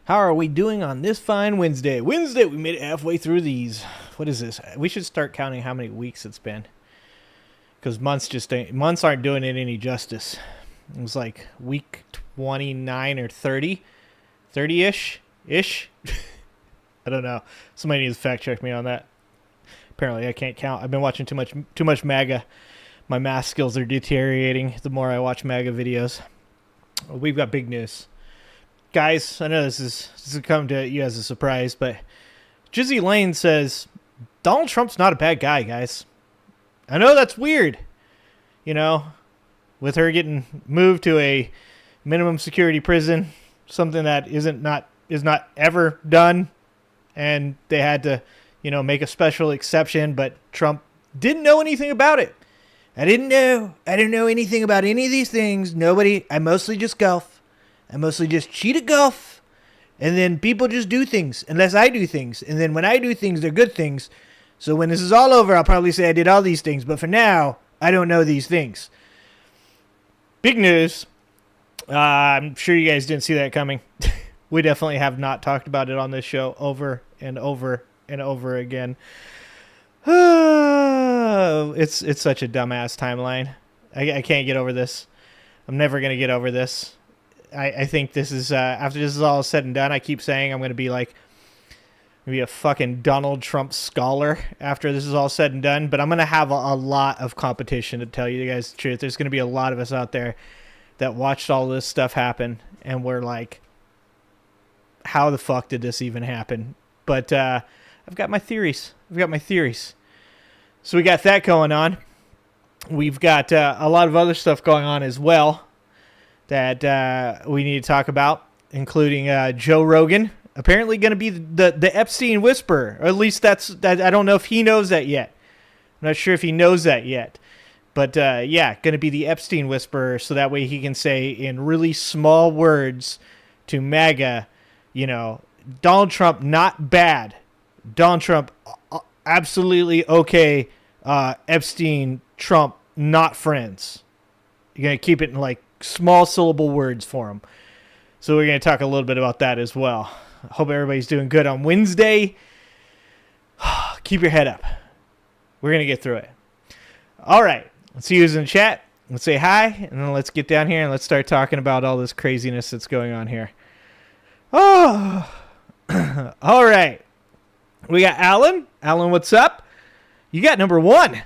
How are we doing on this fine Wednesday? We made it halfway through these. What is this? We should start counting how many weeks it's been. Because months aren't doing it any justice. It was like week 29 or 30. 30-ish? Ish? I don't know. Somebody needs to fact check me on that. Apparently I can't count. I've been watching too much MAGA. My math skills are deteriorating the more I watch MAGA videos. We've got big news. Guys, I know this is come to you as a surprise, but Jizzy Lane says Donald Trump's not a bad guy, guys. I know that's weird. You know, with her getting moved to a minimum security prison, something that is not ever done, and they had to, make a special exception, but Trump didn't know anything about it. I didn't know anything about any of these things. I mostly just golf. I mostly just cheat at golf, and then people just do things unless I do things. And then when I do things, they're good things. So when this is all over, I'll probably say I did all these things. But for now, I don't know these things. Big news. I'm sure you guys didn't see that coming. We definitely have not talked about it on this show over and over and over again. It's such a dumbass timeline. I can't get over this. I'm never going to get over this. I think this is, after this is all said and done, I keep saying I'm going to be like, maybe a fucking Donald Trump scholar after this is all said and done. But I'm going to have a lot of competition, to tell you guys the truth. There's going to be a lot of us out there that watched all this stuff happen, and we're like, how the fuck did this even happen? But I've got my theories. So we got that going on. We've got a lot of other stuff going on as well that we need to talk about, including Joe Rogan, apparently going to be the Epstein whisperer, or at least that's I don't know if he knows that yet. I'm not sure if he knows that yet. But yeah, going to be the Epstein whisperer, so that way he can say in really small words to MAGA, Donald Trump not bad. Donald Trump absolutely okay. Epstein, Trump not friends. You're going to keep it in like small syllable words for him. So we're going to talk a little bit about that as well. Hope everybody's doing good on Wednesday. Keep your head up. We're going to get through it. All right. Let's see who's in the chat. Let's say hi, and then let's get down here and let's start talking about all this craziness that's going on here. Oh, all right. We got Alan. Alan, what's up? You got number one.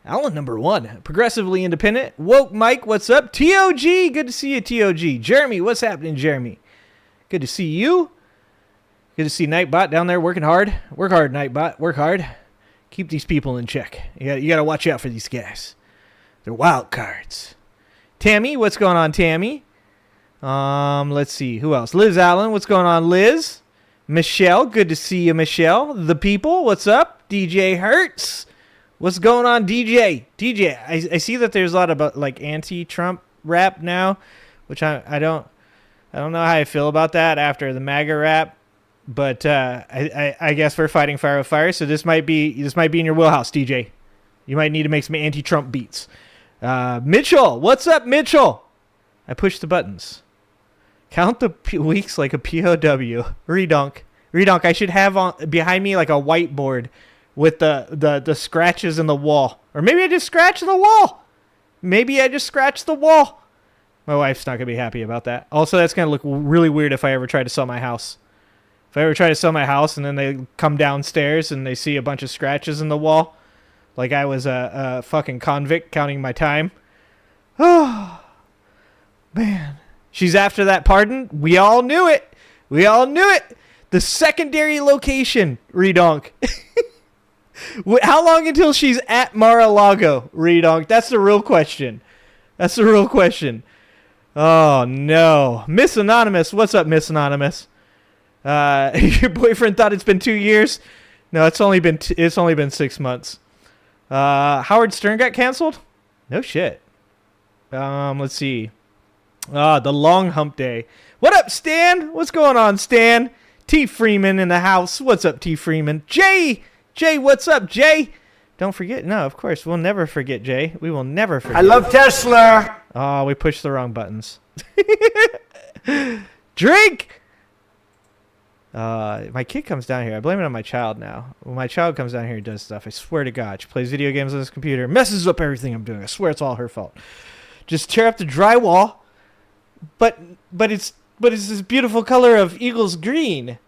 Alan, number one. Progressively independent. Woke Mike, what's up? TOG, good to see you, TOG. Jeremy, what's happening, Jeremy? Good to see you. Good to see Nightbot down there working hard. Work hard, Nightbot. Work hard. Keep these people in check. You got to watch out for these guys. They're wild cards. Tammy, what's going on, Tammy? Let's see. Who else? Liz Allen, what's going on, Liz? Michelle, good to see you, Michelle. The people, what's up? DJ Hertz. What's going on, DJ? DJ, I see that there's a lot of like anti-Trump rap now, which I don't know how I feel about that after the MAGA rap, but I guess we're fighting fire with fire. So this might be in your wheelhouse, DJ. You might need to make some anti-Trump beats. Mitchell, what's up, Mitchell? I pushed the buttons. Count the weeks like a POW. Redunk. I should have behind me like a whiteboard with the scratches in the wall. Or maybe I just scratched the wall. My wife's not going to be happy about that. Also, that's going to look really weird if I ever try to sell my house. If I ever try to sell my house and then they come downstairs and they see a bunch of scratches in the wall, like I was a fucking convict counting my time. Oh, man. She's after that pardon. We all knew it. The secondary location, redonk. How long until she's at Mar-a-Lago, redonk? That's the real question. Oh, no. Miss Anonymous. What's up, Miss Anonymous? Your boyfriend thought it's been 2 years? No, it's only been 6 months. Howard Stern got canceled? No shit. Let's see. The long hump day. What up, Stan? What's going on, Stan? T. Freeman in the house. What's up, T. Freeman? Jay, what's up, Jay? Don't forget. No, of course. We'll never forget, Jay. We will never forget. I love Tesla. Oh, we pushed the wrong buttons. Drink. My kid comes down here. I blame it on my child now. When my child comes down here and does stuff, I swear to God, she plays video games on this computer, messes up everything I'm doing. I swear it's all her fault. Just tear up the drywall, but it's this beautiful color of Eagles green.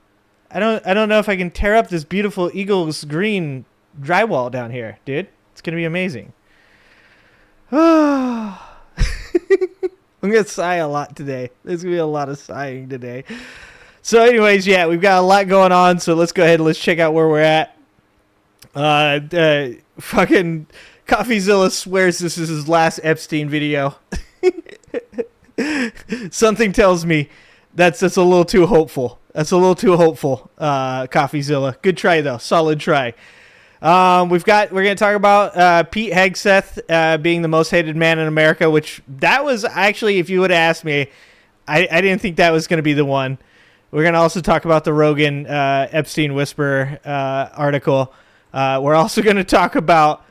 I don't know if I can tear up this beautiful Eagles green drywall down here, dude. It's gonna be amazing. I'm gonna sigh a lot today. There's gonna be a lot of sighing today. So anyways, yeah, we've got a lot going on, so let's go ahead and let's check out where we're at. Fucking CoffeeZilla swears this is his last Epstein video. Something tells me that's a little too hopeful. That's a little too hopeful, CoffeeZilla. Good try, though. Solid try. We're going to talk about Pete Hegseth being the most hated man in America, which that was actually, if you would have asked me, I didn't think that was going to be the one. We're going to also talk about the Rogan Epstein Whisperer article. We're also going to talk about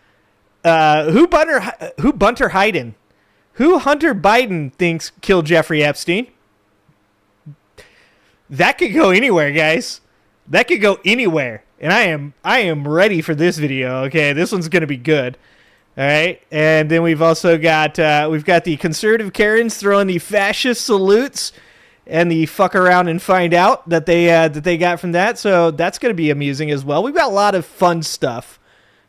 who Hunter Biden thinks killed Jeffrey Epstein. That could go anywhere, guys. That could go anywhere. And I am ready for this video. Okay, this one's going to be good. All right. And then we've also got the conservative Karens throwing the fascist salutes and the fuck around and find out that they got from that. So that's going to be amusing as well. We've got a lot of fun stuff.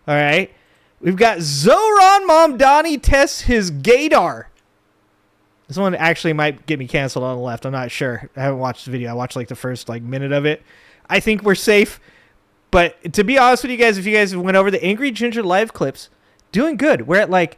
All right. We've got Zoran Mamdani tests his gaydar. This one actually might get me canceled on the left. I'm not sure. I haven't watched the video. I watched like the first minute of it. I think we're safe. But to be honest with you guys, if you guys went over the Angry Ginger live clips, doing good. We're at like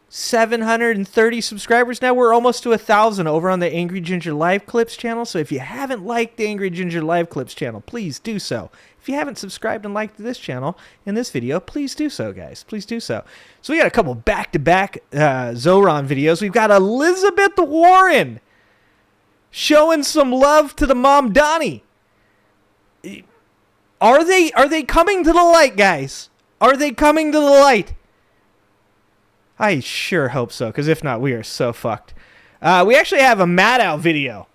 730 subscribers now. We're almost to 1,000 over on the Angry Ginger live clips channel. So if you haven't liked the Angry Ginger live clips channel, please do so. If you haven't subscribed and liked this channel in this video, please do so, guys. Please do so. So we got a couple back-to-back Zoran videos. We've got Elizabeth Warren showing some love to the Mamdani. Are they coming to the light, guys? Are they coming to the light? I sure hope so, because if not, we are so fucked. We actually have a Maddow video.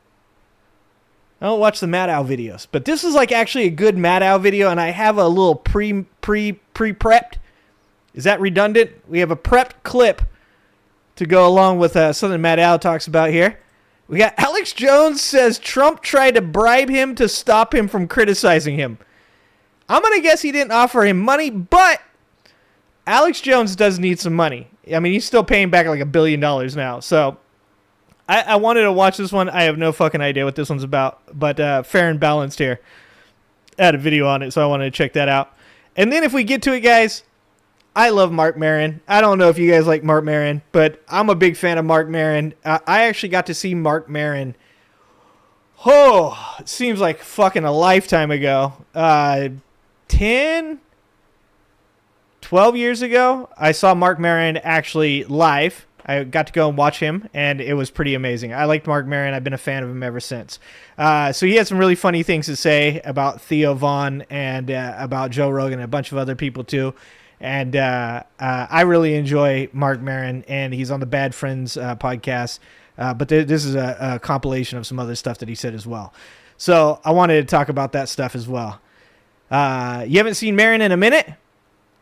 I don't watch the Maddow videos, but this is like actually a good Maddow video, and I have a little pre-prepped. Is that redundant? We have a prepped clip to go along with something Maddow talks about here. We got Alex Jones says Trump tried to bribe him to stop him from criticizing him. I'm going to guess he didn't offer him money, but Alex Jones does need some money. I mean, he's still paying back like $1 billion now, so I wanted to watch this one. I have no fucking idea what this one's about, but fair and balanced here. I had a video on it, so I wanted to check that out. And then if we get to it, guys, I love Mark Maron. I don't know if you guys like Mark Maron, but I'm a big fan of Mark Maron. I actually got to see Mark Maron. Oh, it seems like fucking a lifetime ago. 10, 12 years ago, I saw Mark Maron actually live. I got to go and watch him, and it was pretty amazing. I liked Mark Maron. I've been a fan of him ever since. So he had some really funny things to say about Theo Vaughn and about Joe Rogan and a bunch of other people, too. And I really enjoy Mark Maron, and he's on the Bad Friends podcast. But this is a compilation of some other stuff that he said as well. So I wanted to talk about that stuff as well. You haven't seen Maron in a minute?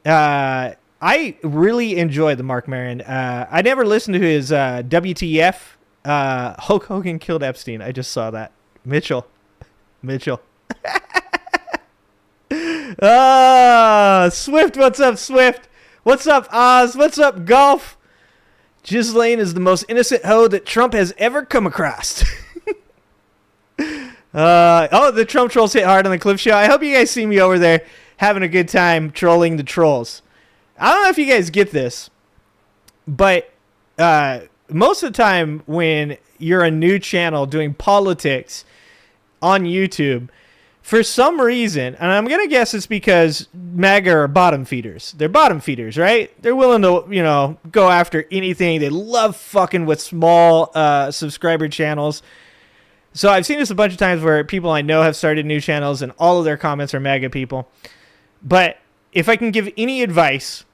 I really enjoy the Mark Maron. I never listened to his WTF. Hulk Hogan killed Epstein. I just saw that. Mitchell. Swift, what's up, Swift? What's up, Oz? What's up, Golf? Jizz Lane is the most innocent hoe that Trump has ever come across. The Trump trolls hit hard on the Cliff Show. I hope you guys see me over there having a good time trolling the trolls. I don't know if you guys get this, but most of the time when you're a new channel doing politics on YouTube, for some reason, and I'm going to guess it's because MAGA are bottom feeders. They're bottom feeders, right? They're willing to, go after anything. They love fucking with small subscriber channels. So I've seen this a bunch of times where people I know have started new channels and all of their comments are MAGA people. But if I can give any advice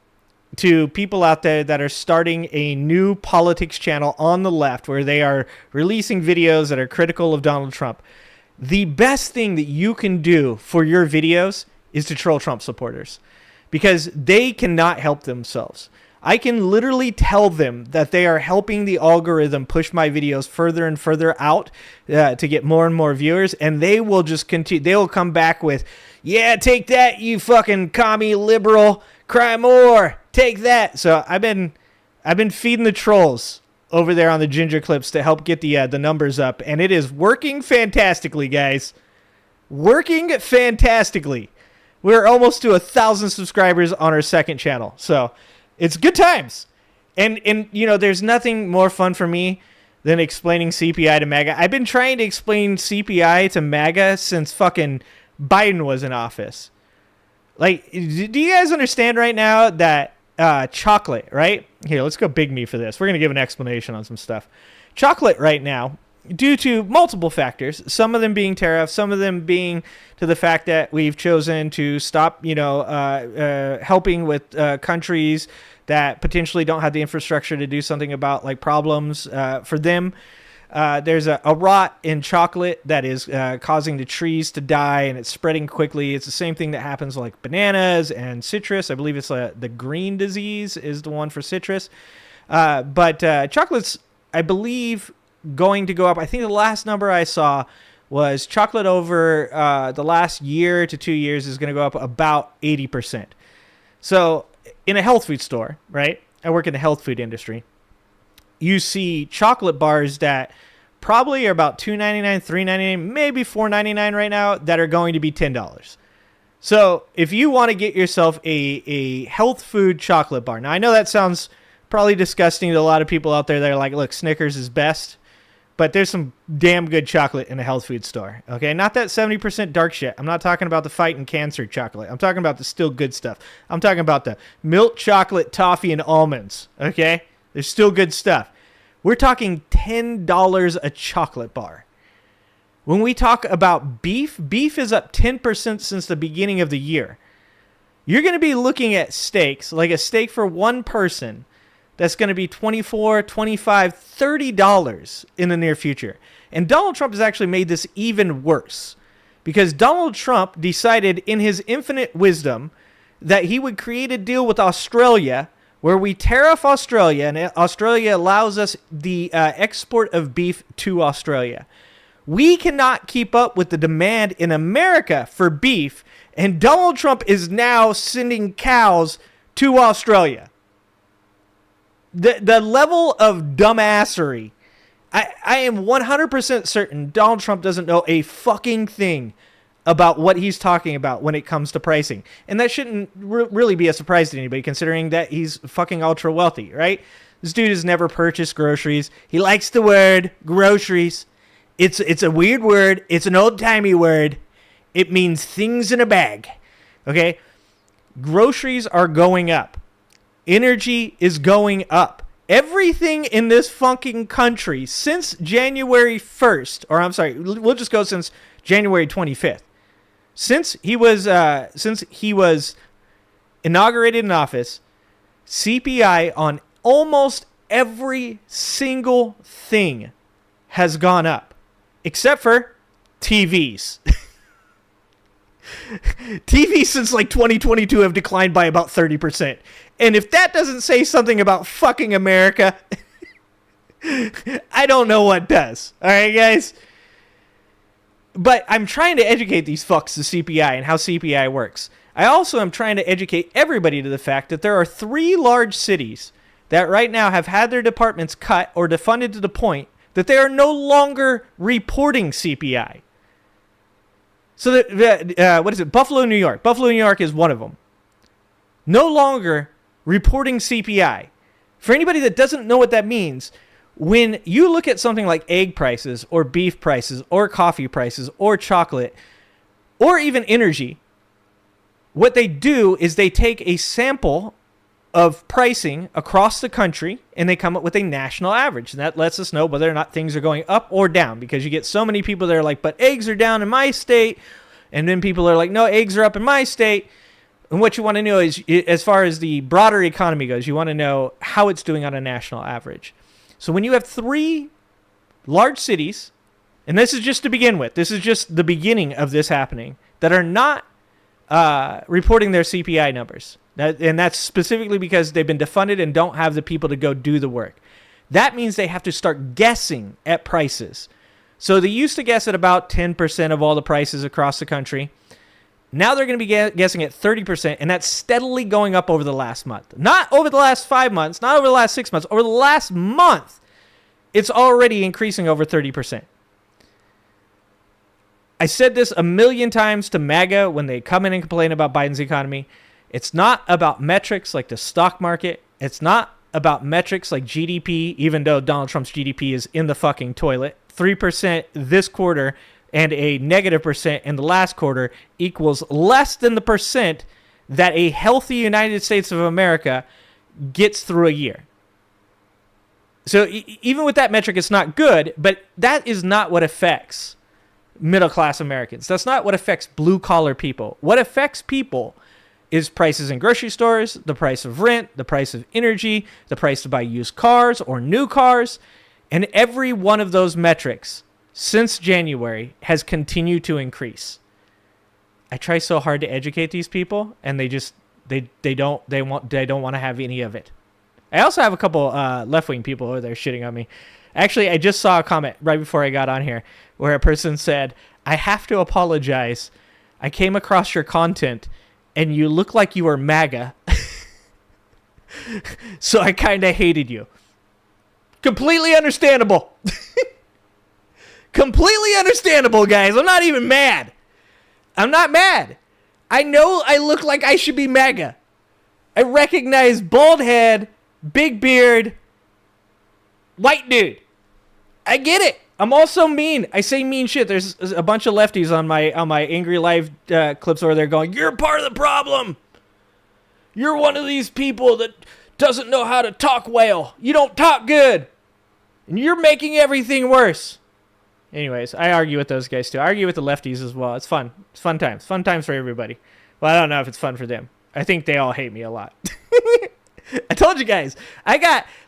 to people out there that are starting a new politics channel on the left where they are releasing videos that are critical of Donald Trump, the best thing that you can do for your videos is to troll Trump supporters, because they cannot help themselves. I can literally tell them that they are helping the algorithm push my videos further and further out to get more and more viewers, and they will just continue. They will come back with, yeah, take that, you fucking commie liberal, cry more, take that. So I've been feeding the trolls over there on the Ginger Clips to help get the numbers up, and it is working fantastically, guys. Working fantastically. We're almost to 1,000 subscribers on our second channel, so it's good times. And you know, there's nothing more fun for me than explaining CPI to MAGA. I've been trying to explain CPI to MAGA since fucking Biden was in office. Like, do you guys understand right now that chocolate, right? Here, let's go big me for this. We're going to give an explanation on some stuff. Chocolate right now, due to multiple factors, some of them being tariffs, some of them being to the fact that we've chosen to stop, helping with countries that potentially don't have the infrastructure to do something about like problems for them. There's a rot in chocolate that is causing the trees to die, and it's spreading quickly. It's the same thing that happens with like bananas and citrus. I believe it's the green disease is the one for citrus. But chocolate's, I believe, going to go up. I think the last number I saw was chocolate over the last year to 2 years is going to go up about 80%. So in a health food store, right? I work in the health food industry. You see chocolate bars that probably are about $2.99, $3.99, maybe $4.99 right now that are going to be $10. So if you want to get yourself a health food chocolate bar, now I know that sounds probably disgusting to a lot of people out there that are like, look, Snickers is best, but there's some damn good chocolate in a health food store, okay? Not that 70% dark shit. I'm not talking about the fighting cancer chocolate. I'm talking about the still good stuff. I'm talking about the milk chocolate, toffee, and almonds, okay? There's still good stuff. We're talking $10 a chocolate bar. When we talk about beef is up 10% since the beginning of the year. You're going to be looking at steaks, like a steak for one person, that's going to be $24, $25, $30 in the near future. And Donald Trump has actually made this even worse, because Donald Trump decided in his infinite wisdom that he would create a deal with Australia where we tariff Australia, and Australia allows us the export of beef to Australia. We cannot keep up with the demand in America for beef, and Donald Trump is now sending cows to Australia. The level of dumbassery, I am 100% certain Donald Trump doesn't know a fucking thing about what he's talking about when it comes to pricing. And that shouldn't really be a surprise to anybody, considering that he's fucking ultra wealthy, right? This dude has never purchased groceries. He likes the word groceries. It's a weird word. It's an old-timey word. It means things in a bag, okay? Groceries are going up. Energy is going up. Everything in this fucking country since January 1st, or I'm sorry, we'll just go since January 25th. Since he was inaugurated in office, CPI on almost every single thing has gone up, except for TVs. TVs since like 2022 have declined by about 30%. And if that doesn't say something about fucking America, I don't know what does. All right, guys? But I'm trying to educate these fucks to CPI and how CPI works. I also am trying to educate everybody to the fact that there are 3 large cities that right now have had their departments cut or defunded to the point that they are no longer reporting CPI. So, what is it? Buffalo, New York. Buffalo, New York is one of them. No longer reporting CPI. For anybody that doesn't know what that means, when you look at something like egg prices or beef prices or coffee prices or chocolate or even energy, what they do is they take a sample of pricing across the country and they come up with a national average. And that lets us know whether or not things are going up or down, because you get so many people that are like, but eggs are down in my state. And then people are like, no, eggs are up in my state. And what you want to know is, as far as the broader economy goes, you want to know how it's doing on a national average. So when you have 3 large cities and this is just to begin with, this is just the beginning of this happening, that are not reporting their CPI numbers. And that's specifically because they've been defunded and don't have the people to go do the work. That means they have to start guessing at prices. So they used to guess at about 10% of all the prices across the country. Now they're going to be guessing at 30%, and that's steadily going up over the last month. Not over the last 5 months, not over the last 6 months. Over the last month, it's already increasing over 30%. I said this a million times to MAGA when they come in and complain about Biden's economy. It's not about metrics like the stock market. It's not about metrics like GDP, even though Donald Trump's GDP is in the fucking toilet. 3% this quarter and a negative percent in the last quarter equals less than the percent that a healthy United States of America gets through a year. So even with that metric, it's not good, but that is not what affects middle-class Americans. That's not what affects blue-collar people. What affects people is prices in grocery stores, the price of rent, the price of energy, the price to buy used cars or new cars, and every one of those metrics since January has continued to increase. I try so hard to educate these people, and they don't want to have any of it. I also have a couple left-wing people over there shitting on me. Actually, I just saw a comment right before I got on here where a person said, "I have to apologize. I came across your content and you look like you were MAGA. So I kind of hated you." Completely understandable. Completely understandable, guys. I'm not even mad. I'm not mad. I know I look like I should be MAGA. I recognize bald head, big beard, white dude. I get it. I'm also mean. I say mean shit. There's a bunch of lefties on my Angry Live clips over there going, "You're part of the problem. You're one of these people that doesn't know how to talk well. You don't talk good. And you're making everything worse." Anyways, I argue with those guys too. I argue with the lefties as well. It's fun. It's fun times. Fun times for everybody. Well, I don't know if it's fun for them. I think they all hate me a lot. I told you guys.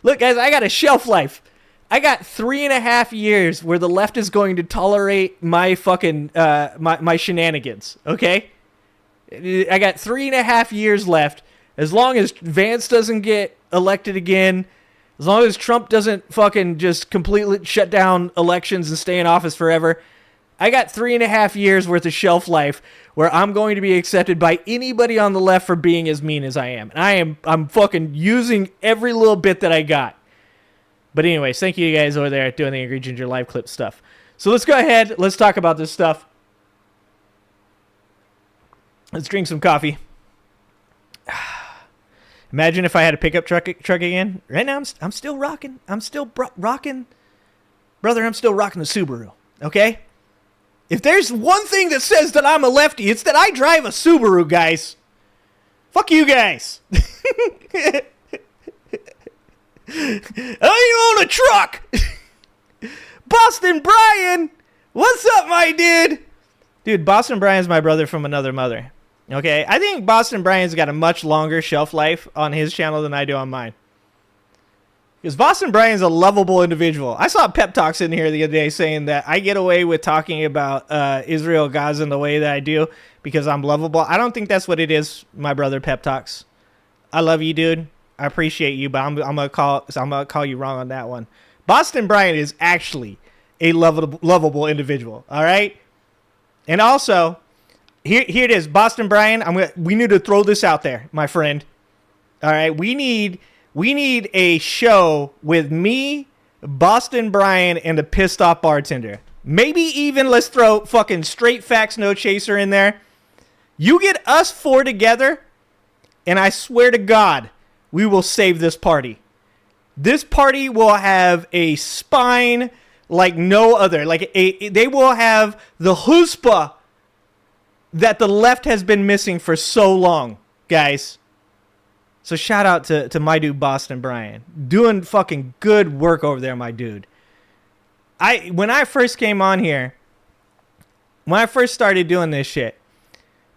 Look, guys, I got a shelf life. I got 3.5 years where the left is going to tolerate my fucking my shenanigans. Okay, I got 3.5 years left. As long as Vance doesn't get elected again, as long as Trump doesn't fucking just completely shut down elections and stay in office forever, I got 3.5 years worth of shelf life where I'm going to be accepted by anybody on the left for being as mean as I am. And I'm fucking using every little bit that I got. But anyways, thank you guys over there doing the Angry Ginger live clip stuff. So let's go ahead. Let's talk about this stuff. Let's drink some coffee. Imagine if I had a pickup truck again. Right now, I'm still rocking. I'm still rocking. Brother, I'm still rocking the Subaru. Okay? If there's one thing that says that I'm a lefty, it's that I drive a Subaru, guys. Fuck you guys. I don't even own a truck. Boston Brian, what's up, my dude? Dude, Boston Brian's my brother from another mother. Okay, I think Boston Brian's got a much longer shelf life on his channel than I do on mine. Because Boston Brian's a lovable individual. I saw Pep Talks in here the other day saying that I get away with talking about Israel, Gaza in the way that I do because I'm lovable. I don't think that's what it is, my brother Pep Talks. I love you, dude. I appreciate you, but I'm gonna call you wrong on that one. Boston Brian is actually a lovable individual. All right, and also here it is, Boston Brian. We need to throw this out there, my friend. All right, we need a show with me, Boston Brian, and a pissed off bartender. Maybe even let's throw fucking Straight Facts No Chaser in there. You get us four together, and I swear to God, we will save this party. This party will have a spine like no other. They will have the chutzpah that the left has been missing for so long, guys. So shout out to my dude Boston Brian. Doing fucking good work over there, my dude. When I first came on here, when I first started doing this shit,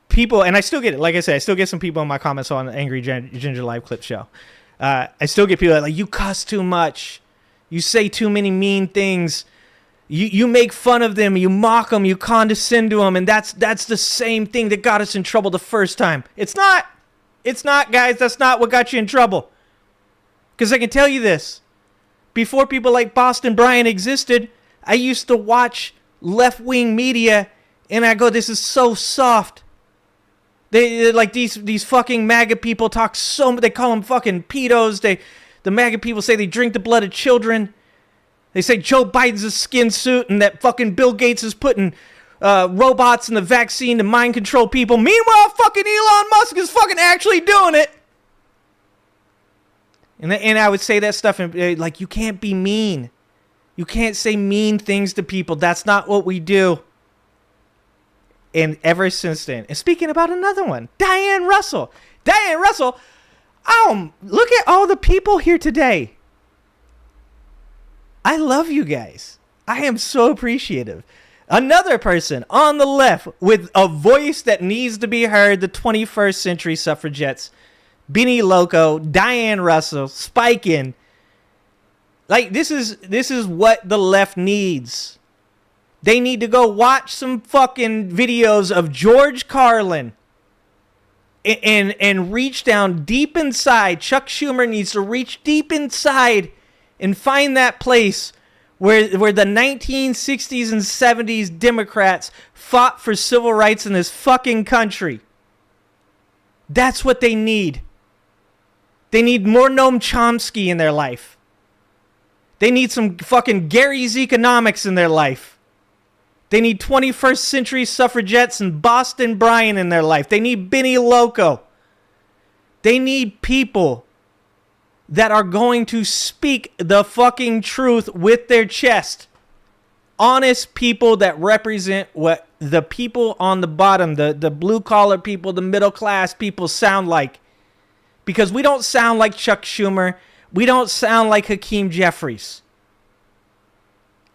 people, and I still get it. Like I said, I still get some people in my comments on the Angry Ginger Live Clip Show. I still get people that are like, you cuss too much. You say too many mean things. You make fun of them, you mock them, you condescend to them, and that's the same thing that got us in trouble the first time. It's not. It's not, guys. That's not what got you in trouble. Because I can tell you this. Before people like Boston Brian existed, I used to watch left-wing media, and I go, this is so soft. They like these fucking MAGA people talk so. They call them fucking pedos. The MAGA people say they drink the blood of children. They say Joe Biden's a skin suit and that fucking Bill Gates is putting robots in the vaccine to mind control people. Meanwhile, fucking Elon Musk is fucking actually doing it. And I would say that stuff and like, you can't be mean. You can't say mean things to people. That's not what we do. And ever since then, and speaking about another one, Diane Russell. Diane Russell, look at all the people here today. I love you guys. I am so appreciative. Another person on the left with a voice that needs to be heard, the 21st century suffragettes. Benny Loco, Diane Russell, spiking. Like, this is what the left needs. They need to go watch some fucking videos of George Carlin and reach down deep inside. Chuck Schumer needs to reach deep inside and find that place where the 1960s and 70s Democrats fought for civil rights in this fucking country. That's what they need. They need more Noam Chomsky in their life. They need some fucking Gary's economics in their life. They need 21st century suffragettes and Boston Brian in their life. They need Benny Loco. They need people that are going to speak the fucking truth with their chest. Honest people that represent what the people on the bottom, the blue collar people, the middle class people sound like. Because we don't sound like Chuck Schumer. We don't sound like Hakeem Jeffries.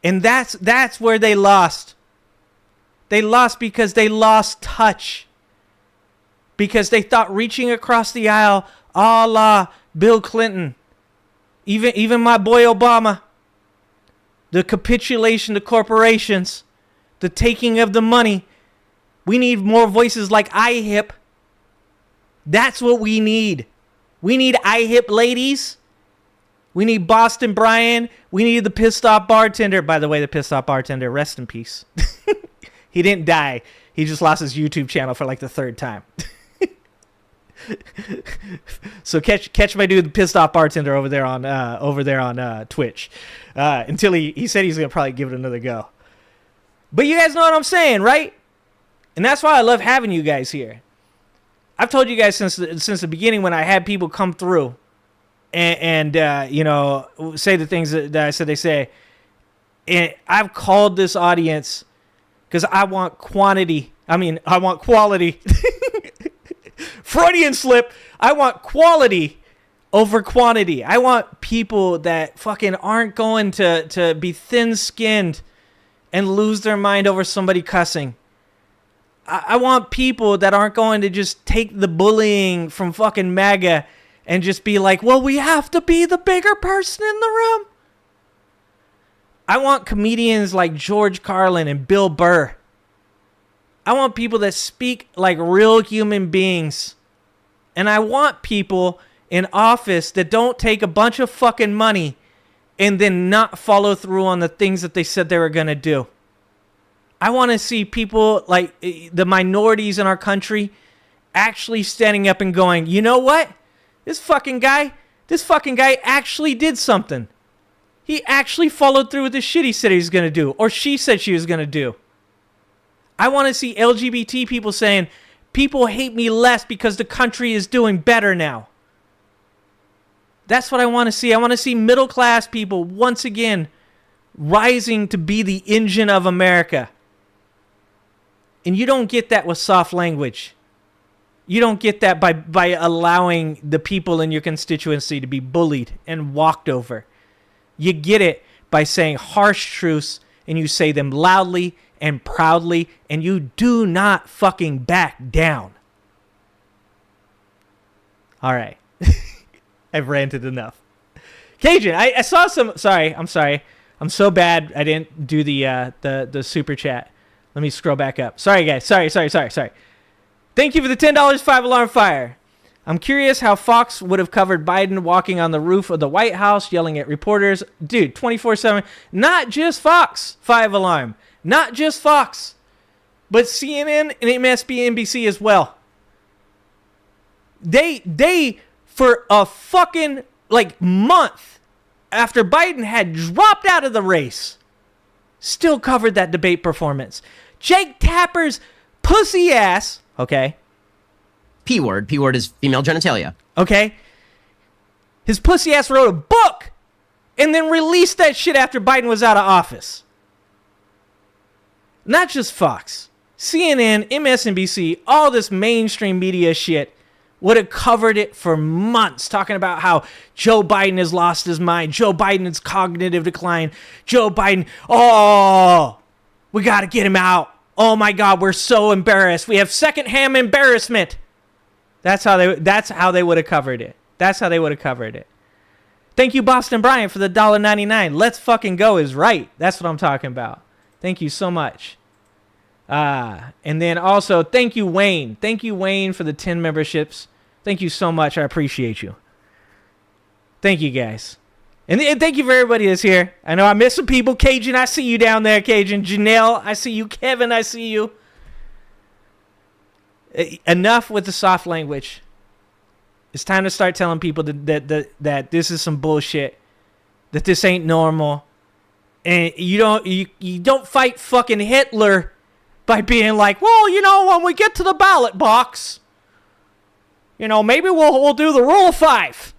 And that's where they lost. They lost because they lost touch. Because they thought reaching across the aisle, a la Bill Clinton, even my boy Obama, the capitulation to corporations, the taking of the money. We need more voices like IHIP. That's what we need. We need IHIP ladies. We need Boston Brian. We need the pissed off bartender. By the way, the pissed off bartender, rest in peace. He didn't die. He just lost his YouTube channel for like the third time. So catch my dude, the pissed off bartender over there on Twitch. Until he said he's gonna probably give it another go. But you guys know what I'm saying, right? And that's why I love having you guys here. I've told you guys since the beginning when I had people come through and say the things that I said they say. And I've called this audience because I want quantity. I want quality. Freudian slip. I want quality over quantity. I want people that fucking aren't going to be thin-skinned and lose their mind over somebody cussing. I want people that aren't going to just take the bullying from fucking MAGA and just be like, well, we have to be the bigger person in the room. I want comedians like George Carlin and Bill Burr. I want people that speak like real human beings. And I want people in office that don't take a bunch of fucking money and then not follow through on the things that they said they were going to do. I want to see people like the minorities in our country actually standing up and going, you know what? This fucking guy actually did something. He actually followed through with the shit he said he was going to do, or she said she was going to do. I want to see LGBT people saying, people hate me less because the country is doing better now. That's what I want to see. I want to see middle class people once again rising to be the engine of America. And you don't get that with soft language. You don't get that by allowing the people in your constituency to be bullied and walked over. You get it by saying harsh truths, and you say them loudly and proudly, and you do not fucking back down. All right. I've ranted enough. Cajun, I saw some... I'm sorry. I'm so bad I didn't do the super chat. Let me scroll back up. Sorry, guys. Sorry. Thank you for the $10 5-alarm fire. I'm curious how Fox would have covered Biden walking on the roof of the White House, yelling at reporters. Dude, 24/7. Not just Fox 5-alarm. Not just Fox. But CNN and MSNBC as well. They for a fucking month after Biden had dropped out of the race, still covered that debate performance. Jake Tapper's pussy ass, okay? P word. P word is female genitalia. Okay? His pussy ass wrote a book and then released that shit after Biden was out of office. Not just Fox. CNN, MSNBC, all this mainstream media shit would have covered it for months, talking about how Joe Biden has lost his mind. Joe Biden is cognitive decline. Joe Biden, we got to get him out. Oh my God, we're so embarrassed. We have secondhand embarrassment. That's how they would have covered it. That's how they would have covered it. Thank you, Boston Bryant, for the $1.99. Let's fucking go is right. That's what I'm talking about. Thank you so much. And then also, thank you, Wayne. Thank you, Wayne, for the 10 memberships. Thank you so much. I appreciate you. Thank you, guys. And thank you for everybody that's here. I know I missed some people. Cajun, I see you down there, Cajun. Janelle, I see you. Kevin, I see you. Enough with the soft language. It's time to start telling people that this is some bullshit. That this ain't normal. And you don't fight fucking Hitler by being like, well, when we get to the ballot box, maybe we'll do the rule of 5.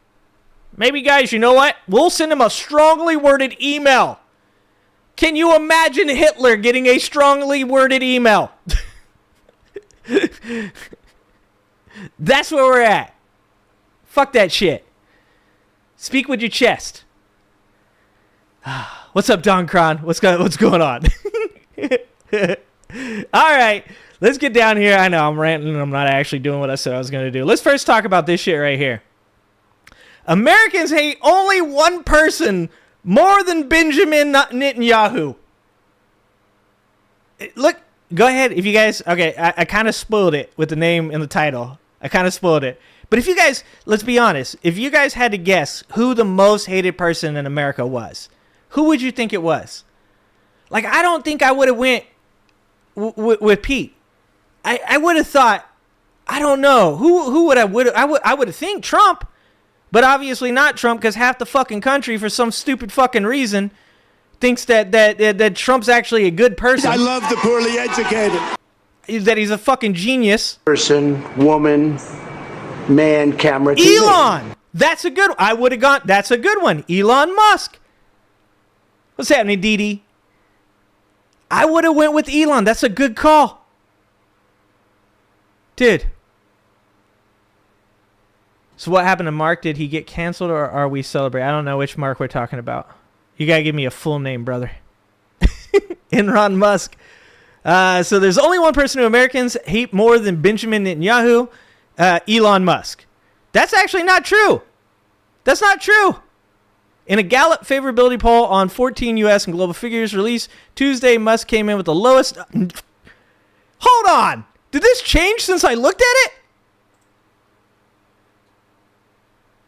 Maybe, guys, you know what? We'll send him a strongly worded email. Can you imagine Hitler getting a strongly worded email? That's where we're at. Fuck that shit. Speak with your chest. What's up, Don Kron? What's going on? All right, let's get down here. I know I'm ranting. I'm not actually doing what I said I was going to do. Let's first talk about this shit right here. Americans hate only one person more than Benjamin Netanyahu. Look, go ahead. If you guys, okay, I kind of spoiled it with the name and the title. I kind of spoiled it. But if you guys, let's be honest, if you guys had to guess who the most hated person in America was, who would you think it was? I don't think I would have went with Pete. I would have thought, I don't know, who would I would have think Trump, but obviously not Trump, because half the fucking country, for some stupid fucking reason, thinks that Trump's actually a good person. I love the poorly educated. That he's a fucking genius. Person, woman, man, camera, TV. Elon! That's a good one. I would have gone, that's a good one. Elon Musk. What's happening, Dee? I would have went with Elon. That's a good call. Dude. So what happened to Mark? Did he get canceled, or are we celebrating? I don't know which Mark we're talking about. You got to give me a full name, brother. Elon Musk. So there's only one person who Americans hate more than Benjamin Netanyahu, Elon Musk. That's actually not true. That's not true. In a Gallup favorability poll on 14 U.S. and global figures released Tuesday, Musk came in with the lowest... Hold on! Did this change since I looked at it?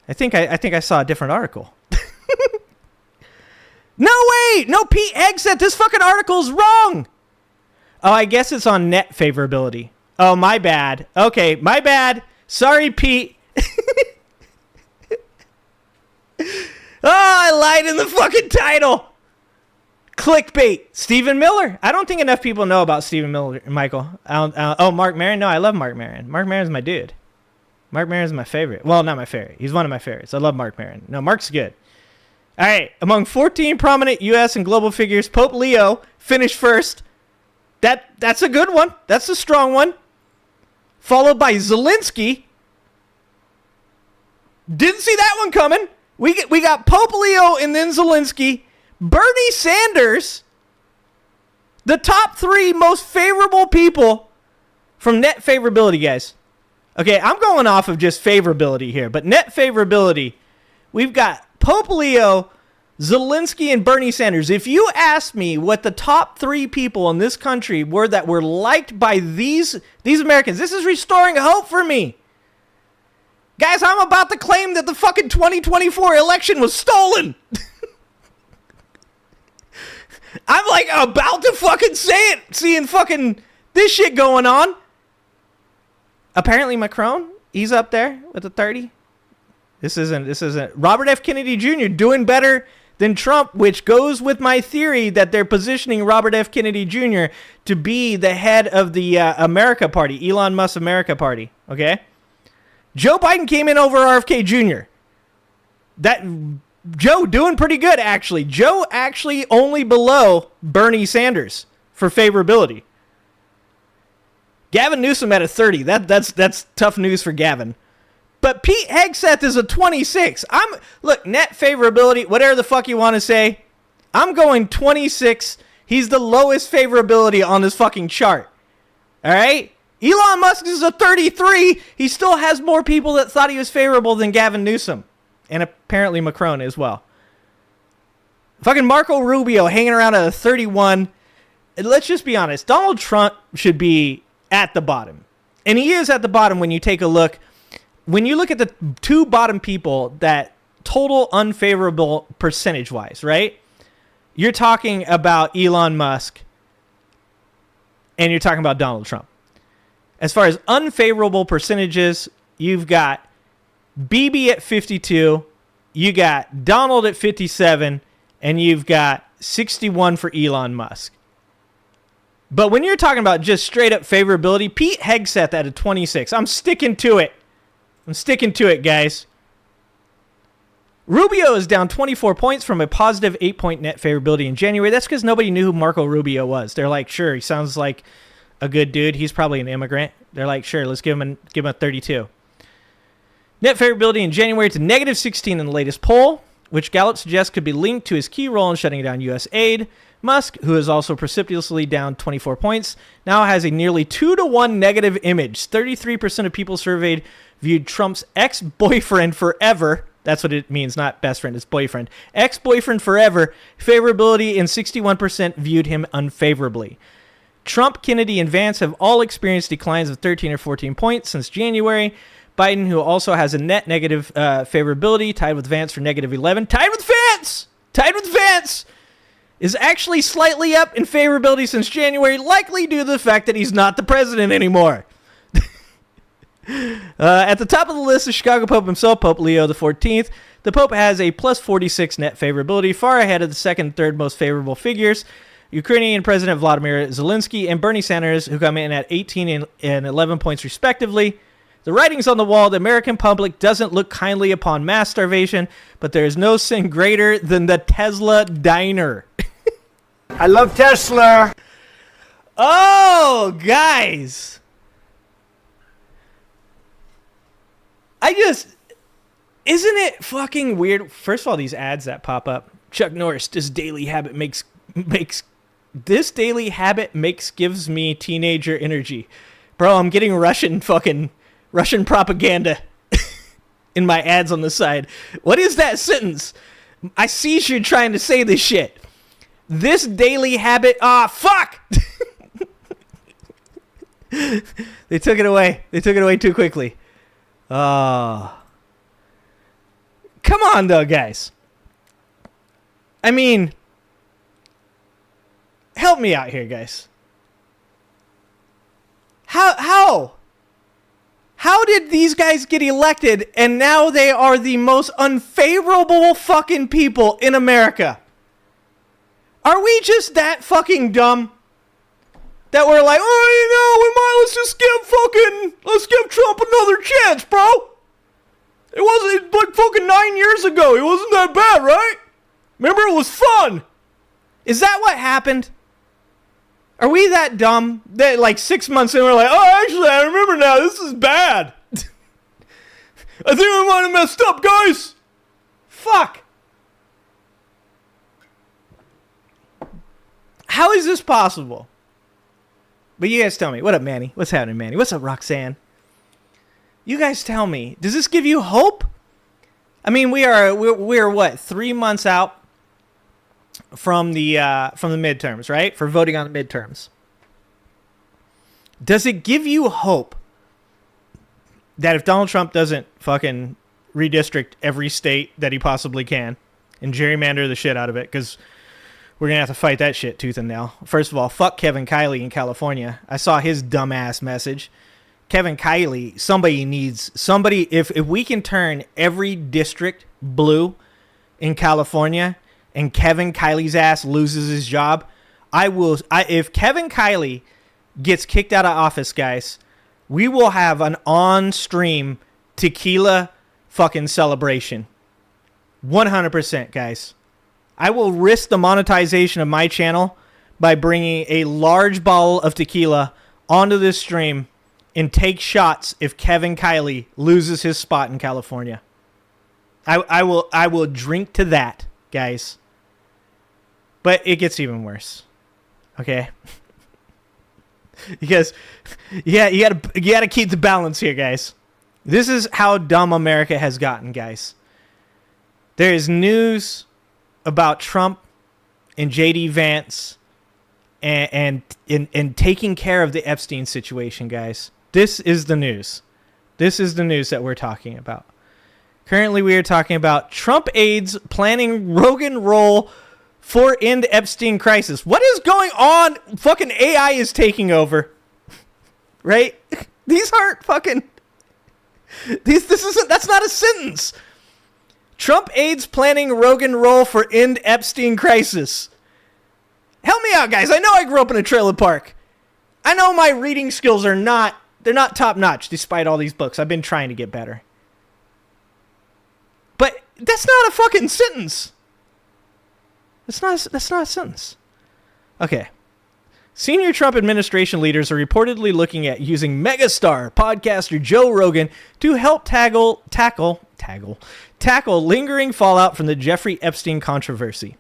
I think I saw a different article. No, wait! No, Pete Hegseth, this fucking article's wrong! Oh, I guess it's on net favorability. Oh, my bad. Okay, my bad. Sorry, Pete. Oh, I lied in the fucking title. Clickbait. Stephen Miller. I don't think enough people know about Stephen Miller, Michael. Mark Maron. No, I love Mark Maron. Mark Maron's my dude. Mark Maron's my favorite. Well, not my favorite. He's one of my favorites. I love Mark Maron. No, Mark's good. All right. Among 14 prominent U.S. and global figures, Pope Leo finished first. That's a good one. That's a strong one. Followed by Zelensky. Didn't see that one coming. We got Pope Leo and then Zelensky. Bernie Sanders. The top 3 most favorable people from net favorability, guys. Okay, I'm going off of just favorability here, but net favorability. We've got Pope Leo, Zelensky and Bernie Sanders. If you asked me what the top 3 people in this country were that were liked by these Americans, this is restoring hope for me. Guys, I'm about to claim that the fucking 2024 election was stolen. I'm like about to fucking say it, seeing fucking this shit going on. Apparently Macron, he's up there with a 30. This isn't Robert F. Kennedy Jr. doing better than Trump, which goes with my theory that they're positioning Robert F. Kennedy Jr. to be the head of the America Party, Elon Musk America Party. Okay, Joe Biden came in over RFK Jr. That Joe doing pretty good actually. Joe actually only below Bernie Sanders for favorability. Gavin Newsom at a 30. That's tough news for Gavin. But Pete Hegseth is a 26. Look, net favorability, whatever the fuck you want to say. I'm going 26. He's the lowest favorability on this fucking chart. All right? Elon Musk is a 33. He still has more people that thought he was favorable than Gavin Newsom. And apparently Macron as well. Fucking Marco Rubio hanging around at a 31. And let's just be honest. Donald Trump should be at the bottom. And he is at the bottom when you take a look. When you look at the 2 bottom people that total unfavorable percentage-wise, right? You're talking about Elon Musk and you're talking about Donald Trump. As far as unfavorable percentages, you've got BB at 52, you got Donald at 57, and you've got 61 for Elon Musk. But when you're talking about just straight up favorability, Pete Hegseth at a 26. I'm sticking to it. Guys. Rubio is down 24 points from a positive 8-point net favorability in January. That's because nobody knew who Marco Rubio was. They're like, sure, he sounds like a good dude. He's probably an immigrant. They're like, sure, let's give him a 32. Net favorability in January to negative 16 in the latest poll, which Gallup suggests could be linked to his key role in shutting down U.S. aid. Musk, who is also precipitously down 24 points, now has a nearly 2-to-1 negative image. 33% of people surveyed viewed Trump's ex-boyfriend forever. That's what it means, not best friend, it's boyfriend. Ex-boyfriend forever. Favorability, and 61% viewed him unfavorably. Trump, Kennedy, and Vance have all experienced declines of 13 or 14 points since January. Biden, who also has a net negative favorability, tied with Vance for negative 11. Tied with Vance! Is actually slightly up in favorability since January, likely due to the fact that he's not the president anymore. At the top of the list is Chicago Pope himself, Pope Leo XIV. The Pope has a plus 46 net favorability, far ahead of the second and third most favorable figures, Ukrainian President Vladimir Zelensky and Bernie Sanders, who come in at 18 and 11 points respectively. The writing's on the wall. The American public doesn't look kindly upon mass starvation, but there is no sin greater than the Tesla diner. I love Tesla. Oh, guys. Isn't it fucking weird? First of all, these ads that pop up. Chuck Norris, this daily habit gives me teenager energy. Bro, I'm getting Russian propaganda in my ads on the side. What is that sentence? I see you trying to say this shit. This daily habit. Fuck! They took it away. They took it away too quickly. Come on, though, guys. I mean, help me out here, guys. How did these guys get elected and now they are the most unfavorable fucking people in America? Are we just that fucking dumb that we're like, let's give Trump another chance, bro? It wasn't like fucking 9 years ago. It wasn't that bad, right? Remember, it was fun. Is that what happened? Are we that dumb that like 6 months in we're like, actually, I remember now. This is bad. I think we might have messed up, guys. Fuck. How is this possible? But you guys tell me. What up, Manny? What's happening, Manny? What's up, Roxanne? You guys tell me. Does this give you hope? I mean, we're what, 3 months out from the midterms, right? For voting on the midterms. Does it give you hope that if Donald Trump doesn't fucking redistrict every state that he possibly can and gerrymander the shit out of it, because we're going to have to fight that shit tooth and nail. First of all, fuck Kevin Kiley in California. I saw his dumbass message. Kevin Kiley, if we can turn every district blue in California and Kevin Kiley's ass loses his job, if Kevin Kiley gets kicked out of office, guys, we will have an on-stream tequila fucking celebration. 100%, guys. I will risk the monetization of my channel by bringing a large bottle of tequila onto this stream and take shots if Kevin Kiley loses his spot in California. I will drink to that, guys. But it gets even worse. Okay? Because you gotta keep the balance here, guys. This is how dumb America has gotten, guys. There is news about Trump and JD Vance and taking care of the Epstein situation, guys. This is the news. This is the news that we're talking about. Currently, we are talking about Trump aides planning Rogan role for end Epstein crisis. What is going on? Fucking AI is taking over. Right? These aren't fucking... That's not a sentence. Trump aides planning Rogan role for end Epstein crisis. Help me out, guys. I know I grew up in a trailer park. I know my reading skills are not top notch despite all these books. I've been trying to get better. But that's not a fucking sentence. That's not a sentence. Okay. Senior Trump administration leaders are reportedly looking at using megastar podcaster Joe Rogan to help tackle lingering fallout from the Jeffrey Epstein controversy.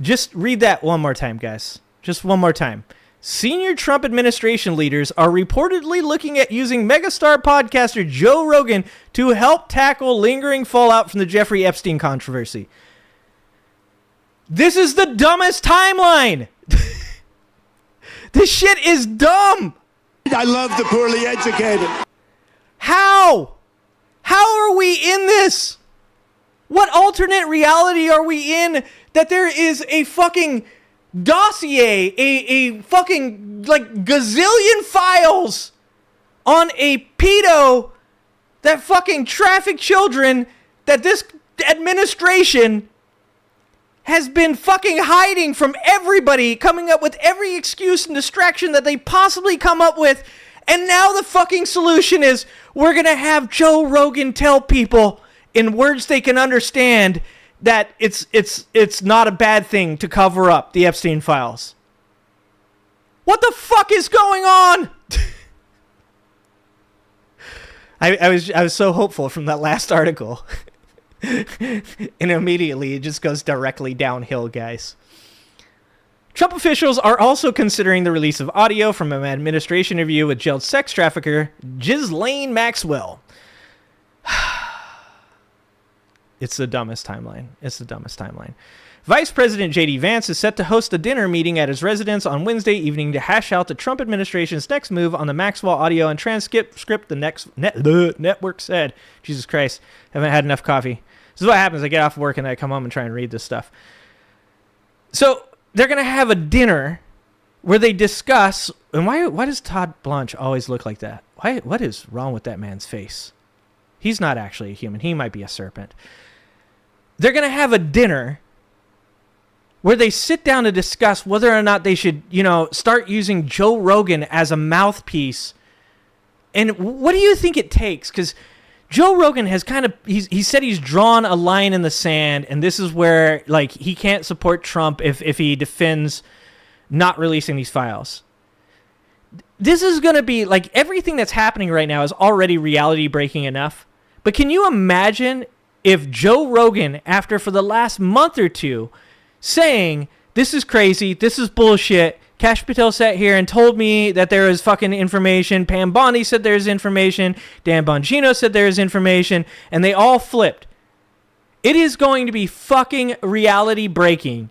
Just read that one more time, guys. Just one more time. Senior Trump administration leaders are reportedly looking at using megastar podcaster Joe Rogan to help tackle lingering fallout from the Jeffrey Epstein controversy. This is the dumbest timeline. This shit is dumb. I love the poorly educated. How? How are we in this? What alternate reality are we in that there is a fucking dossier, a fucking like gazillion files on a pedo that fucking trafficked children that this administration has been fucking hiding from everybody, coming up with every excuse and distraction that they possibly come up with. And now the fucking solution is we're going to have Joe Rogan tell people in words they can understand that it's not a bad thing to cover up the Epstein files. What the fuck is going on? I was so hopeful from that last article. And immediately it just goes directly downhill, guys. Trump officials are also considering the release of audio from an administration interview with jailed sex trafficker Ghislaine Maxwell. It's the dumbest timeline. It's the dumbest timeline. Vice President J.D. Vance is set to host a dinner meeting at his residence on Wednesday evening to hash out the Trump administration's next move on the Maxwell audio and transcript the network said. Jesus Christ. Haven't had enough coffee. This is what happens. I get off work and I come home and try and read this stuff. So they're going to have a dinner where they discuss... And why does Todd Blanche always look like that? What is wrong with that man's face? He's not actually a human. He might be a serpent. They're going to have a dinner where they sit down to discuss whether or not they should, start using Joe Rogan as a mouthpiece. And what do you think it takes? Because Joe Rogan has he said he's drawn a line in the sand, and this is where, he can't support Trump if he defends not releasing these files. This is going to be, everything that's happening right now is already reality breaking enough. But can you imagine if Joe Rogan, after for the last month or two, saying, this is crazy, this is bullshit, Kash Patel sat here and told me that there is fucking information, Pam Bondi said there's information, Dan Bongino said there's information, and they all flipped. It is going to be fucking reality breaking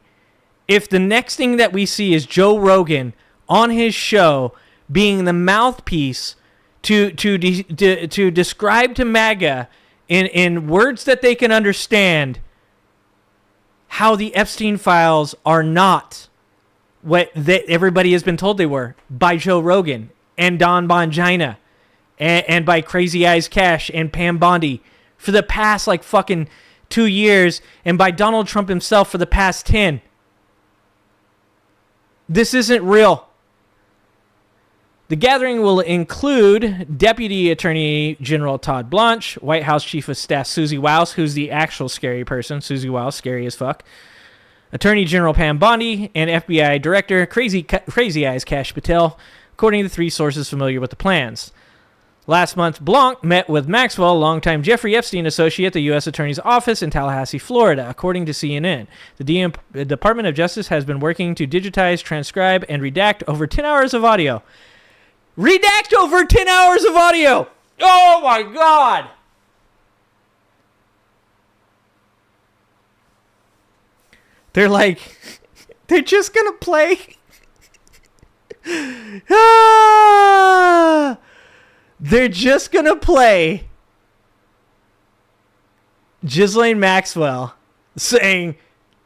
if the next thing that we see is Joe Rogan on his show being the mouthpiece to describe to MAGA in words that they can understand how the Epstein files are not what everybody has been told they were by Joe Rogan and Don Bongina and by Crazy Eyes Cash and Pam Bondi for the past like fucking 2 years, and by Donald Trump himself for the past 10. This isn't real. The gathering will include Deputy Attorney General Todd Blanche, White House Chief of Staff Susie Wiles, who's the actual scary person. Susie Wiles, scary as fuck. Attorney General Pam Bondi, and FBI Director Crazy Eyes Cash Patel, according to 3 sources familiar with the plans. Last month, Blanc met with Maxwell, longtime Jeffrey Epstein associate at the U.S. Attorney's Office in Tallahassee, Florida, according to CNN. The Department of Justice has been working to digitize, transcribe, and redact over 10 hours of audio. Redact over 10 hours of audio! Oh my God! They're like, they're just gonna play. They're just gonna play Ghislaine Maxwell saying,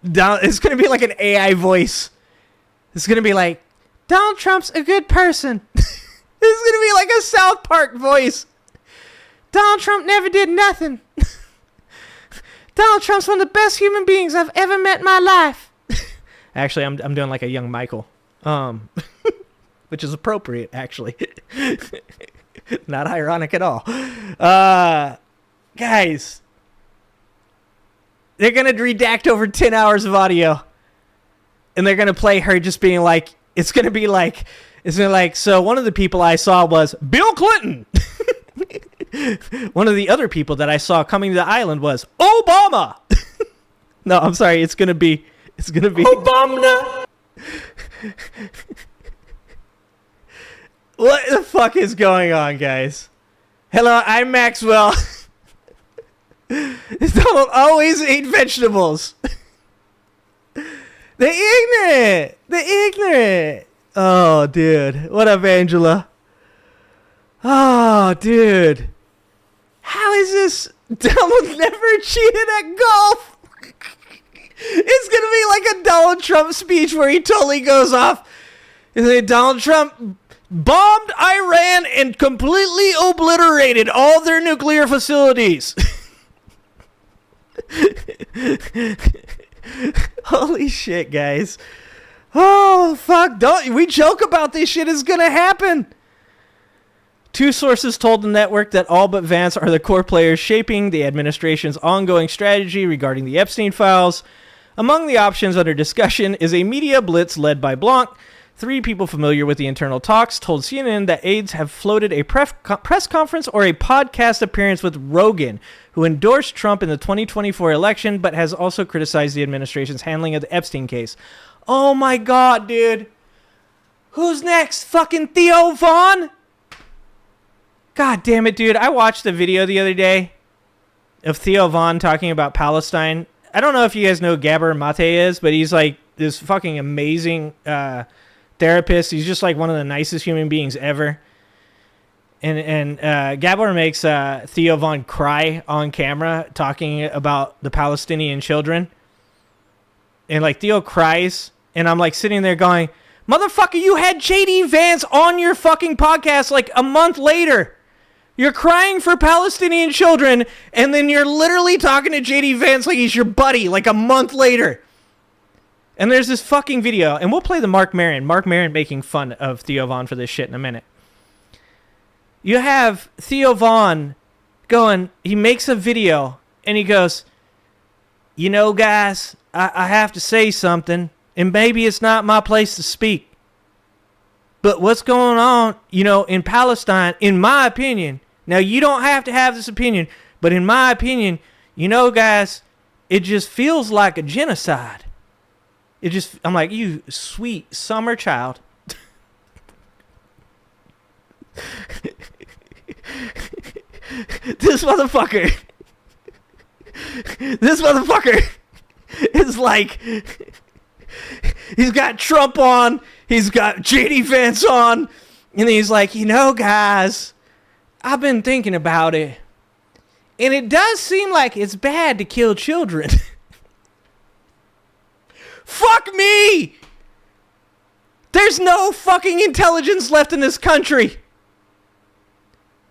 it's gonna be like an AI voice. It's gonna be like, Donald Trump's a good person. It's gonna be like a South Park voice. Donald Trump never did nothing. Donald Trump's one of the best human beings I've ever met in my life. Actually, I'm doing like a young Michael, which is appropriate, actually. Not ironic at all. Guys, they're going to redact over 10 hours of audio, and they're going to play her just being like, it's going to be like, so one of the people I saw was Bill Clinton. One of the other people that I saw coming to the island was Obama. No, I'm sorry. It's going to be Obama. What the fuck is going on, guys? Hello, I'm Maxwell. Don't always eat vegetables. They're ignorant. Oh, dude. What up, Angela? Oh, dude. How is this? Donald never cheated at golf. It's going to be like a Donald Trump speech where he totally goes off. Donald Trump bombed Iran and completely obliterated all their nuclear facilities. Holy shit, guys. Oh, fuck. We joke about this shit is going to happen. 2 sources told the network that all but Vance are the core players shaping the administration's ongoing strategy regarding the Epstein files. Among the options under discussion is a media blitz led by Blanc. 3 people familiar with the internal talks told CNN that aides have floated a press conference or a podcast appearance with Rogan, who endorsed Trump in the 2024 election, but has also criticized the administration's handling of the Epstein case. Oh my God, dude. Who's next? Fucking Theo Vaughn? God damn it, dude. I watched a video the other day of Theo Vaughn talking about Palestine. I don't know if you guys know who Gabor Mate is, but he's like this fucking amazing therapist. He's just like one of the nicest human beings ever. And Gabor makes Theo Vaughn cry on camera talking about the Palestinian children. And like Theo cries, and I'm like sitting there going, motherfucker, you had JD Vance on your fucking podcast like a month later. You're crying for Palestinian children, and then you're literally talking to JD Vance like he's your buddy like a month later. And there's this fucking video, and we'll play the Mark Maron making fun of Theo Vaughn for this shit in a minute. You have Theo Vaughn going, he makes a video, and he goes, you know, guys, I have to say something, and maybe it's not my place to speak. But what's going on, in Palestine, in my opinion, now you don't have to have this opinion, but in my opinion, guys, it just feels like a genocide. I'm like, you sweet summer child. This motherfucker This motherfucker is like, he's got Trump on, he's got JD Vance on, and he's like, guys, I've been thinking about it, and it does seem like it's bad to kill children. Fuck me! There's no fucking intelligence left in this country.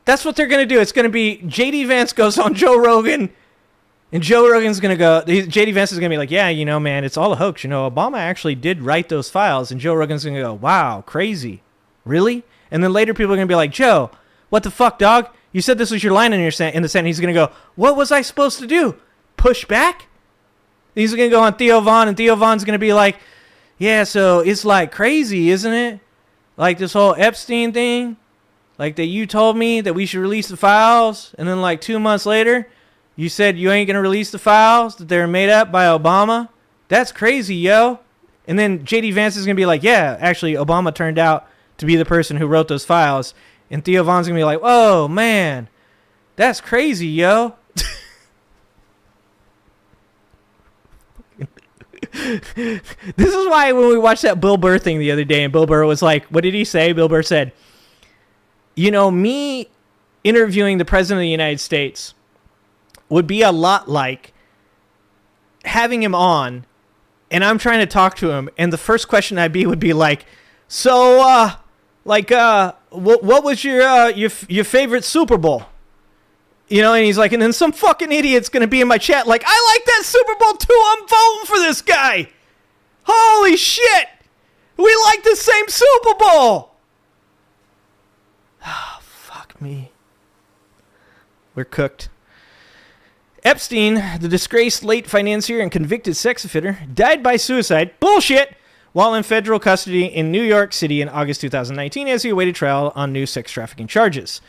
That's what they're going to do. It's going to be JD Vance goes on Joe Rogan, and Joe Rogan's going to go, JD Vance is going to be like, yeah, man, it's all a hoax. Obama actually did write those files, and Joe Rogan's going to go, wow, crazy. Really? And then later people are going to be like, Joe, what the fuck, dog? You said this was your line in the Senate. He's going to go, what was I supposed to do? Push back? He's going to go on Theo Von, and Theo Von's going to be like, yeah, so it's like crazy, isn't it? Like this whole Epstein thing, like that you told me that we should release the files, and then like 2 months later, you said you ain't going to release the files, that they're made up by Obama. That's crazy, yo. And then JD Vance is going to be like, yeah, actually, Obama turned out to be the person who wrote those files. And Theo Von's going to be like, whoa, man, that's crazy, yo. This is why when we watched that Bill Burr thing the other day, and Bill Burr was like, what did he say? Bill Burr said, me interviewing the president of the United States would be a lot like having him on, and I'm trying to talk to him, and the first question would be like, so, what was your favorite Super Bowl? And he's like, and then some fucking idiot's going to be in my chat like, I like that Super Bowl too, I'm voting for this guy. Holy shit. We like the same Super Bowl. Oh, fuck me. We're cooked. Epstein, the disgraced late financier and convicted sex offender, died by suicide. Bullshit. While in federal custody in New York City in August 2019 as he awaited trial on new sex trafficking charges.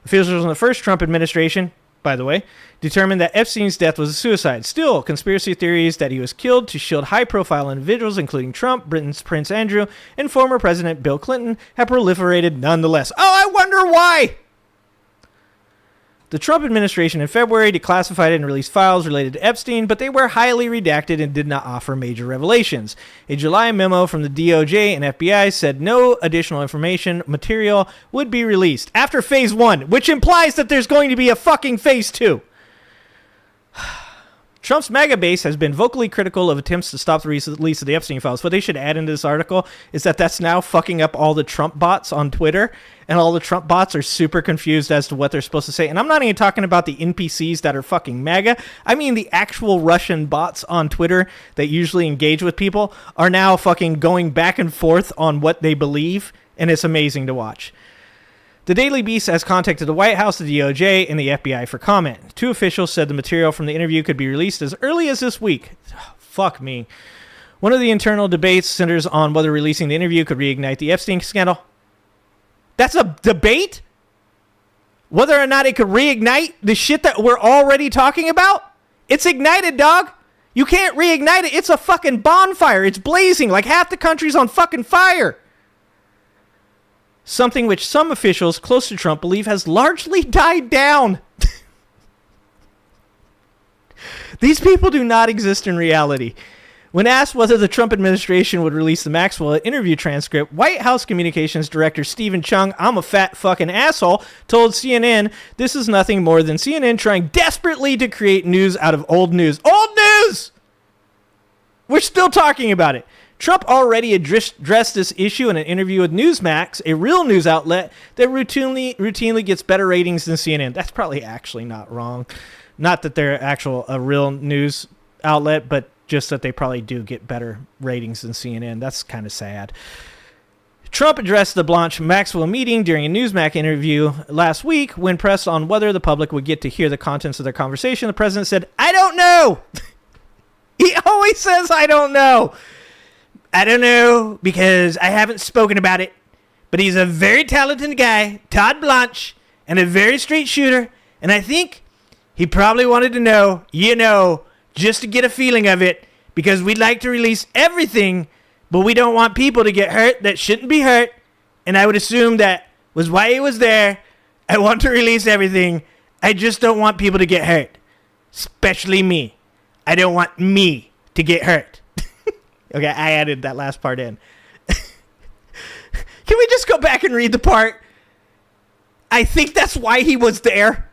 Officials in the first Trump administration, by the way, determined that Epstein's death was a suicide. Still, conspiracy theories that he was killed to shield high-profile individuals, including Trump, Britain's Prince Andrew, and former President Bill Clinton, have proliferated nonetheless. Oh, I wonder why! The Trump administration in February declassified and released files related to Epstein, but they were highly redacted and did not offer major revelations. A July memo from the DOJ and FBI said no additional information material would be released after phase 1, which implies that there's going to be a fucking phase 2. Trump's MAGA base has been vocally critical of attempts to stop the release of the Epstein files. What they should add into this article is that that's now fucking up all the Trump bots on Twitter, and all the Trump bots are super confused as to what they're supposed to say. And I'm not even talking about the NPCs that are fucking MAGA. I mean the actual Russian bots on Twitter that usually engage with people are now fucking going back and forth on what they believe, and it's amazing to watch. The Daily Beast has contacted the White House, the DOJ, and the FBI for comment. 2 officials said the material from the interview could be released as early as this week. Oh, fuck me. One of the internal debates centers on whether releasing the interview could reignite the Epstein scandal. That's a debate? Whether or not it could reignite the shit that we're already talking about? It's ignited, dog. You can't reignite it. It's a fucking bonfire. It's blazing like half the country's on fucking fire. Something which some officials close to Trump believe has largely died down. These people do not exist in reality. When asked whether the Trump administration would release the Maxwell interview transcript, White House Communications Director Stephen Chung, I'm a fat fucking asshole, told CNN this is nothing more than CNN trying desperately to create news out of old news. Old news! We're still talking about it. Trump already addressed this issue in an interview with Newsmax, a real news outlet that routinely gets better ratings than CNN. That's probably actually not wrong. Not that they're a real news outlet, but just that they probably do get better ratings than CNN. That's kind of sad. Trump addressed the Blanche Maxwell meeting during a Newsmax interview last week. When pressed on whether the public would get to hear the contents of their conversation, the president said, I don't know. He always says, I don't know. I don't know because I haven't spoken about it, but he's a very talented guy, Todd Blanche, and a very straight shooter, and I think he probably wanted to know, just to get a feeling of it, because we'd like to release everything, but we don't want people to get hurt that shouldn't be hurt, and I would assume that was why he was there. I want to release everything. I just don't want people to get hurt, especially me. I don't want me to get hurt. Okay, I added that last part in. Can we just go back and read the part? I think that's why he was there.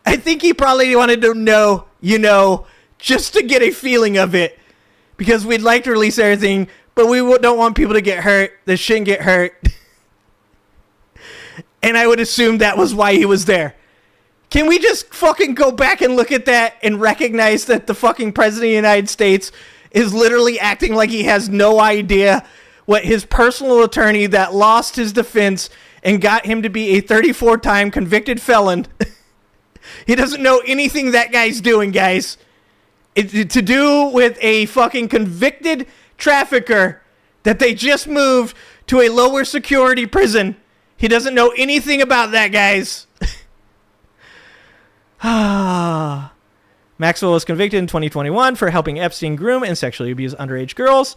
I think he probably wanted to know, just to get a feeling of it. Because we'd like to release everything, but we don't want people to get hurt. They shouldn't get hurt. And I would assume that was why he was there. Can we just fucking go back and look at that and recognize that the fucking president of the United States is literally acting like he has no idea what his personal attorney that lost his defense and got him to be a 34-time convicted felon. He doesn't know anything that guy's doing, guys. It to do with a fucking convicted trafficker that they just moved to a lower security prison. He doesn't know anything about that, guys. Maxwell was convicted in 2021 for helping Epstein groom and sexually abuse underage girls.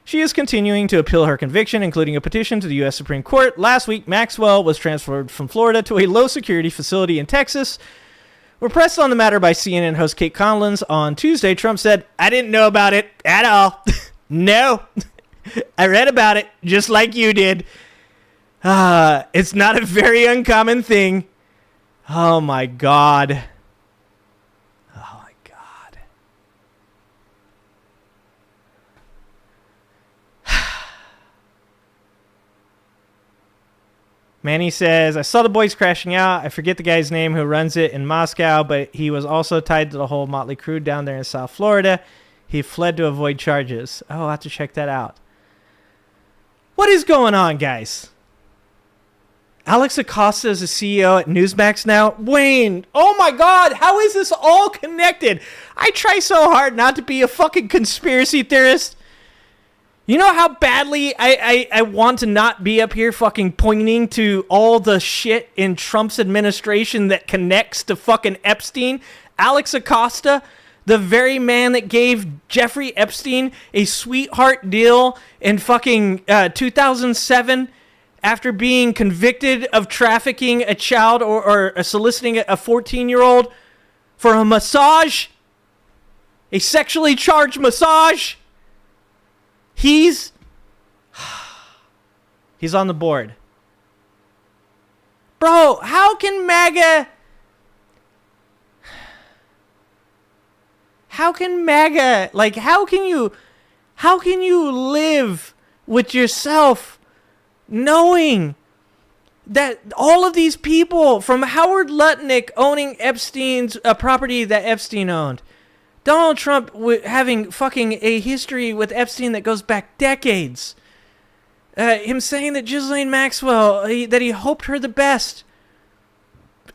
She is continuing to appeal her conviction, including a petition to the U.S. Supreme Court. Last week, Maxwell was transferred from Florida to a low-security facility in Texas. We're pressed on the matter by CNN host Kate Conlon on Tuesday. Trump said, I didn't know about it at all. No. I read about it just like you did. It's not a very uncommon thing. Oh, my God. Oh, my God. Manny says, I saw the boys crashing out. I forget the guy's name who runs it in Moscow, but he was also tied to the whole motley crew down there in South Florida. He fled to avoid charges. Oh, I'll have to check that out. What is going on, guys? Alex Acosta is the CEO at Newsmax now. Wayne, oh my God, how is this all connected? I try so hard not to be a fucking conspiracy theorist. You know how badly I want to not be up here fucking pointing to all the shit in Trump's administration that connects to fucking Epstein? Alex Acosta, the very man that gave Jeffrey Epstein a sweetheart deal in fucking 2007 after being convicted of trafficking a child or soliciting a 14-year-old for a massage, a sexually charged massage. He's on the board. Bro, how can MAGA... Like, how can you live with yourself knowing that all of these people, from Howard Lutnick owning Epstein's property that Epstein owned, Donald Trump having fucking a history with Epstein that goes back decades, him saying that Ghislaine Maxwell, that he hoped her the best,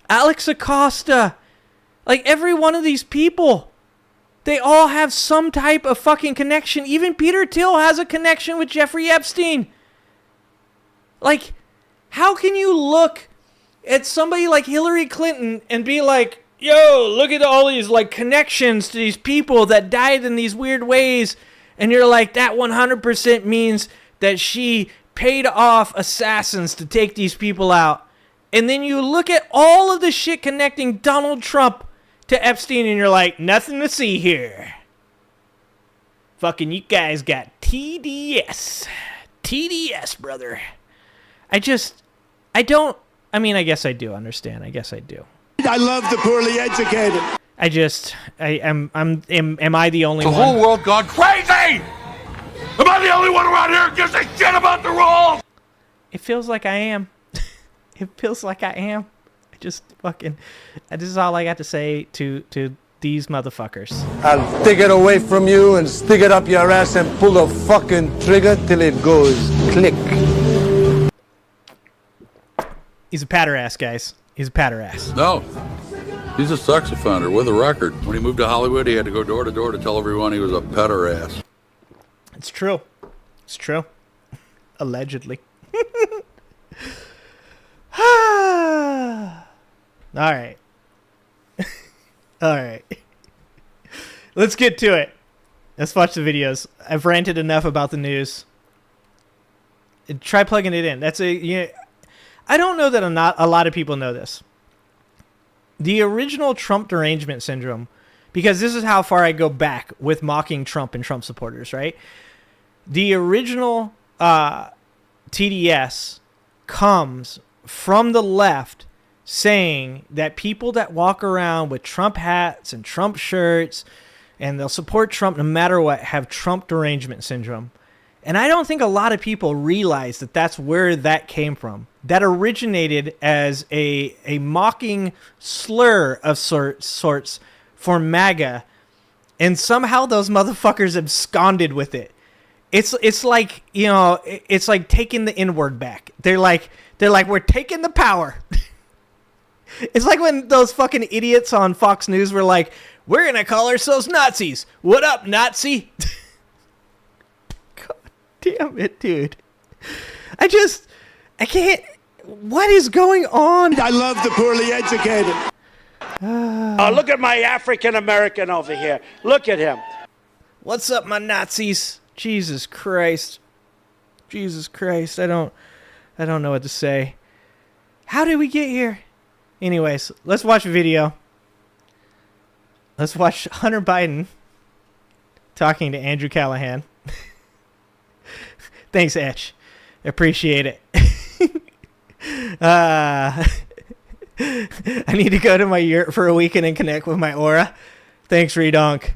Alex Acosta, like every one of these people, they all have some type of fucking connection. Even Peter Thiel has a connection with Jeffrey Epstein. Like, how can you look at somebody like Hillary Clinton and be like, yo, look at all these like connections to these people that died in these weird ways, and you're like, that 100% means that she paid off assassins to take these people out. And then you look at all of the shit connecting Donald Trump to Epstein, and you're like, nothing to see here. Fucking you guys got TDS. TDS, brother. I guess I do understand. I guess I do. I love the poorly educated. Am I the only one? The whole world gone crazy! Am I the only one around here who gives a shit about the rules? It feels like I am. It feels like I am. This is all I got to say to these motherfuckers. I'll take it away from you and stick it up your ass and pull the fucking trigger till it goes click. He's a patter ass, guys. He's a patter ass. No. He's a sex offender with a record. When he moved to Hollywood, he had to go door to door to tell everyone he was a petter ass. It's true. It's true. Allegedly. All right. All right. Let's get to it. Let's watch the videos. I've ranted enough about the news. Try plugging it in. I don't know that a lot of people know this. The original Trump derangement syndrome because this is how far I go back with mocking Trump and Trump supporters, right? The original TDS comes from the left saying that people that walk around with Trump hats and Trump shirts and they'll support Trump no matter what have Trump derangement syndrome. And I don't think a lot of people realize that that's where that came from. That originated as a mocking slur of sorts for MAGA, and somehow those motherfuckers absconded with it. It's like, you know, it's like taking the N-word back. They're like we're taking the power. It's like when those fucking idiots on Fox News were like, we're gonna call ourselves Nazis. What up, Nazi? God damn it, dude. I can't. What is going on? I love the poorly educated. Oh, look at my African American over here. Look at him. What's up, my Nazis? Jesus Christ. Jesus Christ. I don't know what to say. How did we get here? Anyways, let's watch a video. Let's watch Hunter Biden talking to Andrew Callahan. Thanks, Etch. Appreciate it. I need to go to my yurt for a weekend and connect with my aura. Thanks, Redonk.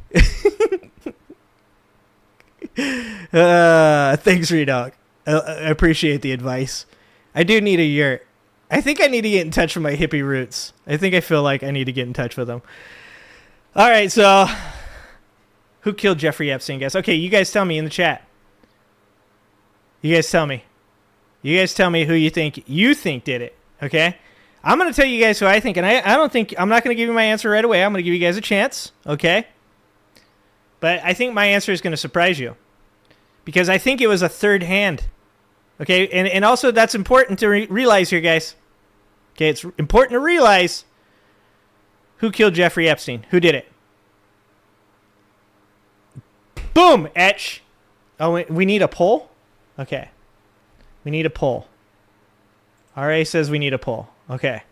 Thanks, Redonk. I appreciate the advice. I do need a yurt. I think I need to get in touch with my hippie roots. I think I feel like I need to get in touch with them. All right, so who killed Jeffrey Epstein, guys? Okay, you guys tell me in the chat. You guys tell me. You guys tell me who you think did it, okay? I'm going to tell you guys who I think, and I don't think, I'm not going to give you my answer right away. I'm going to give you guys a chance, okay? But I think my answer is going to surprise you because I think it was a third hand, okay? And also that's important to realize here, guys. Okay, it's important to realize who killed Jeffrey Epstein. Who did it? Boom, Etch. Oh, we need a poll? Okay. We need a poll. RA says we need a poll. Okay.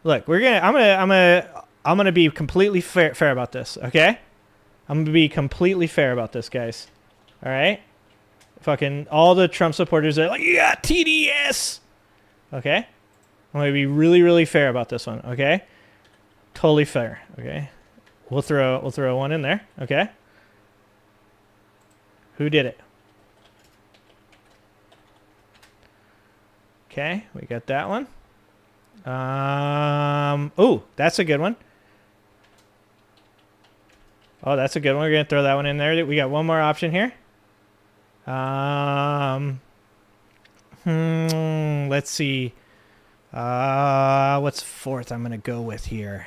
Look, I'm gonna be completely fair about this, okay? I'm gonna be completely fair about this, guys. All right? Fucking all the Trump supporters are like, yeah, TDS. Okay? I'm gonna be really, really fair about this one, okay? Totally fair, okay? We'll throw one in there, okay? Who did it? Okay, we got that one. Oh, that's a good one. Oh, that's a good one. We're gonna throw that one in there. We got one more option here. Let's see. What's fourth? I'm gonna go with here.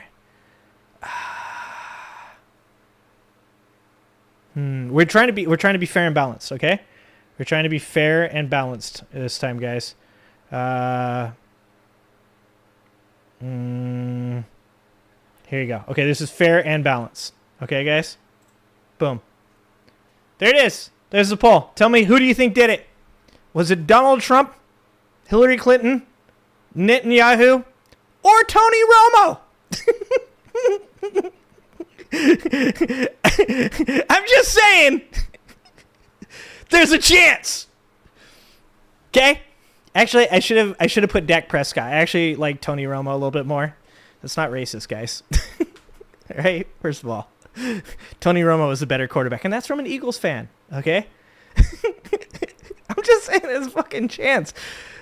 We're trying to be fair and balanced. Okay, we're trying to be fair and balanced this time, guys. Here you go. Okay, this is fair and balanced. Okay, guys? Boom. There it is. There's the poll. Tell me, who do you think did it? Was it Donald Trump, Hillary Clinton, Netanyahu, or Tony Romo? I'm just saying. There's a chance. Okay? Actually, I should have put Dak Prescott. I actually like Tony Romo a little bit more. That's not racist, guys. All right? First of all, Tony Romo is a better quarterback, and that's from an Eagles fan, okay? I'm just saying there's a fucking chance.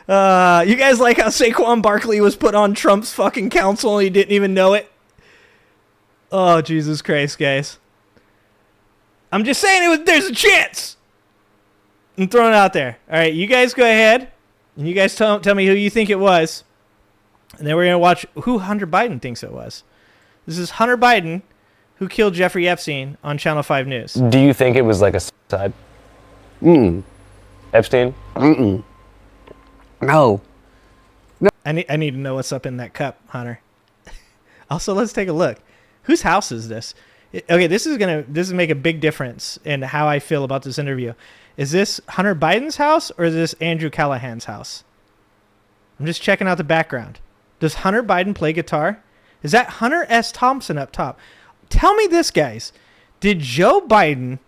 You guys like how Saquon Barkley was put on Trump's fucking council and he didn't even know it? Oh, Jesus Christ, guys. I'm just saying there's a chance. I'm throwing it out there. All right, you guys go ahead. And you guys tell me who you think it was. And then we're going to watch who Hunter Biden thinks it was. This is Hunter Biden, who killed Jeffrey Epstein on Channel 5 News. Do you think it was like a suicide? Epstein? No. I need to know what's up in that cup, Hunter. Also, let's take a look. Whose house is this? Okay, this is make a big difference in how I feel about this interview. Is this Hunter Biden's house or is this Andrew Callahan's house? I'm just checking out the background. Does Hunter Biden play guitar? Is that Hunter S. Thompson up top? Tell me this, guys. Did Joe Biden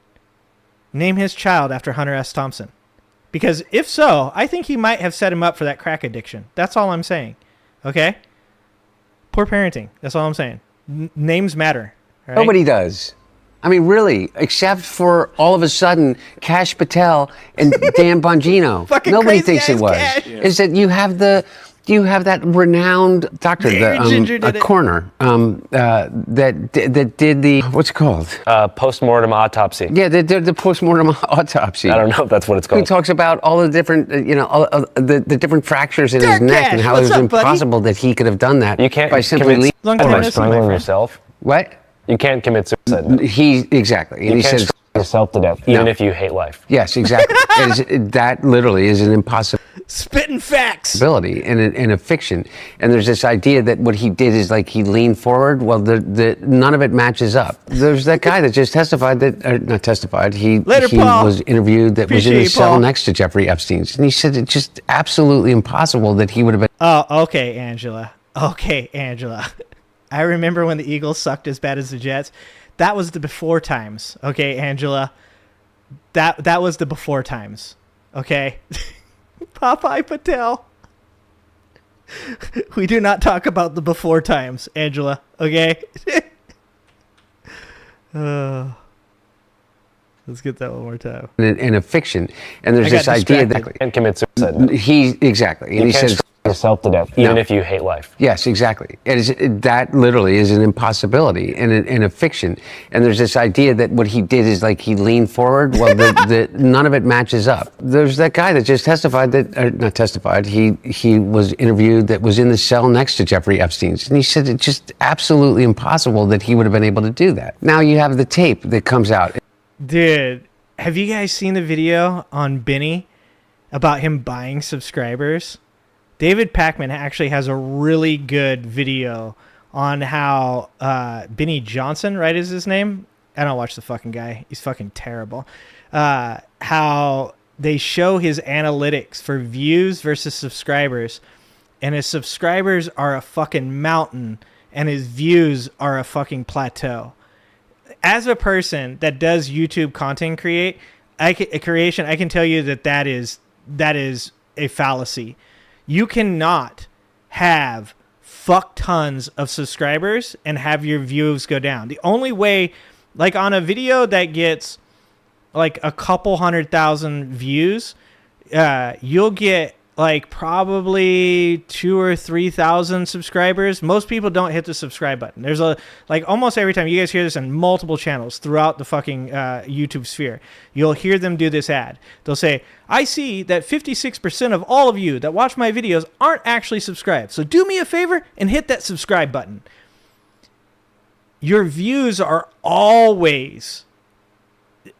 name his child after Hunter S. Thompson? Because if so, I think he might have set him up for that crack addiction. That's all I'm saying. Okay? Poor parenting. That's all I'm saying. Names matter. Right? Nobody does. I mean, really, except for all of a sudden Cash Patel and Dan Bongino. Fucking Nobody crazy thinks it ass was. Cash. Is that you have that renowned doctor, Ginger did a it. coroner, that did the, what's it called? Post-mortem autopsy. Yeah, the postmortem autopsy. I don't know if that's what it's He called. talks about all the different, the different fractures in his Derek neck Cash, and how what's it was up, buddy? impossible that he could have done that. You can't by simply commit Long leaving. time by no see, my strangling friend. yourself. What? You can't commit suicide. Exactly. And You he can't says, strangle yourself to death, even No. if you hate life. yes, exactly. That literally is an impossibility Spitting facts. in a fiction. And there's this idea that what he did is like he leaned forward. Well, none of it matches up. There's that guy that just testified not testified. He Paul. was interviewed that was in Appreciate the you, cell Paul. next to Jeffrey Epstein's. And he said it's just absolutely impossible that he would have been. Oh, okay, Angela. Okay, Angela. I remember when the Eagles sucked as bad as the Jets. That was the before times. Okay, Angela. That was the before times. Okay? Popeye Patel. We do not talk about the before times, Angela. Okay? Let's get that one more time. In a fiction. And there's I got this idea that distracted. You can't commit suicide. exactly. And You he can't says, strangle yourself to death, even No. if you hate life. yes, exactly. That literally is an impossibility in a fiction. And there's this idea that what he did is like he leaned forward. Well, none of it matches up. There's that guy that just testified not testified. He was interviewed that was in the cell next to Jeffrey Epstein's. And he said it's just absolutely impossible that he would have been able to do that. Now you have the tape that comes out. Dude, have you guys seen the video on Benny about him buying subscribers? David Packman actually has a really good video on how Benny Johnson, right, is his name? I don't watch the fucking guy. He's fucking terrible. How they show his analytics for views versus subscribers, and his subscribers are a fucking mountain, and his views are a fucking plateau. As a person that does YouTube content creation, I can tell you that is a fallacy. You cannot have fuck tons of subscribers and have your views go down. The only way, like on a video that gets like a couple 100,000 views, you'll get like probably 2,000 or 3,000 subscribers. Most people don't hit the subscribe button. There's almost every time, you guys hear this on multiple channels throughout the fucking YouTube sphere, you'll hear them do this ad. They'll say, I see that 56% of all of you that watch my videos aren't actually subscribed. So do me a favor and hit that subscribe button. Your views are always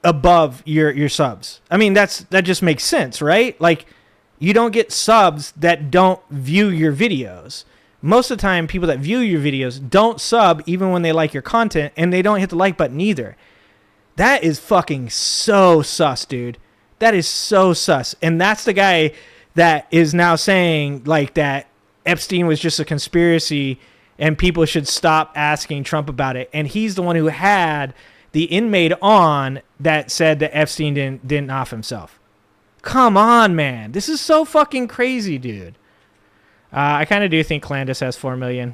above your subs. I mean, that just makes sense, right? Like, you don't get subs that don't view your videos. Most of the time, people that view your videos don't sub even when they like your content, and they don't hit the like button either. That is fucking so sus, dude. That is so sus. And that's the guy that is now saying like that Epstein was just a conspiracy and people should stop asking Trump about it. And he's the one who had the inmate on that said that Epstein didn't off himself. Come on, man. This is so fucking crazy, dude. I kind of do think Candace has 4 million.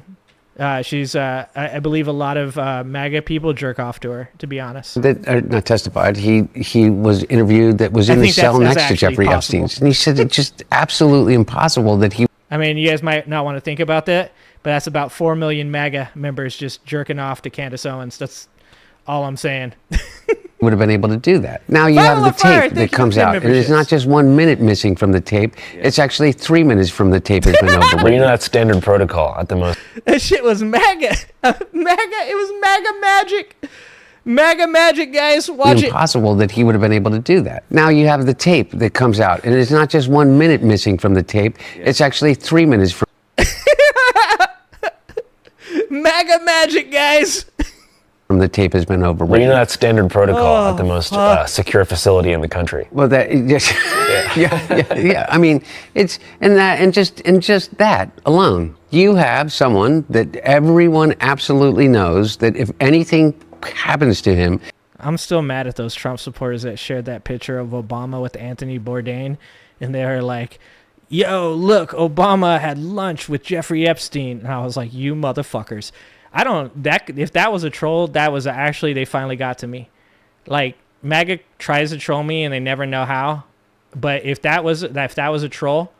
She's, I believe a lot of MAGA people jerk off to her, to be honest. That not testified. He was interviewed that was in the think cell that's next to actually Jeffrey possible. Epstein's. And he said it's just absolutely impossible that he I mean, you guys might not want to think about that, but that's about 4 million MAGA members just jerking off to Candace Owens. That's all I'm saying. would have been able to do that. Now you Fire have on the fire. tape Thank that you for comes the out. And it's memberships. not just 1 minute missing from the tape. It's actually 3 minutes from the tape has been Well, you overwritten. know that's standard protocol at the most. That shit was MAGA. MAGA. It was MAGA magic. MAGA magic, guys. Watch it. Impossible that he would have been able to do that. Now you have the tape that comes out. And it's not just 1 minute missing from the tape. It's actually 3 minutes from MAGA magic, guys. the tape has been Well, overwritten. you know that's standard protocol at the most secure facility in the country. Well, that yeah. I mean, it's and just that alone, you have someone that everyone absolutely knows that if anything happens to him. I'm still mad at those Trump supporters that shared that picture of Obama with Anthony Bourdain, and they were like, yo, look, Obama had lunch with Jeffrey Epstein. And I was like, you motherfuckers. If that was a troll, that was actually, they finally got to me. Like, MAGA tries to troll me and they never know how. But if that was a troll,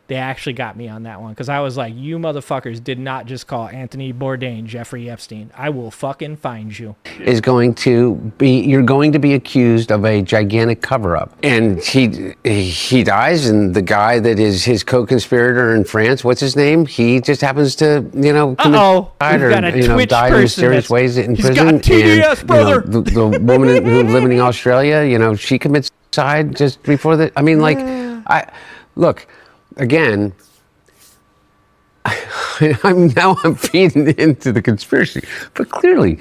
they actually got me on that one. Because I was like, you motherfuckers did not just call Anthony Bourdain Jeffrey Epstein. I will fucking find you. You're going to be accused of a gigantic cover-up. And he dies, and the guy that is his co-conspirator in France, what's his name? He just happens to, commit suicide or, died in mysterious ways in prison. Got TDS, and, brother. The woman who's living in Australia, she commits suicide just before that. I mean, look. Again, I'm feeding into the conspiracy, but clearly,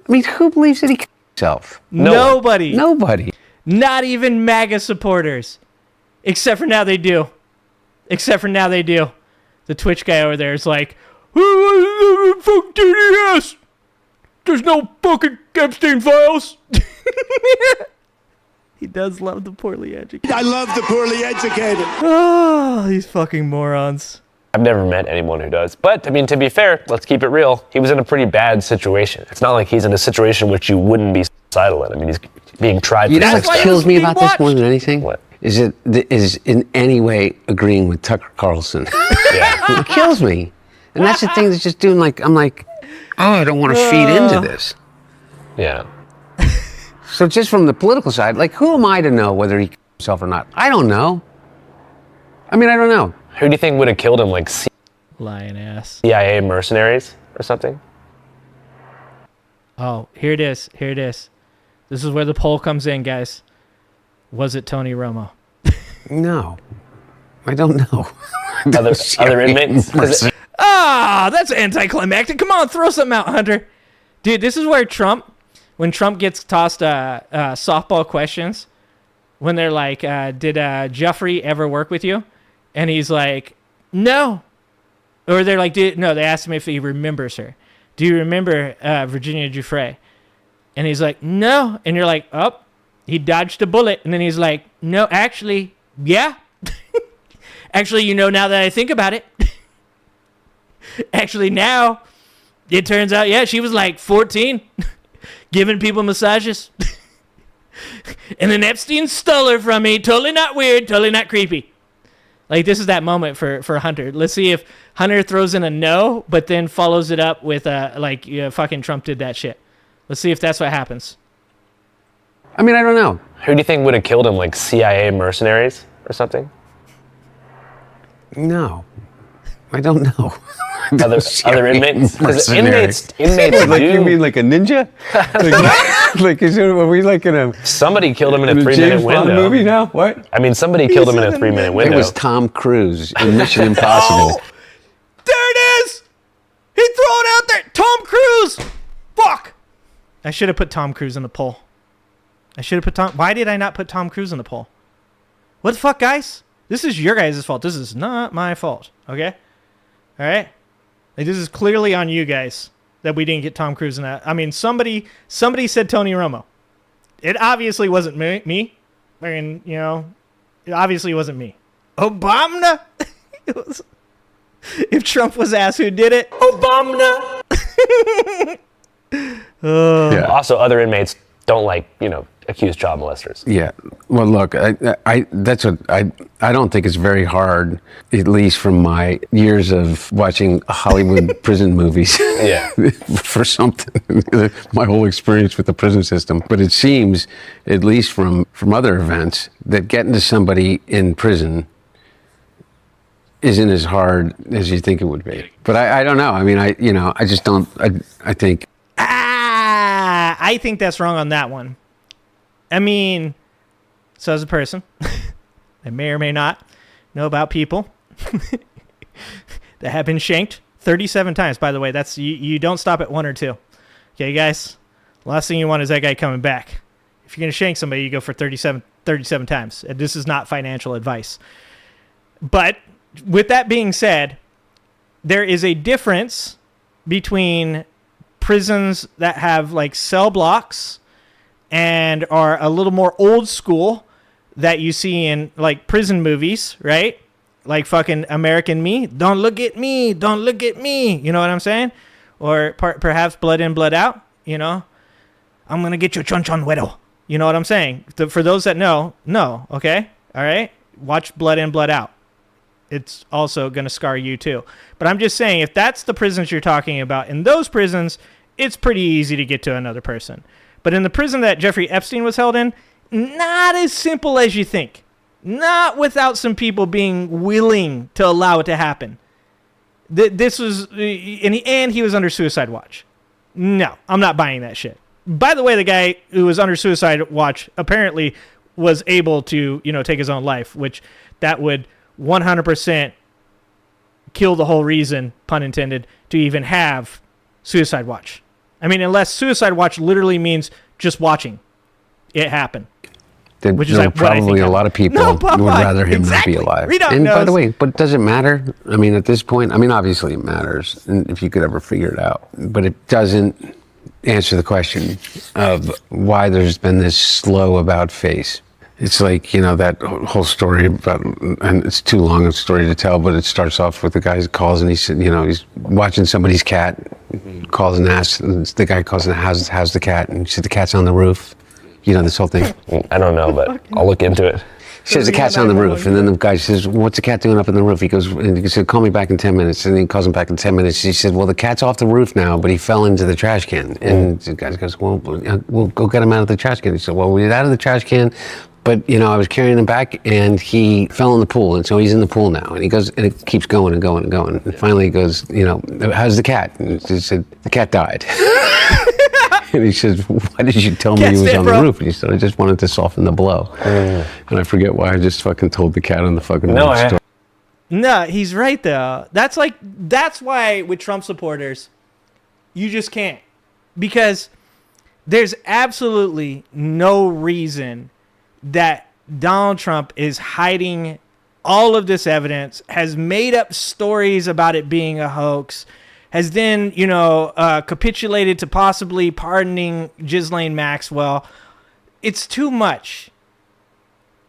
I mean, who believes that he killed himself? Nobody. Nobody. Not even MAGA supporters. Except for now they do. The Twitch guy over there is like, fuck TDS. There's no fucking Epstein files. He does love the poorly educated. I love the poorly educated. Oh, these fucking morons. I've never met anyone who does. But, I mean, to be fair, let's keep it real. He was in a pretty bad situation. It's not like he's in a situation which you wouldn't be suicidal in. I mean, he's being tried. You know what kills me about this more than anything? What? Is in any way agreeing with Tucker Carlson. Yeah. It kills me. And that's the thing that's just doing I'm like, oh, I don't want to feed into this. Yeah. So just from the political side, who am I to know whether he killed himself or not? I don't know. I mean, I don't know. Who do you think would have killed him? Like Lying ass. CIA mercenaries or something? Oh, here it is. This is where the poll comes in, guys. Was it Tony Romo? No. I don't know. Other inmates? That's anticlimactic. Come on, throw something out, Hunter. Dude, this is where when Trump gets tossed softball questions, when they're like, did Jeffrey ever work with you? And he's like, no. Or they're like, no, they asked him if he remembers her. Do you remember Virginia Giuffre? And he's like, no. And you're like, oh, he dodged a bullet. And then he's like, no, actually, yeah. Actually, now that I think about it. Actually, now, it turns out, yeah, she was like 14. Giving people massages. And then Epstein stole her from me. Totally not weird. Totally not creepy. This is that moment for Hunter. Let's see if Hunter throws in a no, but then follows it up with fucking Trump did that shit. Let's see if that's what happens. I mean, I don't know. Who do you think would have killed him? Like CIA mercenaries or something? No. I don't know. Other inmates? Inmates you mean like a ninja? Are we like in a... Somebody killed him in a 3-minute window. Movie now? What? I mean, somebody killed him in a 3-minute window. It was Tom Cruise in Mission Impossible. Oh, there it is! He threw it out there! Tom Cruise! Fuck! I should have put Tom Cruise in the poll. Why did I not put Tom Cruise in the poll? What the fuck, guys? This is your guys' fault. This is not my fault. Okay? Alright? This is clearly on you guys that we didn't get Tom Cruise in that. I mean, somebody said Tony Romo. It obviously wasn't me. I mean, it obviously wasn't me. Obama? If Trump was asked who did it, Obama. Yeah. Also, other inmates don't accuse child molesters. Yeah. Well, look, I don't think it's very hard, at least from my years of watching Hollywood prison movies. Yeah. For something, my whole experience with the prison system. But it seems, at least from other events, that getting to somebody in prison isn't as hard as you think it would be. But I don't know. I mean, I just don't. I think. I think that's wrong on that one. I mean, so as a person, I may or may not know about people that have been shanked 37 times. By the way, that's you don't stop at 1 or 2. Okay, guys? Last thing you want is that guy coming back. If you're going to shank somebody, you go for 37 times. And this is not financial advice. But with that being said, there is a difference between prisons that have like cell blocks and are a little more old school that you see in like prison movies, right? Like fucking American Me. Don't look at me. Don't look at me. You know what I'm saying? Or perhaps Blood In, Blood Out. You know, I'm going to get you chon chon widow. You know what I'm saying? For those that know, no. Okay. All right. Watch Blood In, Blood Out. It's also going to scar you too. But I'm just saying, if that's the prisons you're talking about, in those prisons, it's pretty easy to get to another person. But in the prison that Jeffrey Epstein was held in, not as simple as you think. Not without some people being willing to allow it to happen. This was, and he was under suicide watch. No, I'm not buying that shit. By the way, the guy who was under suicide watch apparently was able to, take his own life, which that would 100% kill the whole reason, pun intended, to even have suicide watch. I mean, unless suicide watch literally means just watching it happen. Which is like probably a lot of people would rather him not be alive. And by the way, but does it matter? I mean, at this point, obviously it matters, and if you could ever figure it out, but it doesn't answer the question of why there's been this slow about face. It's like, that whole story about, and it's too long a story to tell, but it starts off with the guy who calls and he said, he's watching somebody's cat, calls and asks, and the guy calls and how's the cat? And he said, the cat's on the roof. This whole thing. I don't know, but I'll look into it. He says the cat's on the roof, and then the guy says, what's the cat doing up on the roof? He said, call me back in 10 minutes. And he calls him back in 10 minutes. He said, well, the cat's off the roof now, but he fell into the trash can. And the guy goes, well, we'll go get him out of the trash can. He said, well, we get out of the trash can, but, I was carrying him back, and he fell in the pool, and so he's in the pool now. And he goes, and it keeps going and going and going. And finally he goes, how's the cat? And he said, the cat died. And he says, why did you tell me he was on the roof? And he said, I just wanted to soften the blow. And I forget why I just fucking told the cat on the fucking roof story. No, he's right though. That's why with Trump supporters, you just can't. Because there's absolutely no reason that Donald Trump is hiding all of this evidence, has made up stories about it being a hoax, has then, capitulated to possibly pardoning Ghislaine Maxwell. It's too much.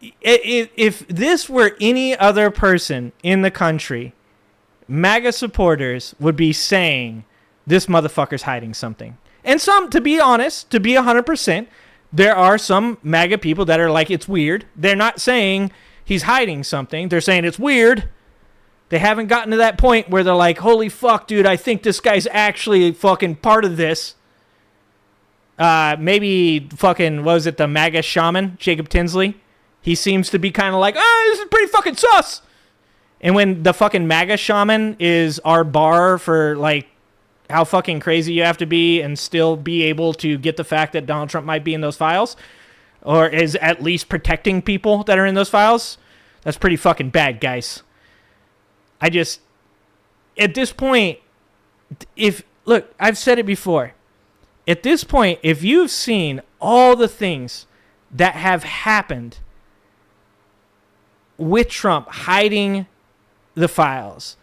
If this were any other person in the country, MAGA supporters would be saying, this motherfucker's hiding something. And some, to be honest, to be 100%, there are some MAGA people that are like, it's weird. They're not saying he's hiding something. They're saying it's weird. They haven't gotten to that point where they're like, holy fuck, dude, I think this guy's actually fucking part of this. Maybe fucking, what was it, the MAGA shaman, Jacob Tinsley? He seems to be kind of like, this is pretty fucking sus. And when the fucking MAGA shaman is our bar for, like, how fucking crazy you have to be and still be able to get the fact that Donald Trump might be in those files, or is at least protecting people that are in those files, that's pretty fucking bad, guys. At this point, look, I've said it before. At this point, if you've seen all the things that have happened with Trump hiding the files,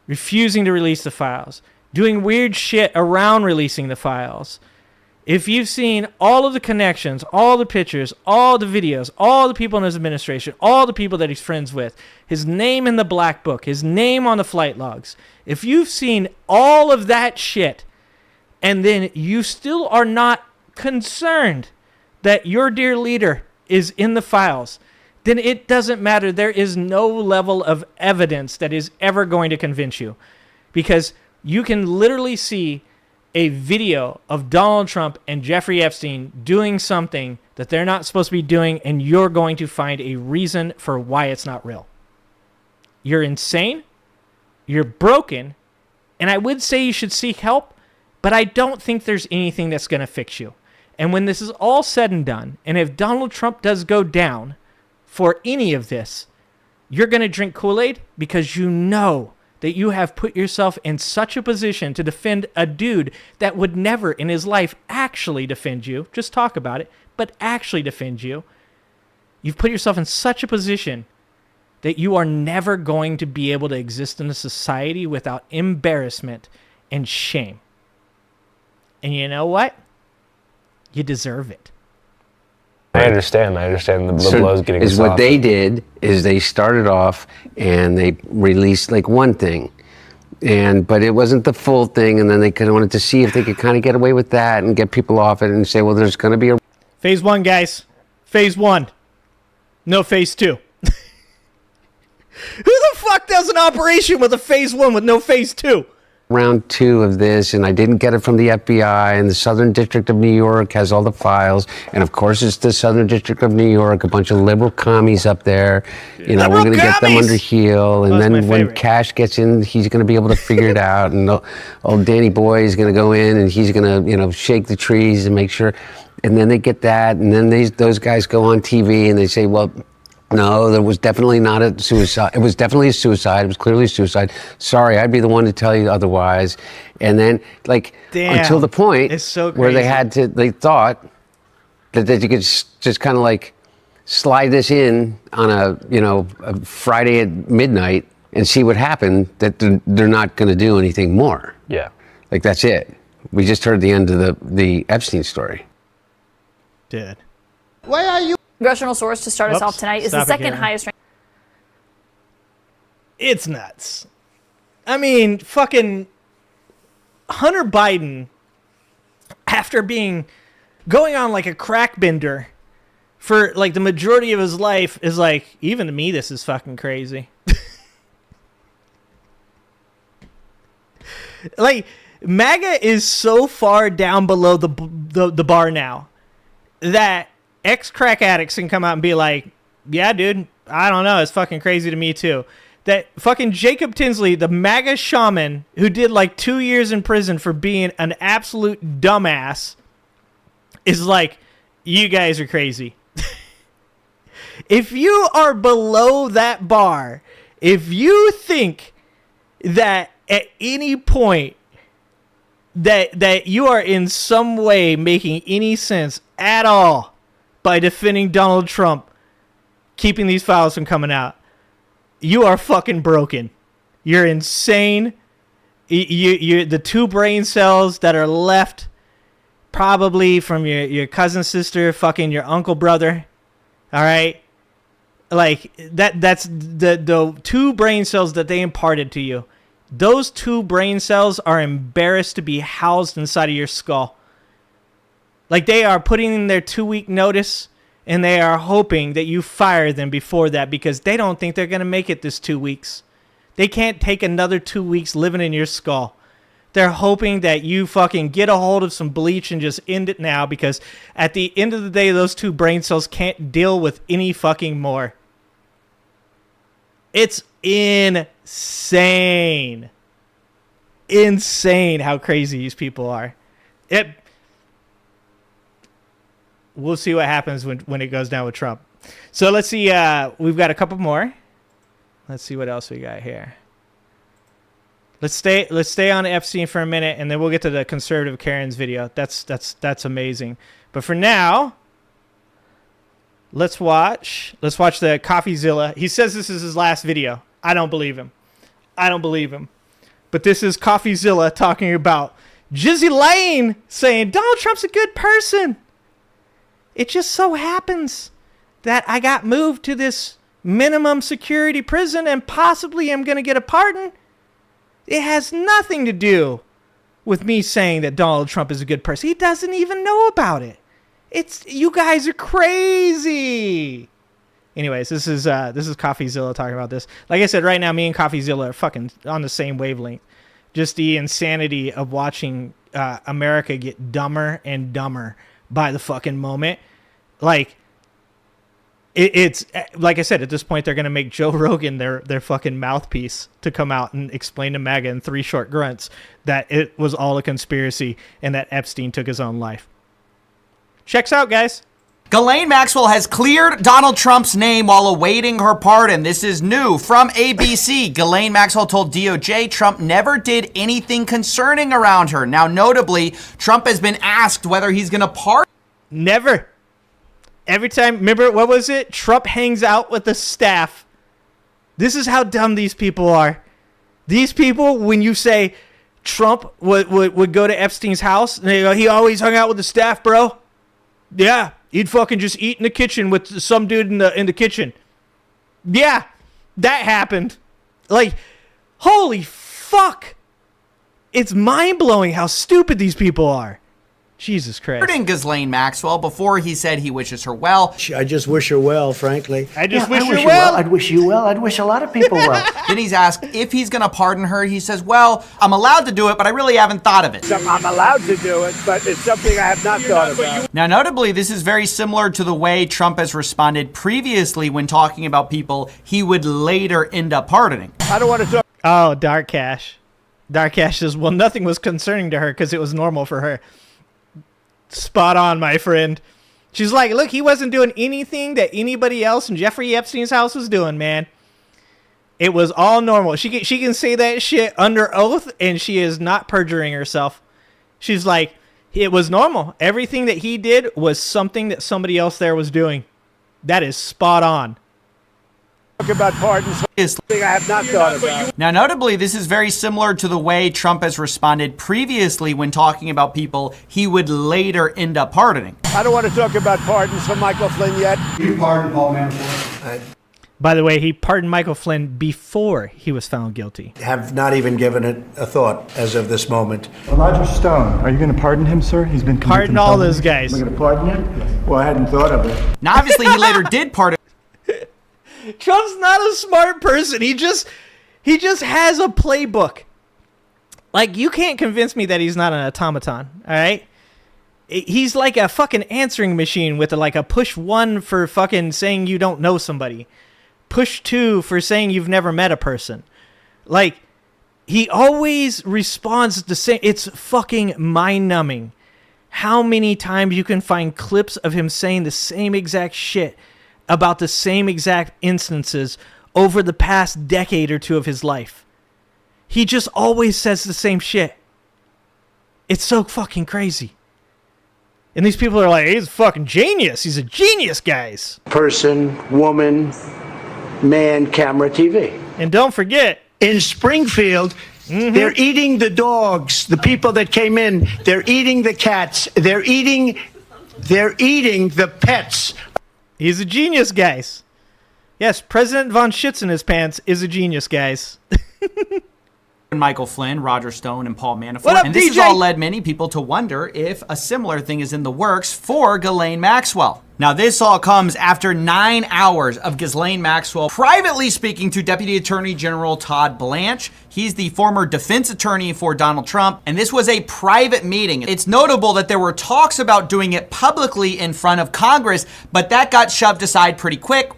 refusing to release the files, doing weird shit around releasing the files, if you've seen all of the connections, all the pictures, all the videos, all the people in his administration, all the people that he's friends with, his name in the black book, his name on the flight logs, if you've seen all of that shit, and then you still are not concerned that your dear leader is in the files, then it doesn't matter. There is no level of evidence that is ever going to convince you. Because you can literally see a video of Donald Trump and Jeffrey Epstein doing something that they're not supposed to be doing, and you're going to find a reason for why it's not real. You're insane. You're broken. And I would say you should seek help, but I don't think there's anything that's going to fix you. And when this is all said and done, and if Donald Trump does go down for any of this, you're going to drink Kool-Aid because you know that you have put yourself in such a position to defend a dude that would never in his life actually defend you. Just talk about it, but actually defend you. You've put yourself in such a position that you are never going to be able to exist in a society without embarrassment and shame. And you know what? You deserve it. I understand the blows getting soft. What they did is they started off and they released like one thing, but it wasn't the full thing, and then they kind of wanted to see if they could kind of get away with that and get people off it and say, well, there's going to be a phase 1, guys. Phase 1. No phase 2. Who the fuck does an operation with a phase 1 with no phase 2? round 2 of this, and I didn't get it from the FBI, and the Southern District of New York has all the files, and of course it's the Southern District of New York, a bunch of liberal commies up there. You know, we're going to get them under heel, and then when Cash gets in, he's going to be able to figure it out, and old Danny Boy is going to go in, and he's going to, you know, shake the trees and make sure, and then they get that, and then those guys go on TV and they say, well, no, there was definitely not a suicide. It was definitely a suicide. It was clearly a suicide. Sorry, I'd be the one to tell you otherwise. And then, like, until the point where they thought that you could just kind of like slide this in on a Friday at midnight and see what happened, that they're not going to do anything more. Yeah. Like, that's it. We just heard the end of the Epstein story. Dude. Why are you? Congressional source to start us off tonight is the second highest rank. It's nuts. I mean, fucking Hunter Biden, after going on like a crack bender for like the majority of his life, is like, even to me, this is fucking crazy. Like, MAGA is so far down below the bar now that ex-crack addicts can come out and be like, yeah, dude, I don't know, it's fucking crazy to me too. That fucking Jacob Tinsley, the MAGA shaman who did like 2 years in prison for being an absolute dumbass, is like, you guys are crazy. If you are below that bar, if you think that at any point that you are in some way making any sense at all by defending Donald Trump keeping these files from coming out, you are fucking broken. You're insane. You the two brain cells that are left probably from your cousin, sister, fucking your uncle, brother. All right? Like, that's the two brain cells that they imparted to you. Those two brain cells are embarrassed to be housed inside of your skull. Like, they are putting in their 2-week notice, and they are hoping that you fire them before that because they don't think they're going to make it this 2 weeks. They can't take another 2 weeks living in your skull. They're hoping that you fucking get a hold of some bleach and just end it now, because at the end of the day, those two brain cells can't deal with any fucking more. It's insane. Insane how crazy these people are. We'll see what happens when it goes down with Trump. So let's see. We've got a couple more. Let's see what else we got here. Let's stay on Epstein for a minute, and then we'll get to the conservative Karen's video. That's amazing. But for now, let's watch the CoffeeZilla. He says this is his last video. I don't believe him. But this is CoffeeZilla talking about Jizzy Lane saying Donald Trump's a good person. It just so happens that I got moved to this minimum security prison and possibly am going to get a pardon. It has nothing to do with me saying that Donald Trump is a good person. He doesn't even know about it. You guys are crazy. Anyways, this is CoffeeZilla talking about this. Like I said, right now, me and CoffeeZilla are fucking on the same wavelength. Just the insanity of watching America get dumber and dumber by the fucking moment. Like, it's like I said, at this point they're gonna make Joe Rogan their fucking mouthpiece to come out and explain to MAGA in 3 short grunts that it was all a conspiracy and that Epstein took his own life. Checks out, guys. Ghislaine Maxwell has cleared Donald Trump's name while awaiting her pardon. This is new from ABC. Ghislaine Maxwell told DOJ Trump never did anything concerning around her. Now, notably, Trump has been asked whether he's going to pardon. Never. Every time, remember, what was it? Trump hangs out with the staff This is how dumb these people are. These people, when you say Trump would go to Epstein's house, and they go, he always hung out with the staff, bro. Yeah, he'd fucking just eat in the kitchen with some dude in the kitchen. Yeah, that happened. Like, holy fuck. It's mind-blowing how stupid these people are. Jesus Christ. Ghislaine Maxwell before he said he wishes her well. I just wish her well, frankly. I just wish her well. I'd wish you well. I'd wish a lot of people well. Then he's asked if he's going to pardon her. He says, well, I'm allowed to do it, but I really haven't thought of it. I'm allowed to do it, but it's something I have not thought about. Now, notably, this is very similar to the way Trump has responded previously when talking about people he would later end up pardoning. I don't want to talk. Oh, Dark Cash. Dark Cash says, well, nothing was concerning to her because it was normal for her. Spot on, my friend. She's like, look, he wasn't doing anything that anybody else in Jeffrey Epstein's house was doing, man. It was all normal. She can say that shit under oath, and she is not perjuring herself. She's like, it was normal. Everything that he did was something that somebody else there was doing. That is spot on. About pardons, something I have not thought about. Now, notably, this is very similar to the way Trump has responded previously when talking about people he would later end up pardoning. I don't want to talk about pardons for Michael Flynn yet. You pardoned Paul Manafort. By the way, he pardoned Michael Flynn before he was found guilty. Have not even given it a thought as of this moment. Roger Stone, are you going to pardon him, sir? He's been pardon all those guys. Am I going to pardon him? Well, I hadn't thought of it. Now, obviously, he later did pardon. Trump's not a smart person. He just has a playbook. Like, you can't convince me that he's not an automaton, all right? He's like a fucking answering machine with like a push 1 for fucking saying you don't know somebody. Push 2 for saying you've never met a person. Like, he always responds the same. It's fucking mind-numbing how many times you can find clips of him saying the same exact shit about the same exact instances over the past decade or two of his life. He just always says the same shit. It's so fucking crazy. And these people are like, he's a fucking genius. He's a genius, guys. Person, woman, man, camera, TV. And don't forget, in Springfield, they're eating the dogs, the people that came in. They're eating the cats. They're eating the pets. He's a genius, guys. Yes, President Von Shits in his pants is a genius, guys. Michael Flynn, Roger Stone, and Paul Manafort. What up, and this DJ? has all led many people to wonder if a similar thing is in the works for Ghislaine Maxwell. Now, this all comes after 9 hours of Ghislaine Maxwell privately speaking to Deputy Attorney General Todd Blanche. He's the former defense attorney for Donald Trump, and this was a private meeting. It's notable that there were talks about doing it publicly in front of Congress, but that got shoved aside pretty quick.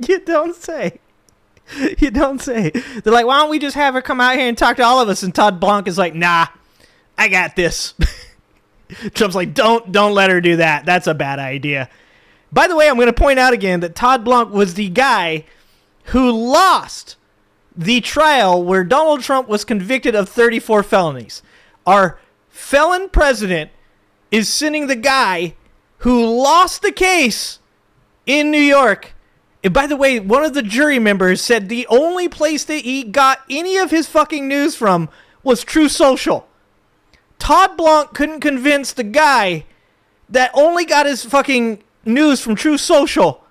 You don't say. You don't say. They're like, why don't we just have her come out here and talk to all of us? And Todd Blanc is like, nah, I got this. Trump's like, don't let her do that. That's a bad idea. By the way, I'm going to point out again that Todd Blanc was the guy who lost the trial where Donald Trump was convicted of 34 felonies. Our felon president is sending the guy who lost the case in New York. And by the way, one of the jury members said the only place that he got any of his fucking news from was True Social. Todd Blanc couldn't convince the guy that only got his fucking news from True Social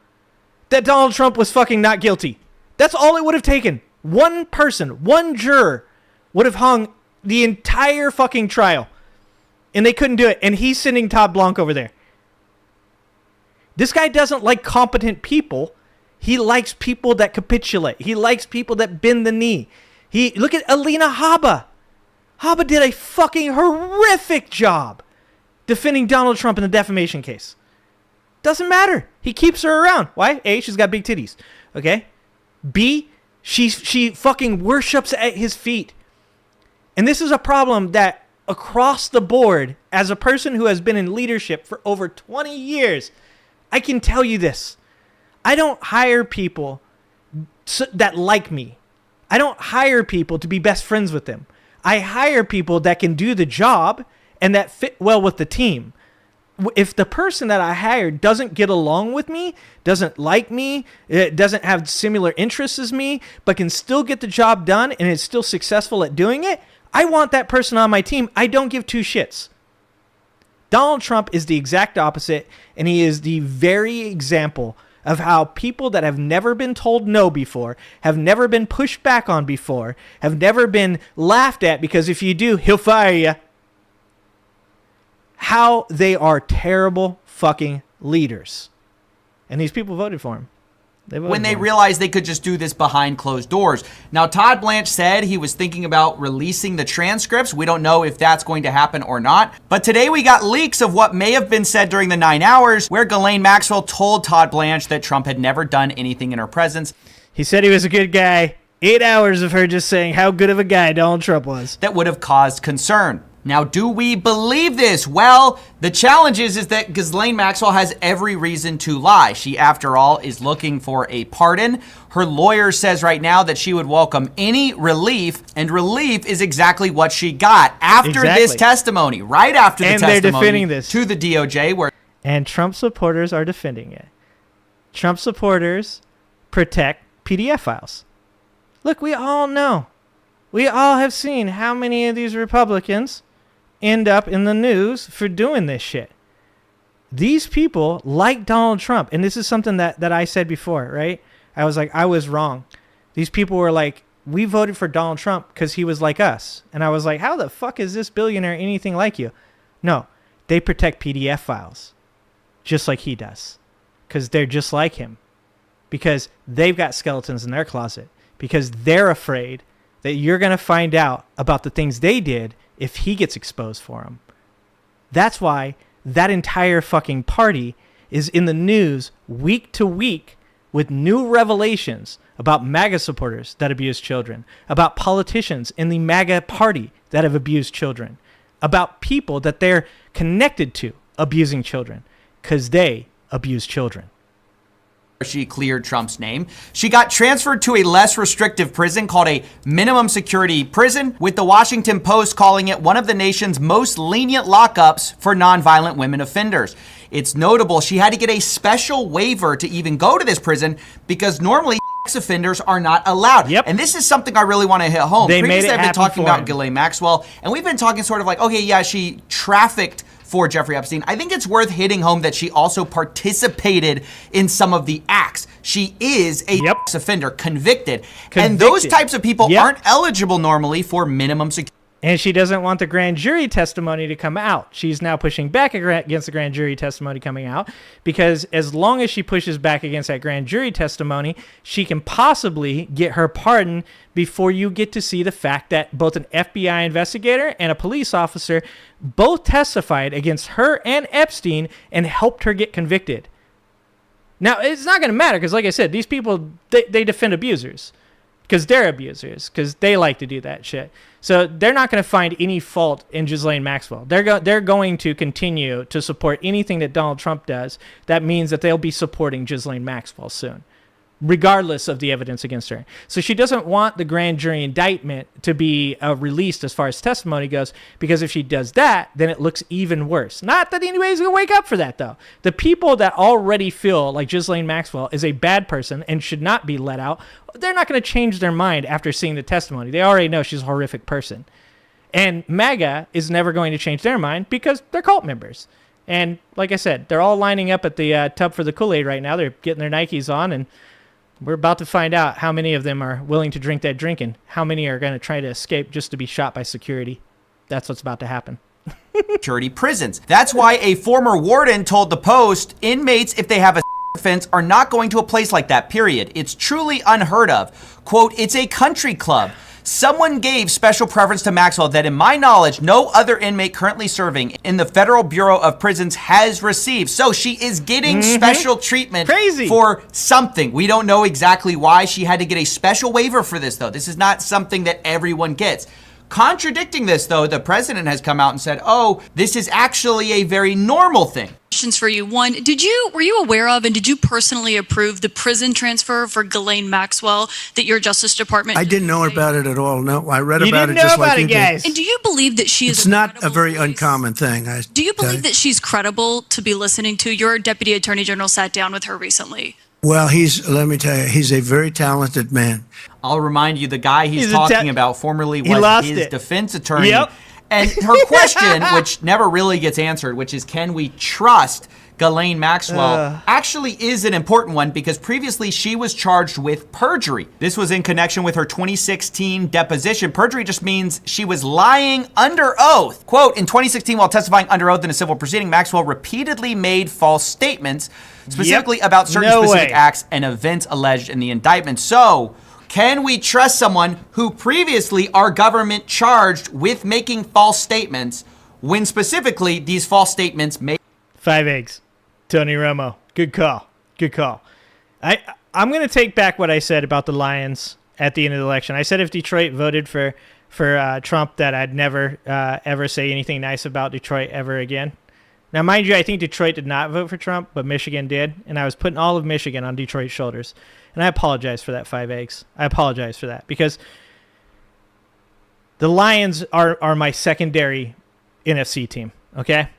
that Donald Trump was fucking not guilty. That's all it would have taken. One person, one juror would have hung the entire fucking trial. And they couldn't do it. And he's sending Todd Blanc over there. This guy doesn't like competent people. He likes people that capitulate. He likes people that bend the knee. Look at Alina Habba. Habba did a fucking horrific job defending Donald Trump in the defamation case. Doesn't matter. He keeps her around. Why? A, she's got big titties. Okay? B, she fucking worships at his feet. And this is a problem that across the board, as a person who has been in leadership for over 20 years, I can tell you this. I don't hire people that like me. I don't hire people to be best friends with them. I hire people that can do the job and that fit well with the team. if the person that I hired doesn't get along with me, doesn't like me, doesn't have similar interests as me, but can still get the job done and is still successful at doing it, I want that person on my team. I don't give two shits. Donald Trump is the exact opposite, and he is the very example of how people that have never been told no before, have never been pushed back on before, have never been laughed at because if you do, he'll fire you. How they are terrible fucking leaders. And these people voted for him. When they realized they could just do this behind closed doors. Now, Todd Blanche said he was thinking about releasing the transcripts. We don't know if that's going to happen or not. But today we got leaks of what may have been said during the 9 hours where Ghislaine Maxwell told Todd Blanche that Trump had never done anything in her presence. He said he was a good guy. 8 hours of her just saying how good of a guy Donald Trump was. That would have caused concern. Now, do we believe this? Well, the challenge is that Ghislaine Maxwell has every reason to lie. She, after all, is looking for a pardon. Her lawyer says right now that she would welcome any relief, and relief is exactly what she got after this testimony, right after the testimony they're defending this to the DOJ. And Trump supporters are defending it. Trump supporters protect PDF files. Look, we all know. We all have seen how many of these Republicans end up in the news for doing this shit. These people like Donald Trump. And this is something that I said before, right? I was like, I was wrong. These people were like, we voted for Donald Trump because he was like us. And I was like, how the fuck is this billionaire anything like you? No, they protect PDF files just like he does because they're just like him, because they've got skeletons in their closet, because they're afraid that you're going to find out about the things they did if he gets exposed for them. That's why that entire fucking party is in the news week to week with new revelations about MAGA supporters that abuse children, about politicians in the MAGA party that have abused children, about people that they're connected to abusing children because they abuse children. She cleared Trump's name. She got transferred to a less restrictive prison called a minimum security prison, with the Washington Post calling it one of the nation's most lenient lockups for nonviolent women offenders. It's notable she had to get a special waiver to even go to this prison because normally sex offenders are not allowed. Yep. And this is something I really want to hit home. They Previously, made it I've been talking happen for about Ghislaine Maxwell, and we've been talking sort of like, okay, yeah, she trafficked for Jeffrey Epstein. I think it's worth hitting home that she also participated in some of the acts. She is a sex offender, convicted. And those types of people aren't eligible normally for minimum security. And she doesn't want the grand jury testimony to come out. She's now pushing back against the grand jury testimony coming out because as long as she pushes back against that grand jury testimony, she can possibly get her pardon before you get to see the fact that both an FBI investigator and a police officer both testified against her and Epstein and helped her get convicted. Now, it's not going to matter because, like I said, these people, they defend abusers because they're abusers, because they like to do that shit. So they're not going to find any fault in Ghislaine Maxwell. They're going to continue to support anything that Donald Trump does. That means that they'll be supporting Ghislaine Maxwell soon, regardless of the evidence against her. So she doesn't want the grand jury indictment to be released as far as testimony goes, because if she does that, then it looks even worse. Not that anybody's going to wake up for that, though. The people that already feel like Ghislaine Maxwell is a bad person and should not be let out, they're not going to change their mind after seeing the testimony. They already know she's a horrific person. And MAGA is never going to change their mind because they're cult members. And like I said, they're all lining up at the tub for the Kool-Aid right now. They're getting their Nikes on, and we're about to find out how many of them are willing to drink that drink and how many are going to try to escape just to be shot by security. That's what's about to happen. Security prisons. That's why a former warden told the Post, inmates, if they have a offense, are not going to a place like that, period. It's truly unheard of. Quote, it's a country club. Someone gave special preference to Maxwell that, in my knowledge, no other inmate currently serving in the Federal Bureau of Prisons has received. So she is getting special treatment for something. We don't know exactly why. She had to get a special waiver for this, though. This is not something that everyone gets. Contradicting this, though, the president has come out and said, oh, this is actually a very normal thing. questions for you. One, were you aware of and did you personally approve the prison transfer for Ghislaine Maxwell that your Justice Department? I didn't know about it at all. No, I read You about didn't it know just about like it, you guys. did. And do you believe that she is It's not a very uncommon thing. Do you believe that she's credible to be listening to? Your Deputy Attorney General sat down with her recently. Well, let me tell you, he's a very talented man. I'll remind you, the guy he's He's talking about formerly He was lost his it. defense attorney. Yep. And her question, which never really gets answered, which is, can we trust Ghislaine Maxwell, actually is an important one because previously she was charged with perjury. This was in connection with her 2016 deposition. Perjury just means she was lying under oath. Quote, in 2016, while testifying under oath in a civil proceeding, Maxwell repeatedly made false statements, specifically about certain specific acts and events alleged in the indictment. So, can we trust someone who previously our government charged with making false statements when specifically these false statements made? 5 eggs. Tony Romo. Good call. Good call. I'm going to take back what I said about the Lions at the end of the election. I said if Detroit voted for Trump that I'd never ever say anything nice about Detroit ever again. Now, mind you, I think Detroit did not vote for Trump, but Michigan did, and I was putting all of Michigan on Detroit's shoulders. And I apologize for that, 5 eggs. I apologize for that because the Lions are my secondary NFC team, okay?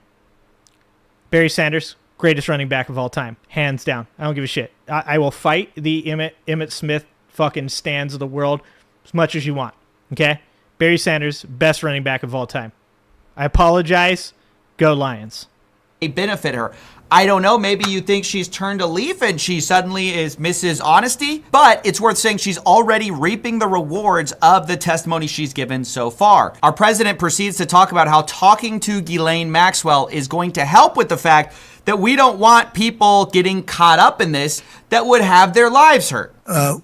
Barry Sanders, greatest running back of all time, hands down. I don't give a shit. I will fight the Emmitt Smith fucking stands of the world as much as you want, okay? Barry Sanders, best running back of all time. I apologize. Go Lions. Benefit her. I don't know, maybe you think she's turned a leaf and she suddenly is Mrs. Honesty, but it's worth saying she's already reaping the rewards of the testimony she's given so far. Our president proceeds to talk about how talking to Ghislaine Maxwell is going to help with the fact that we don't want people getting caught up in this that would have their lives hurt.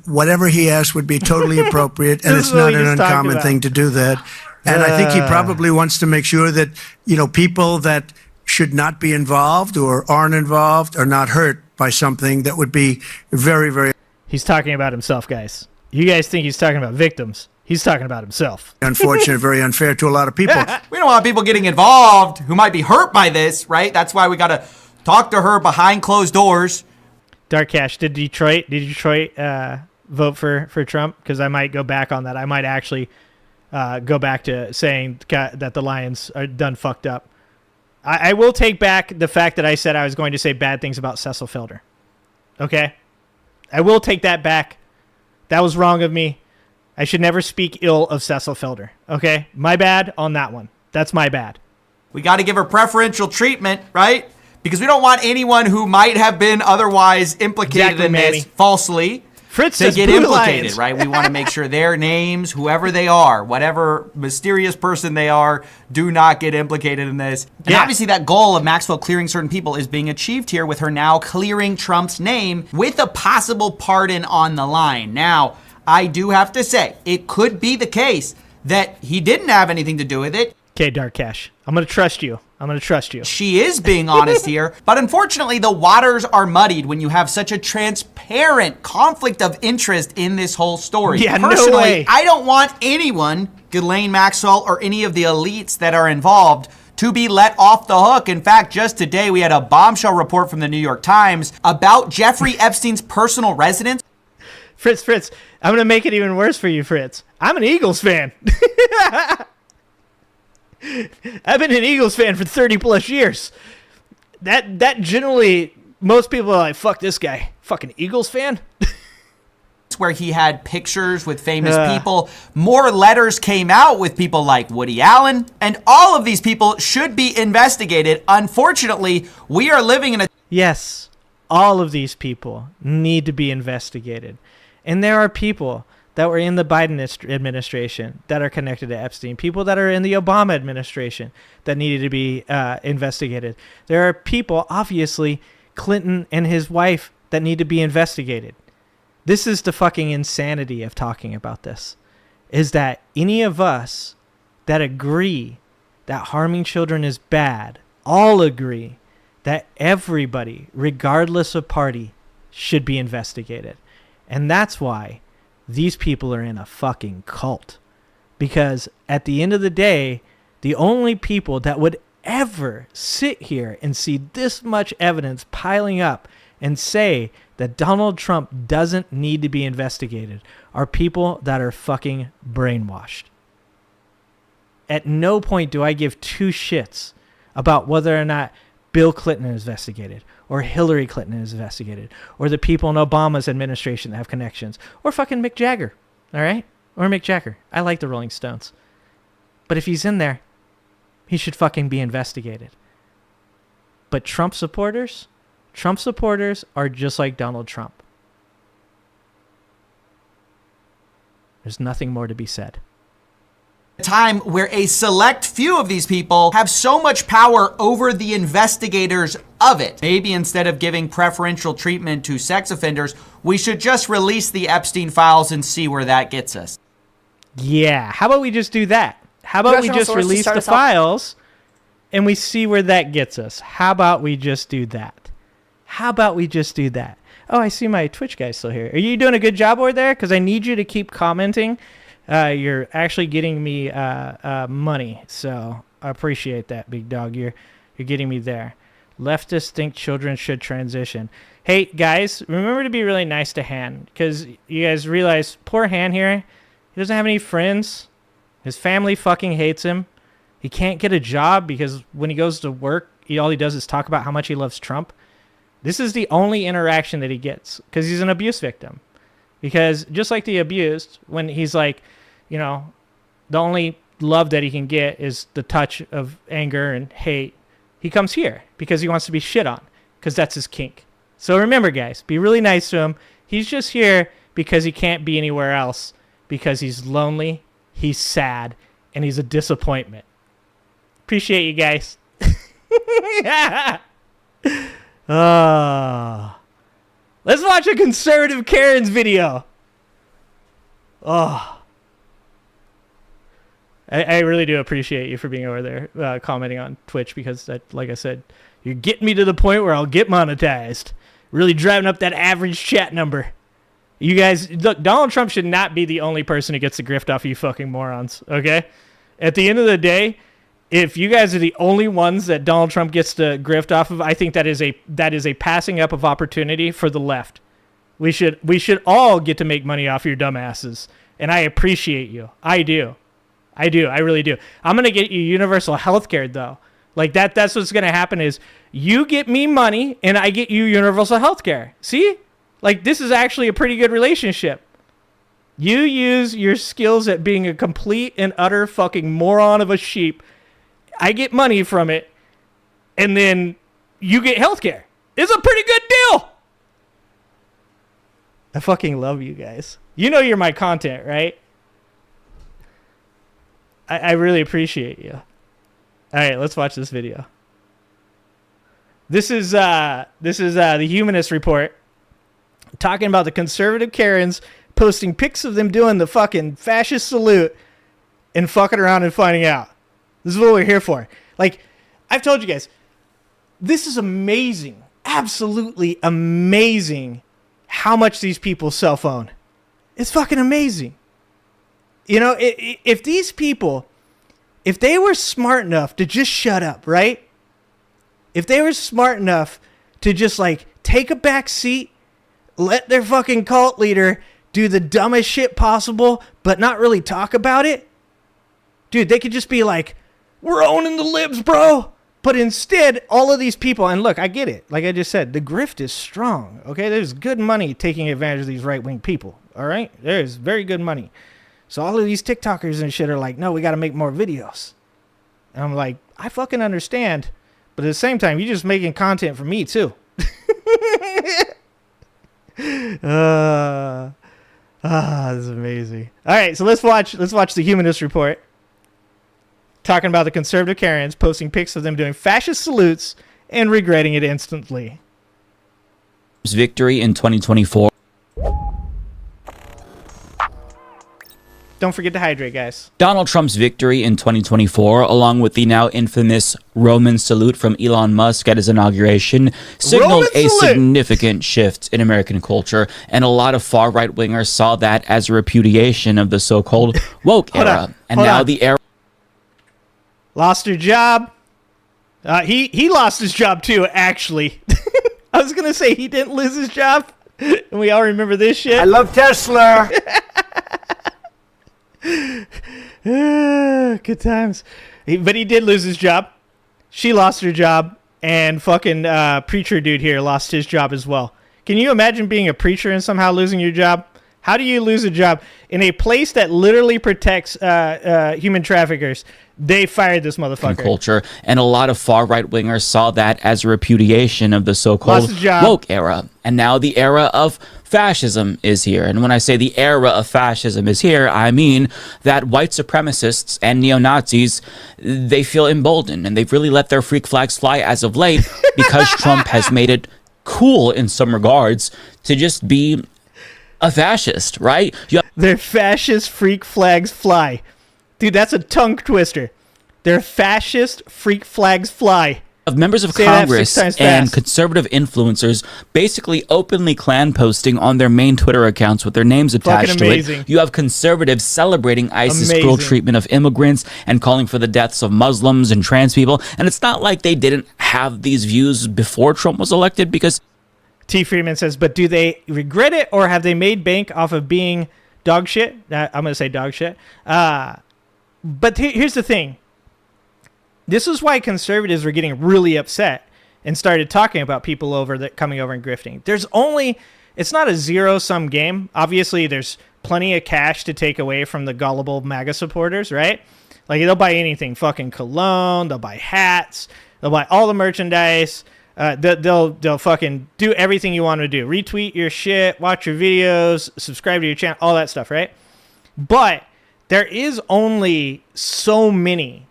Whatever he asked would be totally appropriate, and it's not an uncommon thing to do that. And I think he probably wants to make sure that, people that should not be involved or aren't involved are not hurt by something that would be very, very... He's talking about himself, guys. You guys think he's talking about victims. He's talking about himself. Unfortunate, very unfair to a lot of people. We don't want people getting involved who might be hurt by this, right? That's why we got to talk to her behind closed doors. Dark Cash, did Detroit vote for Trump? Because I might go back on that. I might actually go back to saying that the Lions are done fucked up. I will take back the fact that I said I was going to say bad things about Cecil Felder. Okay? I will take that back. That was wrong of me. I should never speak ill of Cecil Felder. Okay? My bad on that one. That's my bad. We got to give her preferential treatment, right? Because we don't want anyone who might have been otherwise implicated in this falsely Fritz to get implicated, Lions. Right? We want to make sure their names, whoever they are, whatever mysterious person they are, do not get implicated in this. And obviously that goal of Maxwell clearing certain people is being achieved here with her now clearing Trump's name with a possible pardon on the line. Now, I do have to say, it could be the case that he didn't have anything to do with it. Okay, Dark Cash. I'm going to trust you. She is being honest here, but unfortunately the waters are muddied when you have such a transparent conflict of interest in this whole story. Yeah, personally, no way. I don't want anyone, Ghislaine Maxwell or any of the elites that are involved, to be let off the hook. In fact, just today we had a bombshell report from the New York Times about Jeffrey Epstein's personal residence. Fritz, I'm going to make it even worse for you, Fritz. I'm an Eagles fan. I've been an Eagles fan for 30 plus years. That generally, most people are like, fuck this guy. Fucking Eagles fan? Where he had pictures with famous people. More letters came out with people like Woody Allen. And all of these people should be investigated. Unfortunately, we are living in a... Yes, all of these people need to be investigated. And there are people that were in the Biden administration that are connected to Epstein, people that are in the Obama administration that needed to be investigated. There are people, obviously, Clinton and his wife, that need to be investigated. This is the fucking insanity of talking about this, is that any of us that agree that harming children is bad, all agree that everybody, regardless of party, should be investigated. And that's why these people are in a fucking cult. Because at the end of the day, the only people that would ever sit here and see this much evidence piling up and say that Donald Trump doesn't need to be investigated are people that are fucking brainwashed. At no point do I give two shits about whether or not Bill Clinton is investigated, or Hillary Clinton is investigated, or the people in Obama's administration that have connections, or fucking Mick Jagger, all right? Or Mick Jagger. I like the Rolling Stones. But if he's in there, he should fucking be investigated. But Trump supporters are just like Donald Trump. There's nothing more to be said. A time where a select few of these people have so much power over the investigators of it. Maybe instead of giving preferential treatment to sex offenders, we should just release the Epstein files and see where that gets us. Yeah, how about we just do that? How about we just release the files and we see where that gets us? How about we just do that? How about we just do that? Oh, I see my Twitch guy still here. Are you doing a good job over there? Because I need you to keep commenting. You're actually getting me money, so I appreciate that, big dog. You're getting me there. Leftists think children should transition. Hey, guys, remember to be really nice to Han, because you guys realize poor Han here, he doesn't have any friends. His family fucking hates him. He can't get a job because when he goes to work, all he does is talk about how much he loves Trump. This is the only interaction that he gets because he's an abuse victim. Because just like the abused, when he's like, you know, the only love that he can get is the touch of anger and hate, he comes here because he wants to be shit on because that's his kink. So remember, guys, be really nice to him. He's just here because he can't be anywhere else because he's lonely, he's sad, and he's a disappointment. Appreciate you guys. Let's watch a conservative Karen's video. Oh, I really do appreciate you for being over there commenting on Twitch because, that, like I said, you're getting me to the point where I'll get monetized. Really driving up that average chat number. You guys, look, Donald Trump should not be the only person who gets the grift off of you fucking morons, okay? At the end of the day, if you guys are the only ones that Donald Trump gets the grift off of, I think that is a passing up of opportunity for the left. We should all get to make money off your dumbasses, and I appreciate you. I do. I really do. I'm gonna get you universal health care though. Like that's what's gonna happen is you get me money and I get you universal health care. See? Like this is actually a pretty good relationship. You use your skills at being a complete and utter fucking moron of a sheep. I get money from it, and then you get healthcare. It's a pretty good deal. I fucking love you guys. You know you're my content, right? I really appreciate you. All right, let's watch this video. This is the Humanist Report talking about the conservative Karens posting pics of them doing the fucking fascist salute and fucking around and finding out. This is what we're here for. Like, I've told you guys, this is amazing. Absolutely amazing how much these people cell phone. It's fucking amazing. You know, if these people, if they were smart enough to just shut up, right? If they were smart enough to just, like, take a back seat, let their fucking cult leader do the dumbest shit possible, but not really talk about it, dude, they could just be like, we're owning the libs, bro. But instead, all of these people, and look, I get it. Like I just said, the grift is strong, okay? There's good money taking advantage of these right-wing people, all right? There's very good money. So all of these TikTokers and shit are like, no, we got to make more videos. And I'm like, I fucking understand. But at the same time, you're just making content for me, too. This is amazing. All right, so let's watch the Humanist Report. Talking about the conservative Karens posting pics of them doing fascist salutes and regretting it instantly. Victory in 2024. Don't forget to hydrate, guys. Donald Trump's victory in 2024, along with the now infamous Roman salute from Elon Musk at his inauguration, signaled a significant shift in American culture, and a lot of far right-wingers saw that as a repudiation of the so-called woke era. And now the era... Lost her job. He lost his job too, actually. I was going to say he didn't lose his job, and we all remember this shit. I love Tesla. Good times. But he did lose his job. She lost her job, and fucking preacher dude here lost his job as well. Can you imagine being a preacher and somehow losing your job? How do you lose a job in a place that literally protects human traffickers? They fired this motherfucker. Culture, and a lot of far right wingers saw that as a repudiation of the so-called woke era, and now the era of fascism is here. And when I say the era of fascism is here, I mean that white supremacists and neo-Nazis, they feel emboldened, and they've really let their freak flags fly as of late because Trump has made it cool in some regards to just be a fascist, right? Their fascist freak flags fly. Dude, that's a tongue twister. Their fascist freak flags fly. Of members of Congress and conservative influencers basically openly Klan posting on their main Twitter accounts with their names attached to it. You have conservatives celebrating ISIS cruel treatment of immigrants and calling for the deaths of Muslims and trans people. And it's not like they didn't have these views before Trump was elected, because T. Freeman says, but do they regret it, or have they made bank off of being dog shit? I'm going to say dog shit. But here's the thing. This is why conservatives were getting really upset and started talking about people coming over and grifting. It's not a zero-sum game. Obviously, there's plenty of cash to take away from the gullible MAGA supporters, right? Like, they'll buy anything, fucking cologne, they'll buy hats, they'll buy all the merchandise, they'll fucking do everything you want to do. Retweet your shit, watch your videos, subscribe to your channel, all that stuff, right? But there is only so many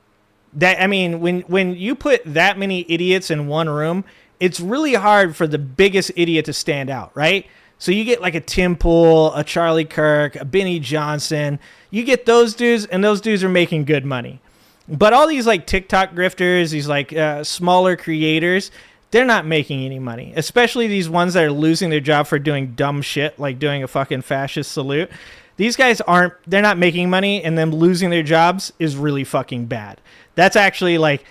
that, I mean, when you put that many idiots in one room, it's really hard for the biggest idiot to stand out, right? So you get like a Tim Pool, a Charlie Kirk, a Benny Johnson. You get those dudes, and those dudes are making good money. But all these like TikTok grifters, these like smaller creators, they're not making any money, especially these ones that are losing their job for doing dumb shit, like doing a fucking fascist salute. These guys they're not making money, and them losing their jobs is really fucking bad. That's actually like,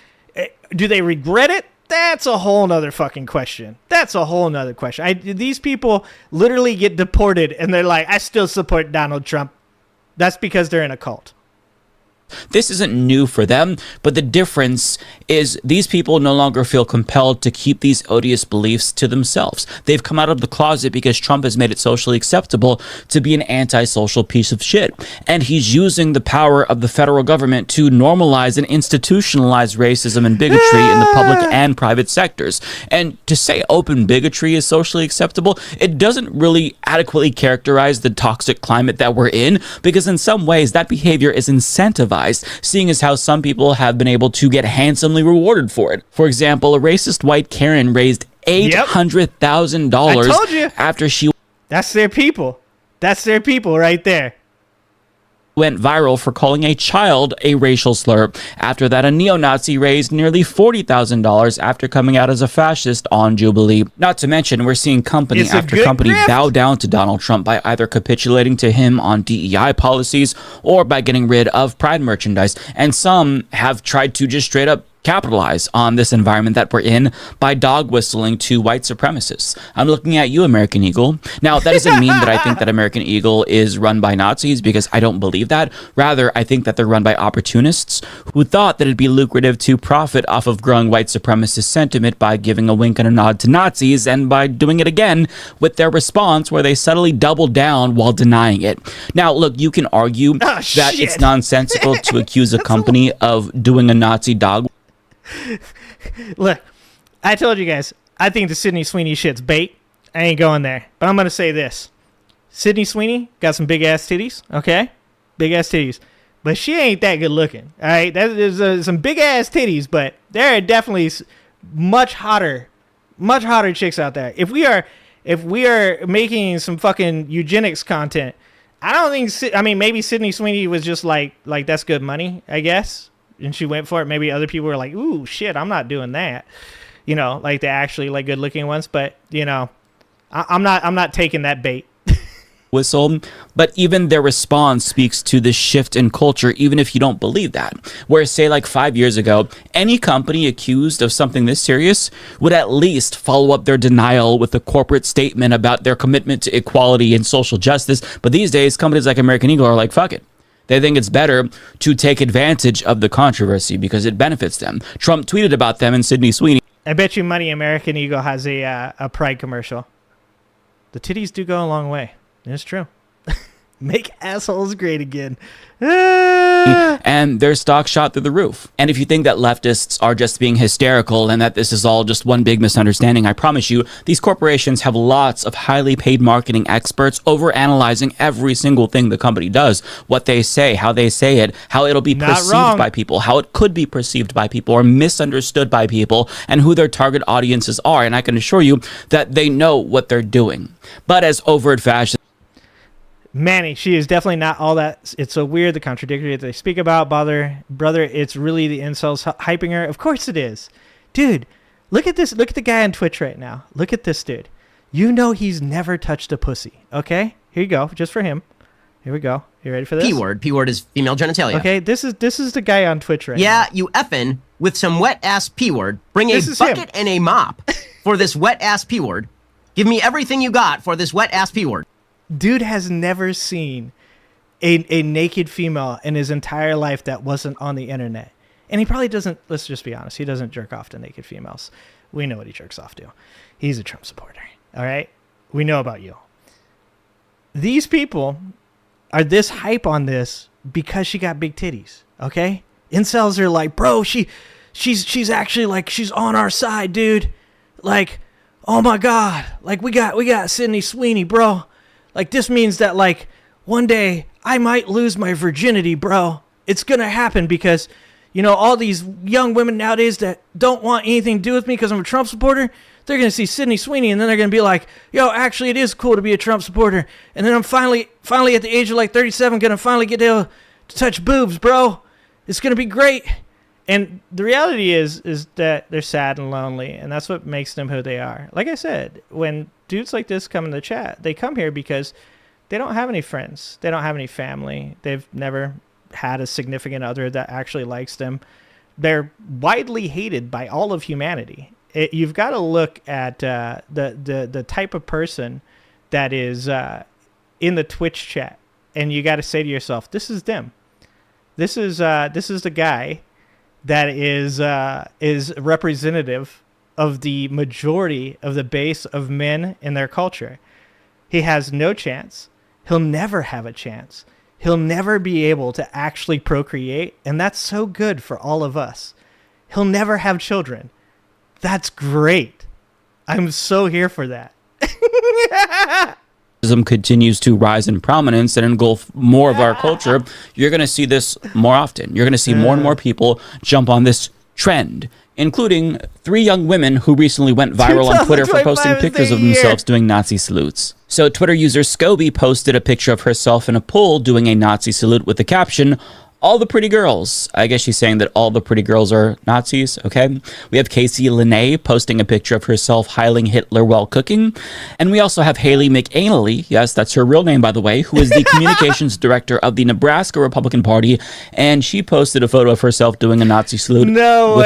do they regret it? That's a whole nother fucking question. These people literally get deported, and they're like, I still support Donald Trump. That's because they're in a cult. This isn't new for them, but the difference is these people no longer feel compelled to keep these odious beliefs to themselves. They've come out of the closet because Trump has made it socially acceptable to be an antisocial piece of shit. And he's using the power of the federal government to normalize and institutionalize racism and bigotry in the public and private sectors. And to say open bigotry is socially acceptable, it doesn't really adequately characterize the toxic climate that we're in, because in some ways that behavior is incentivized, seeing as how some people have been able to get handsomely rewarded for it. For example, a racist white Karen raised $800,000 after she... That's their people. That's their people right there. Went viral for calling a child a racial slur. After that, a neo-Nazi raised nearly $40,000 after coming out as a fascist on Jubilee. Not to mention, we're seeing company after company bow down to Donald Trump by either capitulating to him on DEI policies or by getting rid of Pride merchandise. And some have tried to just straight up capitalize on this environment that we're in by dog whistling to white supremacists. I'm looking at you, American Eagle. Now, that doesn't mean that I think that American Eagle is run by Nazis, because I don't believe that. Rather, I think that they're run by opportunists who thought that it'd be lucrative to profit off of growing white supremacist sentiment by giving a wink and a nod to Nazis, and by doing it again with their response where they subtly double down while denying it. Now, look, you can argue that it's nonsensical to accuse a company of doing a Nazi dog. Look, I told you guys, I think the Sydney Sweeney shit's bait. I ain't going there. But I'm going to say this. Sydney Sweeney got some big-ass titties, okay? Big-ass titties. But she ain't that good looking, all right? There's some big-ass titties, but there are definitely much hotter chicks out there. If we are making some fucking eugenics content, I don't think... I mean, maybe Sydney Sweeney was just like that's good money, I guess. And she went for it. Maybe other people were like, ooh, shit, I'm not doing that. You know, like the actually like good looking ones. But, you know, I'm not taking that bait. whistle, but even their response speaks to the shift in culture, even if you don't believe that. Where, say, like 5 years ago, any company accused of something this serious would at least follow up their denial with a corporate statement about their commitment to equality and social justice. But these days, companies like American Eagle are like, fuck it. They think it's better to take advantage of the controversy because it benefits them. Trump tweeted about them and Sydney Sweeney. I bet you money American Eagle has a Pride commercial. The titties do go a long way. It's true. Make assholes great again. And their stock shot through the roof. And if you think that leftists are just being hysterical and that this is all just one big misunderstanding, I promise you, these corporations have lots of highly paid marketing experts overanalyzing every single thing the company does, what they say, how they say it, how it'll be perceived by people, how it could be perceived by people or misunderstood by people, and who their target audiences are. And I can assure you that they know what they're doing. But as overt fashion, Manny, she is definitely not all that. It's so weird, the contradictory that they speak about. Brother, it's really the incels hyping her. Of course it is. Dude, look at this. Look at the guy on Twitch right now. Look at this dude. You know he's never touched a pussy, okay? Here you go, just for him. Here we go. You ready for this? P-word. P-word is female genitalia. Okay, this is the guy on Twitch right now. Yeah, you effing with some wet-ass P-word. Bring a bucket and a mop for this wet-ass P-word. Give me everything you got for this wet-ass P-word. Dude has never seen a naked female in his entire life that wasn't on the internet. And he probably doesn't, let's just be honest, he doesn't jerk off to naked females. We know what he jerks off to. He's a Trump supporter, all right? We know about you. These people are this hype on this because she got big titties, okay? Incels are like, bro, she's actually like, she's on our side, dude. Like, oh my God. Like, we got Sydney Sweeney, bro. Like, this means that, like, one day I might lose my virginity, bro. It's going to happen because, you know, all these young women nowadays that don't want anything to do with me because I'm a Trump supporter, they're going to see Sydney Sweeney and then they're going to be like, yo, actually, it is cool to be a Trump supporter. And then I'm finally at the age of, like, 37, going to finally get to touch boobs, bro. It's going to be great. And the reality is that they're sad and lonely, and that's what makes them who they are. Like I said, when dudes like this come in the chat, they come here because they don't have any friends. They don't have any family. They've never had a significant other that actually likes them. They're widely hated by all of humanity. You've got to look at the type of person that is in the Twitch chat, and you got to say to yourself, this is them. This is the guy that is representative of the majority of the base of men in their culture. He has no chance. He'll never have a chance. He'll never be able to actually procreate, and that's so good for all of us. He'll never have children. That's great. I'm so here for that. Continues to rise in prominence and engulf more of our culture, you're going to see this more often. You're going to see more and more people jump on this trend, including 3 young women who recently went viral on Twitter for posting pictures of themselves doing Nazi salutes. So Twitter user Scobie posted a picture of herself in a pool doing a Nazi salute with the caption, all the pretty girls. I guess she's saying that all the pretty girls are Nazis, okay? We have Casey Linnae posting a picture of herself heiling Hitler while cooking. And we also have Haley McAnally, yes, that's her real name, by the way, who is the communications director of the Nebraska Republican Party. And she posted a photo of herself doing a Nazi salute with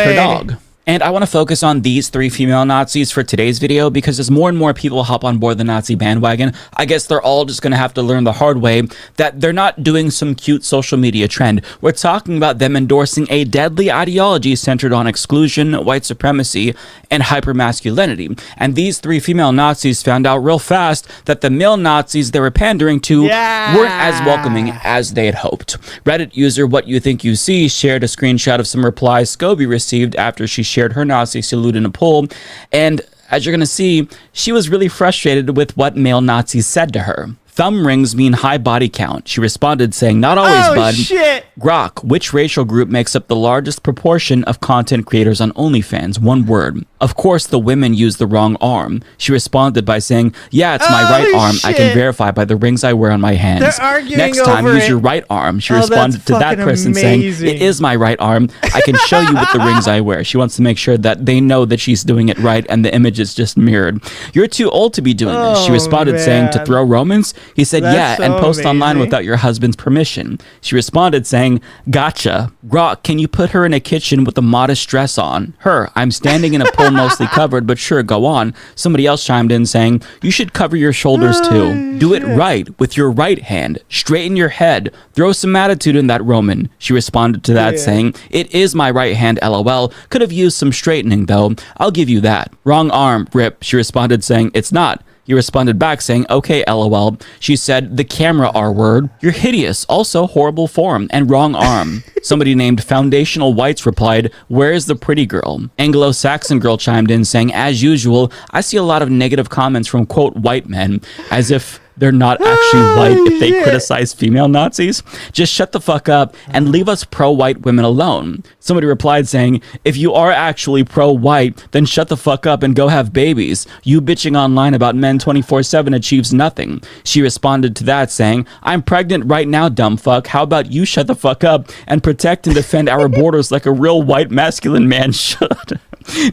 her dog. And I want to focus on these 3 female Nazis for today's video because as more and more people hop on board the Nazi bandwagon, I guess they're all just going to have to learn the hard way that they're not doing some cute social media trend. We're talking about them endorsing a deadly ideology centered on exclusion, white supremacy, and hypermasculinity. And these 3 female Nazis found out real fast that the male Nazis they were pandering to weren't as welcoming as they had hoped. Reddit user What You Think You See shared a screenshot of some replies Scobie received after she shared her Nazi salute in a poll, and as you're going to see, she was really frustrated with what male Nazis said to her. Thumb rings mean high body count. She responded saying, not always, bud. Shit. Grok, which racial group makes up the largest proportion of content creators on OnlyFans? One word. Of course, the women used the wrong arm. She responded by saying, yeah, it's my right arm. Shit. I can verify by the rings I wear on my hands. They're arguing Next time, over use it. your right arm. She responded to that person saying, it is my right arm. I can show you with the rings I wear. She wants to make sure that they know that she's doing it right and the image is just mirrored. You're too old to be doing this. She responded saying, to throw Romans? He said, yeah, and post online without your husband's permission. She responded saying, gotcha. Grok, can you put her in a kitchen with a modest dress on? Her, I'm standing in a pool mostly covered, but sure, go on. Somebody else chimed in saying, you should cover your shoulders too. Do it right with your right hand. Straighten your head. Throw some attitude in that, Roman. She responded to that saying, it is my right hand, lol. Could have used some straightening though. I'll give you that. Wrong arm, rip. She responded saying, it's not. He responded back saying, okay, lol. She said, the camera R word. You're hideous. Also horrible form and wrong arm. Somebody named Foundational Whites replied, where is the pretty girl? Anglo-Saxon girl chimed in saying, as usual, I see a lot of negative comments from, quote, white men, as if they're not actually white if they criticize female Nazis. Just shut the fuck up and leave us pro-white women alone. Somebody replied saying, if you are actually pro-white, then shut the fuck up and go have babies. You bitching online about men 24/7 achieves nothing. She responded to that saying, I'm pregnant right now, dumb fuck. How about you shut the fuck up and protect and defend our borders like a real white masculine man should?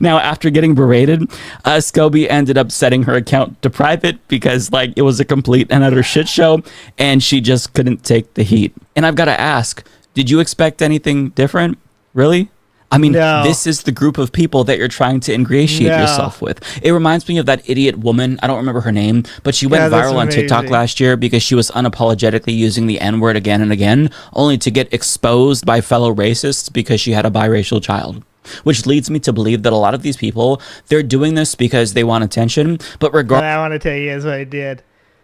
Now, after getting berated, Scobie ended up setting her account to private because, like, it was a complete and utter shit show, and she just couldn't take the heat. And I've got to ask, did you expect anything different? Really? I mean, this is the group of people that you're trying to ingratiate yourself with. It reminds me of that idiot woman. I don't remember her name, but she went viral on TikTok last year because she was unapologetically using the N-word again and again, only to get exposed by fellow racists because she had a biracial child. Which leads me to believe that a lot of these people, they're doing this because they want attention, but regardless... I want to tell you guys what I did.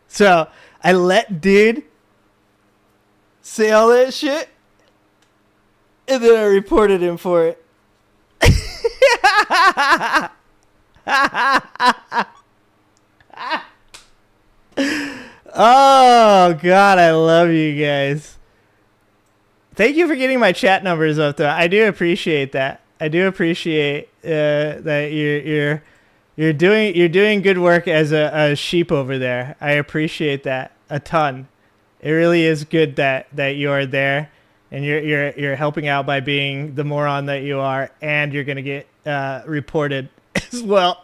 So, I let dude say all that shit, and then I reported him for it. Oh, God, I love you guys. Thank you for getting my chat numbers up, though. I do appreciate that. I do appreciate that you're doing good work as a sheep over there. I appreciate that a ton. It really is good that you are there, and you're helping out by being the moron that you are, and you're gonna get reported as well.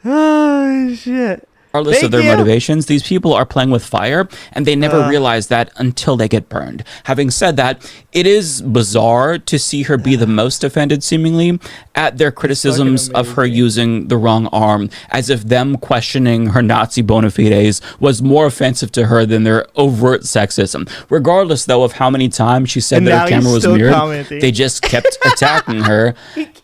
Oh shit. Regardless of their motivations, these people are playing with fire, and they never realize that until they get burned. Having said that, it is bizarre to see her be the most offended, seemingly, at their criticisms of her using the wrong arm, as if them questioning her Nazi bona fides was more offensive to her than their overt sexism. Regardless, though, of how many times she said that her camera was mirrored, they just kept attacking her,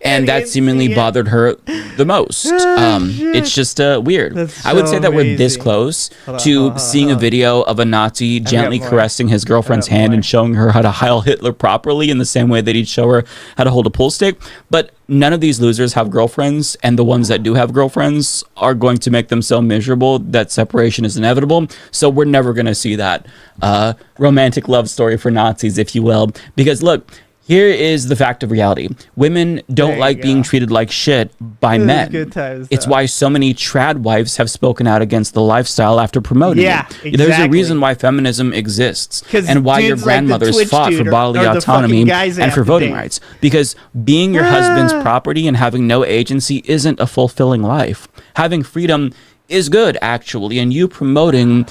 and that seemingly bothered her the most. It's just weird. I would say that we're this close to seeing a video of a Nazi gently caressing his girlfriend's hand and showing her how to Heil Hitler properly in the same way that he'd show her how to hold a pool stick. But none of these losers have girlfriends, and the ones that do have girlfriends are going to make them so miserable that separation is inevitable. So we're never going to see that romantic love story for Nazis, if you will. Because look, here is the fact of reality. Women don't like being treated like shit by men. It's why so many trad wives have spoken out against the lifestyle after promoting it. Exactly. There's a reason why feminism exists and why your grandmothers fought for bodily autonomy and for voting rights. Because being your husband's property and having no agency isn't a fulfilling life. Having freedom is good, actually, and you promoting,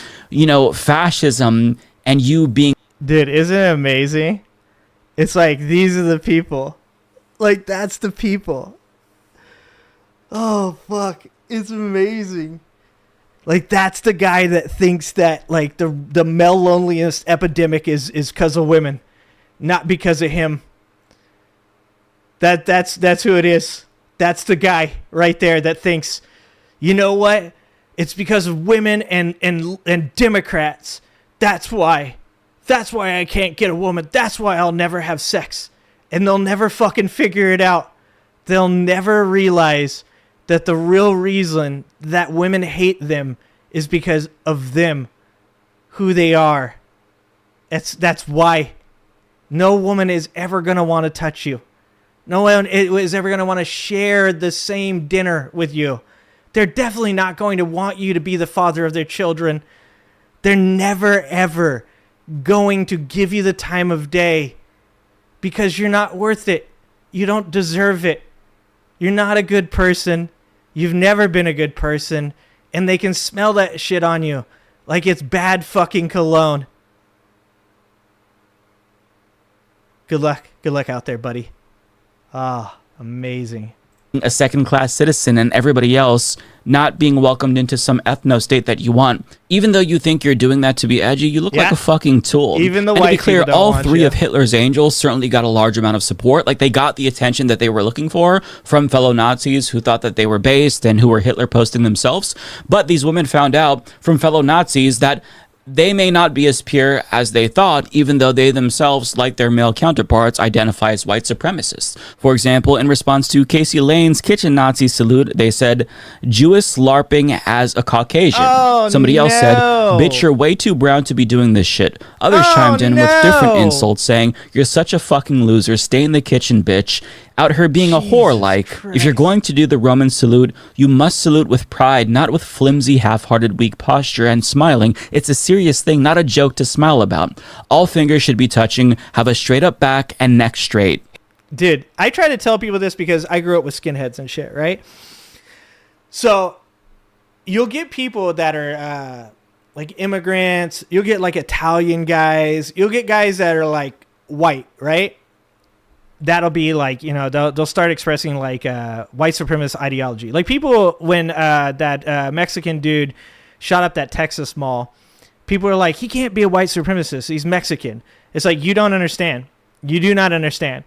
fascism and you being... Dude, isn't it amazing? It's like, these are the people. Like, that's the people. Oh, fuck. It's amazing. Like, that's the guy that thinks that, like, the male loneliness epidemic is because of women, not because of him. That's who it is. That's the guy right there that thinks, you know what? It's because of women and Democrats. That's why. That's why I can't get a woman. That's why I'll never have sex. And they'll never fucking figure it out. They'll never realize that the real reason that women hate them is because of them, who they are. That's why. No woman is ever going to want to touch you. No one is ever going to want to share the same dinner with you. They're definitely not going to want you to be the father of their children. They're never, ever going to give you the time of day because you're not worth it. You don't deserve it. You're not a good person. You've never been a good person. And they can smell that shit on you like it's bad fucking cologne. Good luck. Good luck out there, buddy. Ah, amazing. A second-class citizen and everybody else not being welcomed into some ethno-state that you want. Even though you think you're doing that to be edgy, you look like a fucking tool. Even the and white to be clear, people don't all want three you. of Hitler's angels certainly got a large amount of support. Like, they got the attention that they were looking for from fellow Nazis who thought that they were based and who were Hitler posting themselves. But these women found out from fellow Nazis that they may not be as pure as they thought, even though they themselves, like their male counterparts, identify as white supremacists. For example, in response to Casey Lane's kitchen Nazi salute, they said, Jewish LARPing as a Caucasian. Somebody else said, bitch, you're way too brown to be doing this shit. Others chimed in with different insults, saying, you're such a fucking loser, stay in the kitchen, bitch. Out here being a whore, like, if you're going to do the Roman salute, you must salute with pride, not with flimsy, half-hearted, weak posture and smiling. It's a serious thing, not a joke to smile about. All fingers should be touching, have a straight-up back and neck straight. Dude, I try to tell people this because I grew up with skinheads and shit, right? So, you'll get people that are, like, immigrants. You'll get, like, Italian guys. You'll get guys that are, like, white, right? That'll be like, you know, they'll start expressing like white supremacist ideology. Like people, when that Mexican dude shot up that Texas mall, people are like, he can't be a white supremacist. He's Mexican. It's like, you don't understand. You do not understand.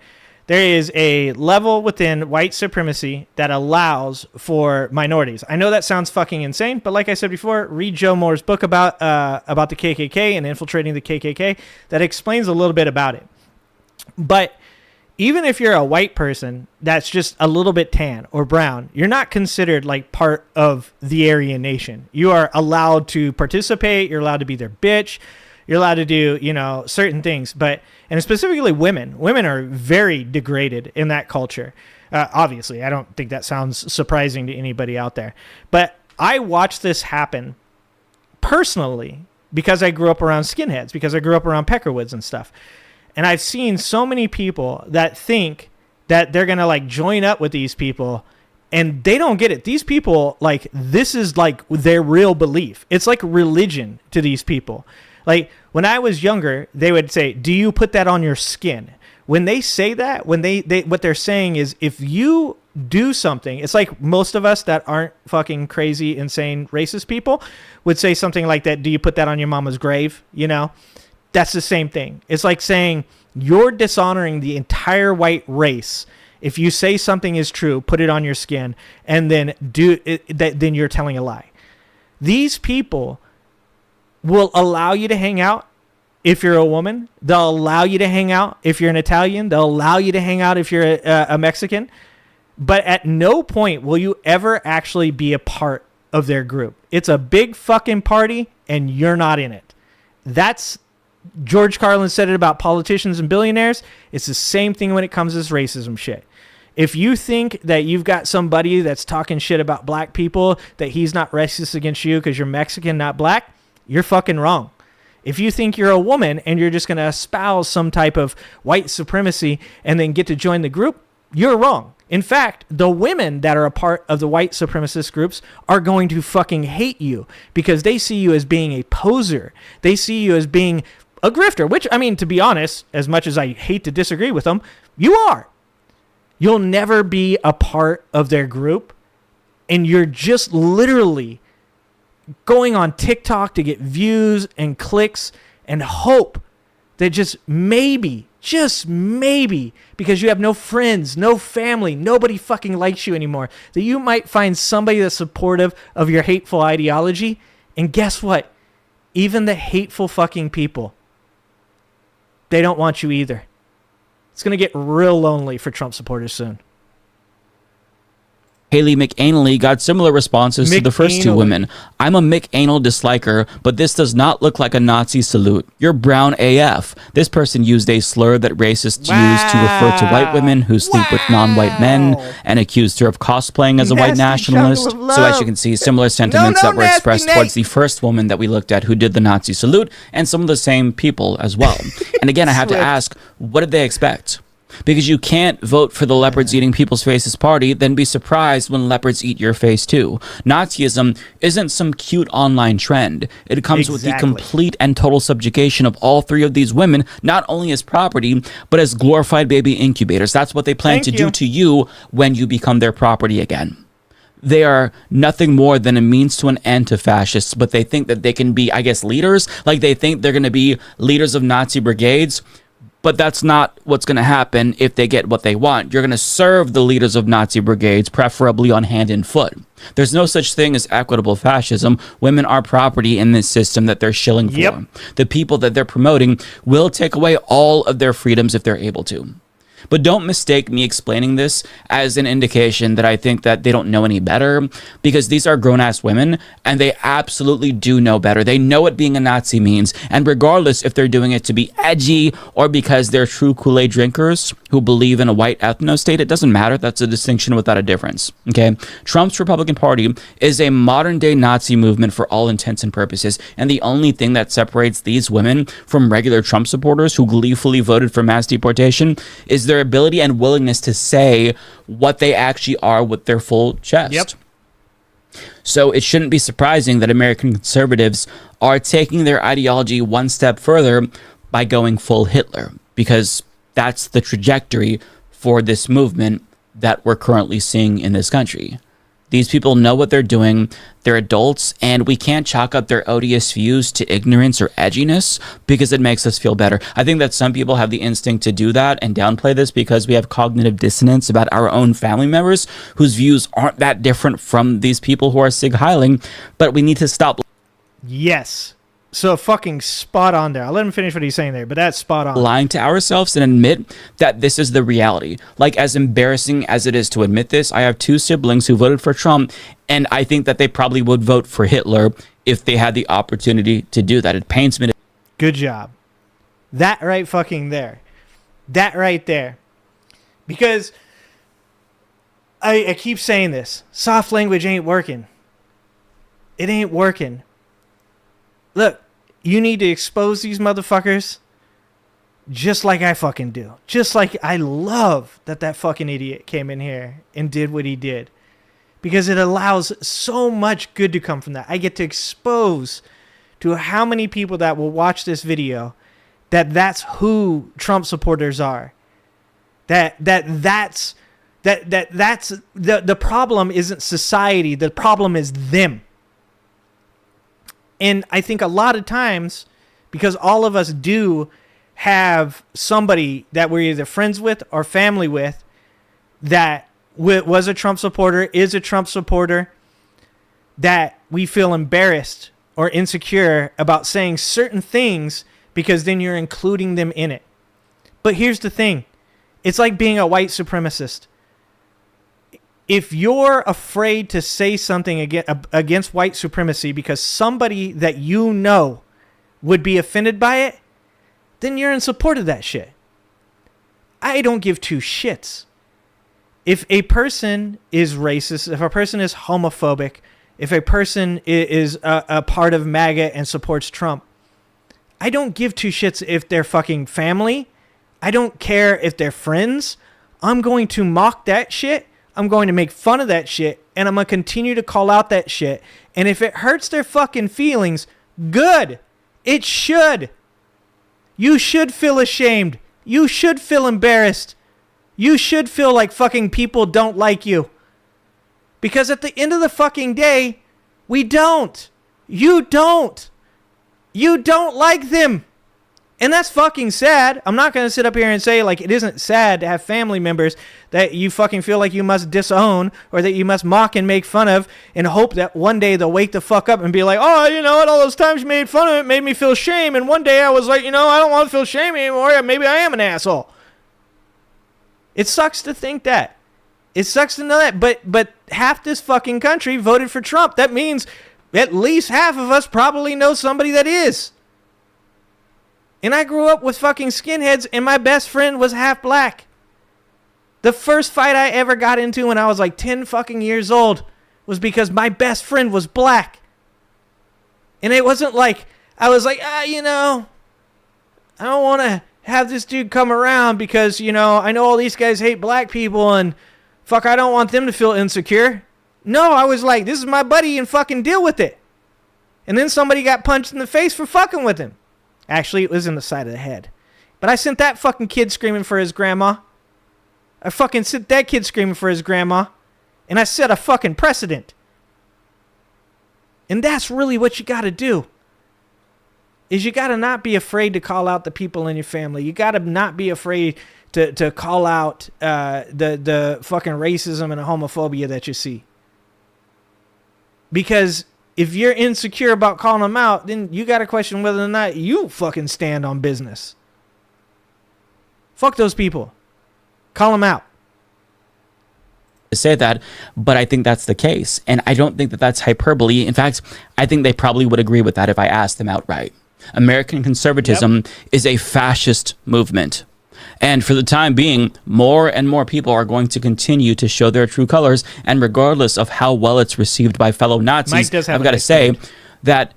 There is a level within white supremacy that allows for minorities. I know that sounds fucking insane, but like I said before, read Joe Moore's book about the KKK and infiltrating the KKK. That explains a little bit about it. But even if you're a white person that's just a little bit tan or brown, you're not considered like part of the Aryan nation. You are allowed to participate. You're allowed to be their bitch. You're allowed to do, you know, certain things. And specifically women. Women are very degraded in that culture. Obviously, I don't think that sounds surprising to anybody out there. But I watched this happen personally because I grew up around skinheads, because I grew up around Peckerwoods and stuff. And I've seen so many people that think that they're going to like join up with these people and they don't get it. These people, like, this is like their real belief. It's like religion to these people. Like when I was younger, they would say, do you put that on your skin? When they say that, when they what they're saying is if you do something, it's like most of us that aren't fucking crazy, insane, racist people would say something like that. Do you put that on your mama's grave? You know? That's the same thing. It's like saying you're dishonoring the entire white race. If you say something is true, put it on your skin, and then do it, then you're telling a lie. These people will allow you to hang out if you're a woman. They'll allow you to hang out if you're an Italian. They'll allow you to hang out if you're a Mexican. But at no point will you ever actually be a part of their group. It's a big fucking party, and you're not in it. That's George Carlin said it about politicians and billionaires. It's the same thing when it comes to this racism shit. If you think that you've got somebody that's talking shit about black people, that he's not racist against you because you're Mexican, not black, you're fucking wrong. If you think you're a woman and you're just going to espouse some type of white supremacy and then get to join the group, you're wrong. In fact, the women that are a part of the white supremacist groups are going to fucking hate you because they see you as being a poser. They see you as being a grifter, which, I mean, to be honest, as much as I hate to disagree with them, you are. You'll never be a part of their group, and you're just literally going on TikTok to get views and clicks and hope that just maybe, because you have no friends, no family, nobody fucking likes you anymore, that you might find somebody that's supportive of your hateful ideology. And guess what? Even the hateful fucking people, they don't want you either. It's going to get real lonely for Trump supporters soon. Haley McAnally got similar responses to the first two women. I'm a McAnal disliker, but this does not look like a Nazi salute. You're brown AF. This person used a slur that racists use to refer to white women who sleep with non-white men and accused her of cosplaying as a white nationalist. So as you can see, similar sentiments that were expressed towards the first woman that we looked at who did the Nazi salute, and some of the same people as well. And again, I have to ask, what did they expect? Because you can't vote for the leopards eating people's faces party, then be surprised when leopards eat your face too. Nazism isn't some cute online trend. It comes with the complete and total subjugation of all three of these women, not only as property, but as glorified baby incubators. That's what they plan to do to you when you become their property again. They are nothing more than a means to an end to fascists, but they think that they can be, I guess, leaders. Like they think they're going to be leaders of Nazi brigades. But that's not what's going to happen if they get what they want. You're going to serve the leaders of Nazi brigades, preferably on hand and foot. There's no such thing as equitable fascism. Women are property in this system that they're shilling for. The people that they're promoting will take away all of their freedoms if they're able to. But don't mistake me explaining this as an indication that I think that they don't know any better, because these are grown-ass women, and they absolutely do know better. They know what being a Nazi means, and regardless if they're doing it to be edgy or because they're true Kool-Aid drinkers who believe in a white ethno-state, it doesn't matter. That's a distinction without a difference, okay? Trump's Republican Party is a modern-day Nazi movement for all intents and purposes, and the only thing that separates these women from regular Trump supporters who gleefully voted for mass deportation is their ability and willingness to say what they actually are with their full chest. So it shouldn't be surprising that American conservatives are taking their ideology one step further by going full Hitler, because that's the trajectory for this movement that we're currently seeing in this country. These people know what they're doing. They're adults, and we can't chalk up their odious views to ignorance or edginess because it makes us feel better. I think that some people have the instinct to do that and downplay this because we have cognitive dissonance about our own family members whose views aren't that different from these people who are sig heiling, but we need to stop. Yes. So fucking spot on there. I'll let him finish what he's saying there, but that's spot on. Lying to ourselves and admit that this is the reality. Like, as embarrassing as it is to admit this, I have two siblings who voted for Trump, and I think that they probably would vote for Hitler if they had the opportunity to do that. It pains me to... Good job. That right fucking there. That right there. Because I keep saying this. Soft language ain't working. It ain't working. Look, you need to expose these motherfuckers just like I fucking do. Just like I love that fucking idiot came in here and did what he did. Because it allows so much good to come from that. I get to expose to how many people that will watch this video that's who Trump supporters are. That's the problem isn't society. The problem is them. And I think a lot of times, because all of us do have somebody that we're either friends with or family with that was a Trump supporter, is a Trump supporter, that we feel embarrassed or insecure about saying certain things because then you're including them in it. But here's the thing. It's like being a white supremacist. If you're afraid to say something against white supremacy because somebody that you know would be offended by it, then you're in support of that shit. I don't give two shits. If a person is racist, if a person is homophobic, if a person is a part of MAGA and supports Trump, I don't give two shits if they're fucking family. I don't care if they're friends. I'm going to mock that shit. I'm going to make fun of that shit, and I'm going to continue to call out that shit. And if it hurts their fucking feelings, good. It should. You should feel ashamed. You should feel embarrassed. You should feel like fucking people don't like you. Because at the end of the fucking day, we don't. You don't. You don't like them. And that's fucking sad. I'm not going to sit up here and say like it isn't sad to have family members that you fucking feel like you must disown or that you must mock and make fun of and hope that one day they'll wake the fuck up and be like, oh, you know what, all those times you made fun of it made me feel shame. And one day I was like, you know, I don't want to feel shame anymore. Maybe I am an asshole. It sucks to think that. It sucks to know that, but half this fucking country voted for Trump. That means at least half of us probably know somebody that is. And I grew up with fucking skinheads, and my best friend was half black. The first fight I ever got into when I was like 10 fucking years old was because my best friend was black. And it wasn't like, I was like, I don't want to have this dude come around because, I know all these guys hate black people and fuck, I don't want them to feel insecure. No, I was like, this is my buddy and fucking deal with it. And then somebody got punched in the face for fucking with him. Actually, it was in the side of the head. But I sent that fucking kid screaming for his grandma. I fucking sent that kid screaming for his grandma. And I set a fucking precedent. And that's really what you got to do. Is you got to not be afraid to call out the people in your family. You got to not be afraid to call out the fucking racism and the homophobia that you see. Because if you're insecure about calling them out, then you got to question whether or not you fucking stand on business. Fuck those people. Call them out. To say that, but I think that's the case. And I don't think that that's hyperbole. In fact, I think they probably would agree with that if I asked them outright. American conservatism is a fascist movement. And for the time being, more and more people are going to continue to show their true colors. And regardless of how well it's received by fellow Nazis, I've got to say that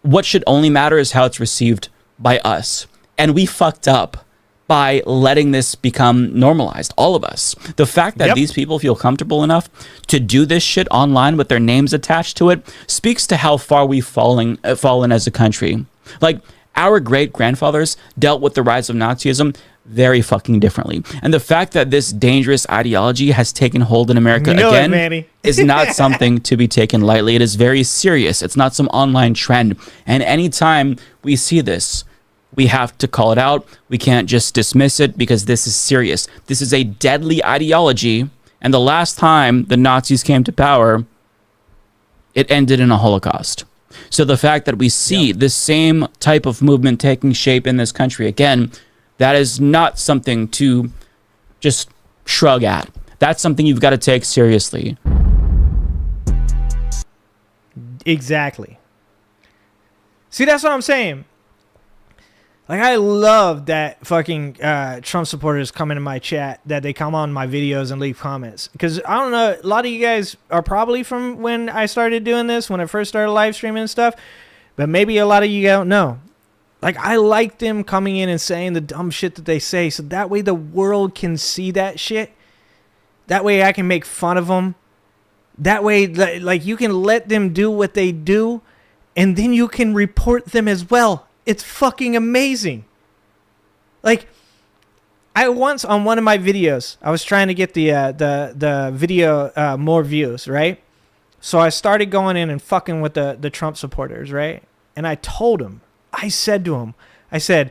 what should only matter is how it's received by us. And we fucked up by letting this become normalized, all of us. The fact that these people feel comfortable enough to do this shit online with their names attached to it speaks to how far we've fallen as a country. Like, our great-grandfathers dealt with the rise of Nazism very fucking differently. And the fact that this dangerous ideology has taken hold in America again is not something to be taken lightly. It is very serious. It's not some online trend. And anytime we see this, we have to call it out. We can't just dismiss it because this is serious. This is a deadly ideology. And the last time the Nazis came to power, it ended in a Holocaust. So the fact that we see this same type of movement taking shape in this country again, that is not something to just shrug at. That's something you've got to take seriously. Exactly. See, that's what I'm saying. Like, I love that fucking Trump supporters come into my chat, that they come on my videos and leave comments. Because, I don't know, a lot of you guys are probably from when I started doing this, when I first started live streaming and stuff. But maybe a lot of you don't know. Like, I like them coming in and saying the dumb shit that they say. So that way the world can see that shit. That way I can make fun of them. That way, like, you can let them do what they do. And then you can report them as well. It's fucking amazing. Like, I once on one of my videos, I was trying to get the video more views, right? So I started going in and fucking with the Trump supporters, right? And I told them, I said to them, I said,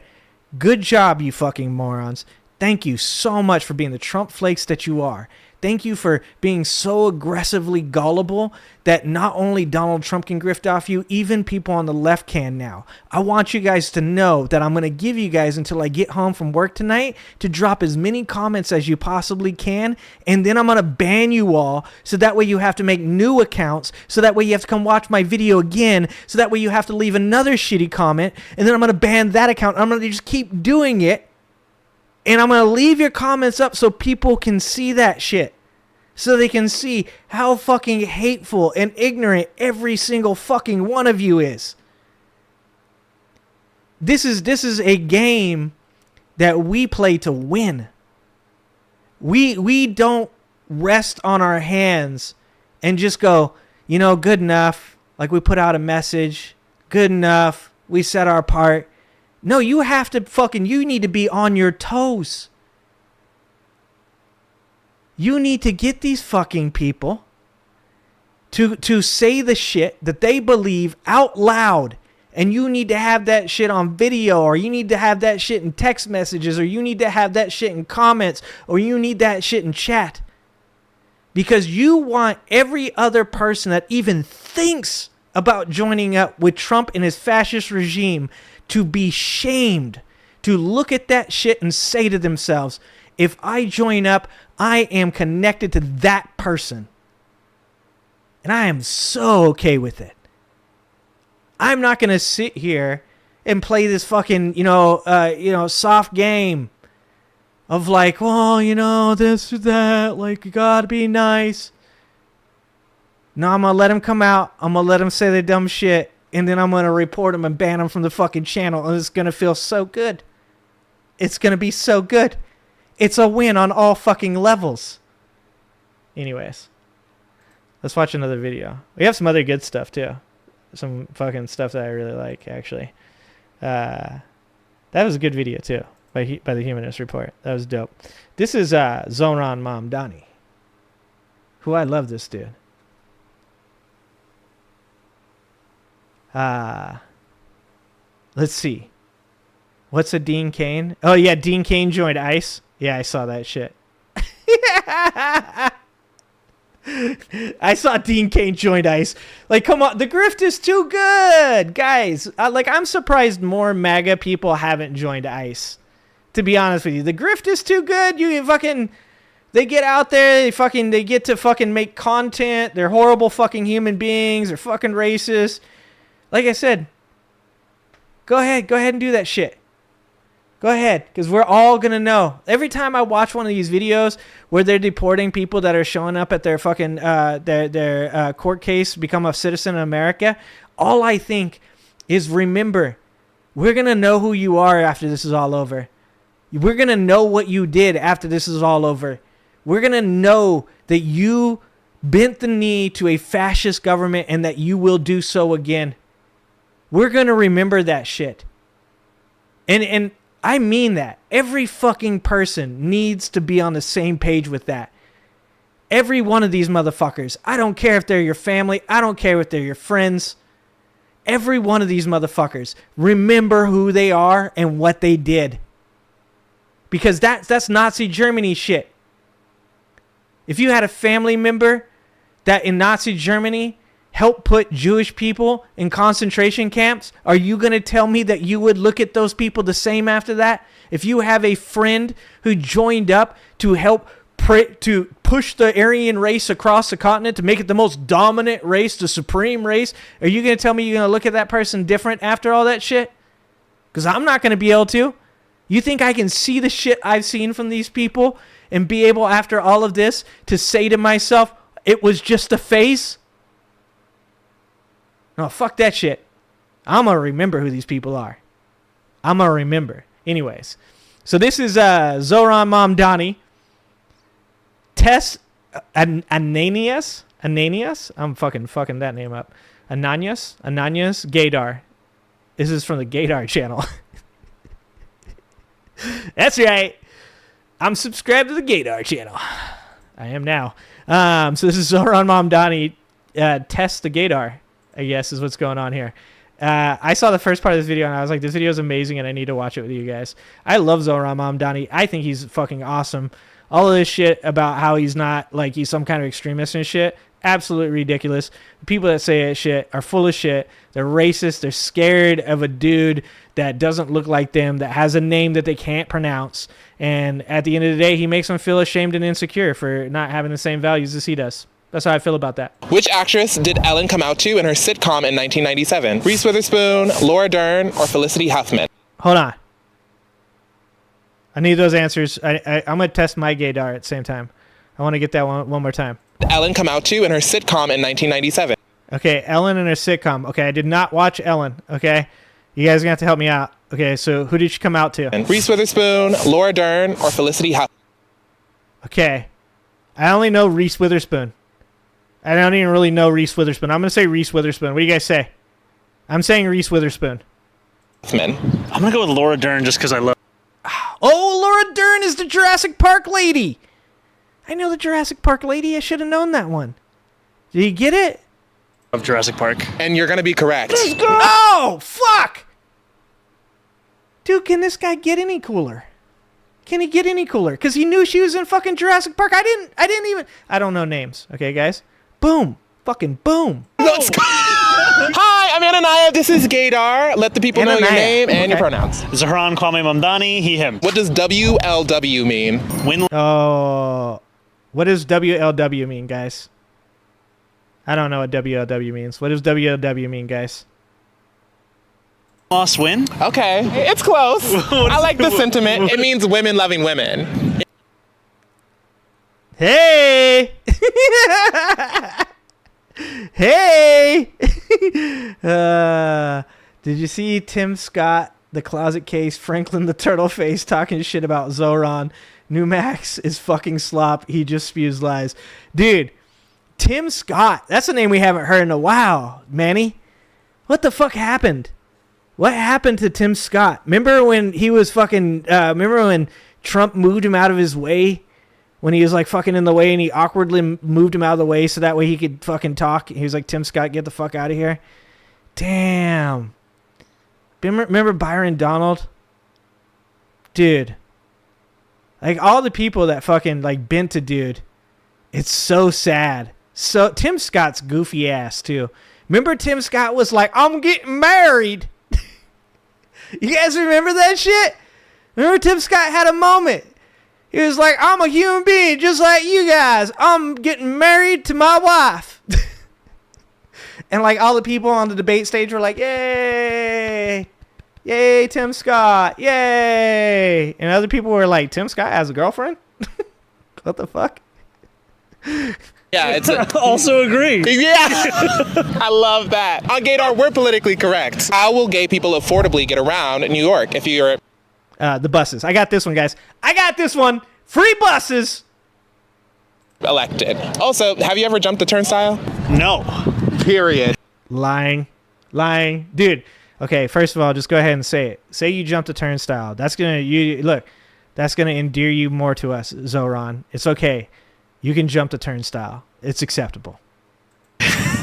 good job, you fucking morons. Thank you so much for being the Trump flakes that you are. Thank you for being so aggressively gullible that not only Donald Trump can grift off you, even people on the left can now. I want you guys to know that I'm going to give you guys until I get home from work tonight to drop as many comments as you possibly can, and then I'm going to ban you all so that way you have to make new accounts, so that way you have to come watch my video again, so that way you have to leave another shitty comment, and then I'm going to ban that account. I'm going to just keep doing it. And I'm going to leave your comments up so people can see that shit. So they can see how fucking hateful and ignorant every single fucking one of you is. This is a game that we play to win. We don't rest on our hands and just go, good enough. Like, we put out a message. Good enough. We set our part. No, you have to you need to be on your toes. You need to get these fucking people to say the shit that they believe out loud. And you need to have that shit on video, or you need to have that shit in text messages, or you need to have that shit in comments, or you need that shit in chat. Because you want every other person that even thinks about joining up with Trump and his fascist regime to be shamed, to look at that shit and say to themselves, if I join up, I am connected to that person. And I am so okay with it. I'm not going to sit here and play this fucking, soft game of like, well, this or that, like, you got to be nice. No, I'm going to let them come out. I'm going to let them say their dumb shit. And then I'm going to report them and ban them from the fucking channel. And it's going to feel so good. It's going to be so good. It's a win on all fucking levels. Anyways. Let's watch another video. We have some other good stuff, too. Some fucking stuff that I really like, actually. That was a good video, too, by the Humanist Report. That was dope. This is Zoran Mamdani, who I love this dude. Let's see. What's a Dean Cain? Oh, yeah, Dean Cain joined ICE. Yeah, I saw that shit. I saw Dean Cain joined ICE. Like, come on. The grift is too good, guys. I'm surprised more MAGA people haven't joined ICE. To be honest with you. The grift is too good. They get out there. They get to fucking make content. They're horrible fucking human beings. They're fucking racist. Like I said, go ahead and do that shit. Go ahead, because we're all going to know. Every time I watch one of these videos where they're deporting people that are showing up at their fucking their court case, become a citizen of America, all I think is, remember, we're going to know who you are after this is all over. We're going to know what you did after this is all over. We're going to know that you bent the knee to a fascist government and that you will do so again. We're going to remember that shit. And I mean that. Every fucking person needs to be on the same page with that. Every one of these motherfuckers. I don't care if they're your family. I don't care if they're your friends. Every one of these motherfuckers. Remember who they are and what they did. Because that's Nazi Germany shit. If you had a family member that in Nazi Germany helped put Jewish people in concentration camps, are you going to tell me that you would look at those people the same after that? If you have a friend who joined up to help to push the Aryan race across the continent to make it the most dominant race, the supreme race, are you going to tell me you're going to look at that person different after all that shit? Because I'm not going to be able to. You think I can see the shit I've seen from these people and be able, after all of this, to say to myself, it was just a phase? No, fuck that shit. I'm going to remember who these people are. I'm going to remember. Anyways. So this is Zoran Mamdani. Tess Ananias? I'm fucking that name up. Ananias Gaydar. This is from the Gaydar channel. That's right. I'm subscribed to the Gaydar channel. I am now. So this is Zoran Mamdani. Test the Gaydar, I guess, is what's going on here. I saw the first part of this video and I was like, this video is amazing and I need to watch it with you guys. I love Zoran Mamdani. I think he's fucking awesome. All of this shit about how he's not, like, he's some kind of extremist and shit, absolutely ridiculous. The people that say that shit are full of shit. They're racist. They're scared of a dude that doesn't look like them, that has a name that they can't pronounce. And at the end of the day, he makes them feel ashamed and insecure for not having the same values as he does. That's how I feel about that. Which actress did Ellen come out to in her sitcom in 1997? Reese Witherspoon, Laura Dern, or Felicity Huffman? Hold on. I need those answers. I'm going to test my gaydar at the same time. I want to get that one more time. Did Ellen come out to in her sitcom in 1997? Okay, Ellen and her sitcom. Okay, I did not watch Ellen. Okay, you guys are going to have to help me out. Okay, so who did she come out to? Reese Witherspoon, Laura Dern, or Felicity Huffman? Okay, I only know Reese Witherspoon. I don't even really know Reese Witherspoon. I'm going to say Reese Witherspoon. What do you guys say? I'm saying Reese Witherspoon. Huffman. I'm going to go with Laura Dern just because I love. Oh, Laura Dern is the Jurassic Park lady. I know the Jurassic Park lady. I should have known that one. Did you get it? Of Jurassic Park. And you're going to be correct. Let's go! Oh, fuck! Dude, can this guy get any cooler? Can he get any cooler? Because he knew she was in fucking Jurassic Park. I didn't even... I don't know names. Okay, guys? Boom. Fucking boom. Let's go! Hi, I'm Ananiah. This is Gaydar. Let the people know your name and your pronouns. Zahran Kwame Mamdani, he, him. What does WLW mean? Oh, what does WLW mean, guys? I don't know what WLW means. What does WLW mean, guys? Lost win? Okay, it's close. I like the sentiment. It means women loving women. Hey! Hey! Did you see Tim Scott, the closet case, Franklin the turtle face, talking shit about Zoran? New Max is fucking slop. He just spews lies. Dude, Tim Scott. That's a name we haven't heard in a while, Manny. What the fuck happened? What happened to Tim Scott? Remember when he was fucking... remember when Trump moved him out of his way? When he was like fucking in the way and he awkwardly moved him out of the way so that way he could fucking talk. He was like, Tim Scott, get the fuck out of here. Damn. Remember Byron Donald? Dude. Like all the people that fucking like bent to dude. It's so sad. So Tim Scott's goofy ass too. Remember Tim Scott was like, I'm getting married. You guys remember that shit? Remember Tim Scott had a moment. He was like, I'm a human being just like you guys. I'm getting married to my wife. And like all the people on the debate stage were like, yay. Yay, Tim Scott. Yay. And other people were like, Tim Scott has a girlfriend? What the fuck? Yeah, it's also agree. Yeah, I love that. On Gaydar, we're politically correct. How will gay people affordably get around in New York if you're... The buses. I got this one, guys. I got this one. Free buses. Elected. Also, have you ever jumped the turnstile? No. Period. Lying. Dude, okay, first of all, just go ahead and say it. Say you jumped the turnstile. That's going to endear you more to us, Zoran. It's okay. You can jump the turnstile. It's acceptable.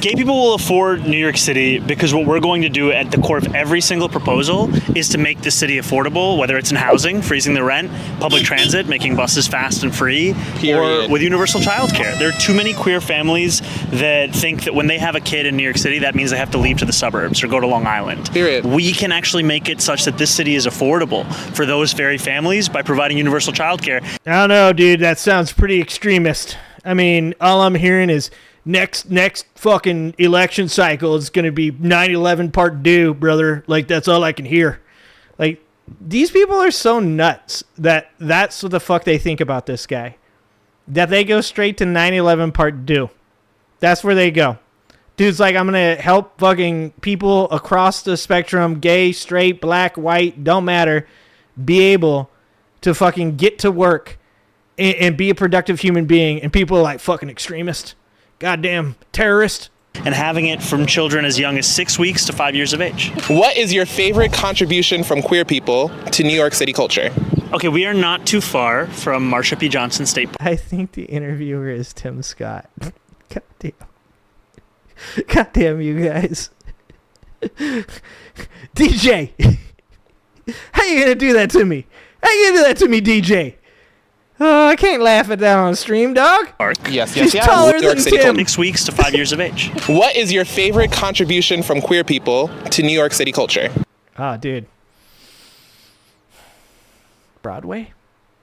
Gay people will afford New York City because what we're going to do at the core of every single proposal is to make the city affordable, whether it's in housing, freezing the rent, public transit, making buses fast and free, or with universal childcare. There are too many queer families that think that when they have a kid in New York City, that means they have to leave to the suburbs or go to Long Island. Period. We can actually make it such that this city is affordable for those very families by providing universal childcare. I don't know, dude. That sounds pretty extremist. I mean, all I'm hearing is next fucking election cycle is going to be 9/11 part 2, brother. Like, that's all I can hear. Like, these people are so nuts that that's what the fuck they think about this guy. That they go straight to 9/11 part 2. That's where they go. Dude's like, I'm going to help fucking people across the spectrum, gay, straight, black, white, don't matter, be able to fucking get to work and be a productive human being. And people are like, fucking extremist. Goddamn terrorist. And having it from children as young as 6 weeks to 5 years of age. What is your favorite contribution from queer people to New York City culture? Okay, we are not too far from Marsha P. Johnson State Park. I think the interviewer is Tim Scott. Goddamn you guys. DJ. How you gonna do that to me? How you gonna do that to me, DJ? Oh, I can't laugh at that on stream, dog. Yes. She's taller than Tim. 6 weeks to 5 years of age. What is your favorite contribution from queer people to New York City culture? Oh, dude. Broadway?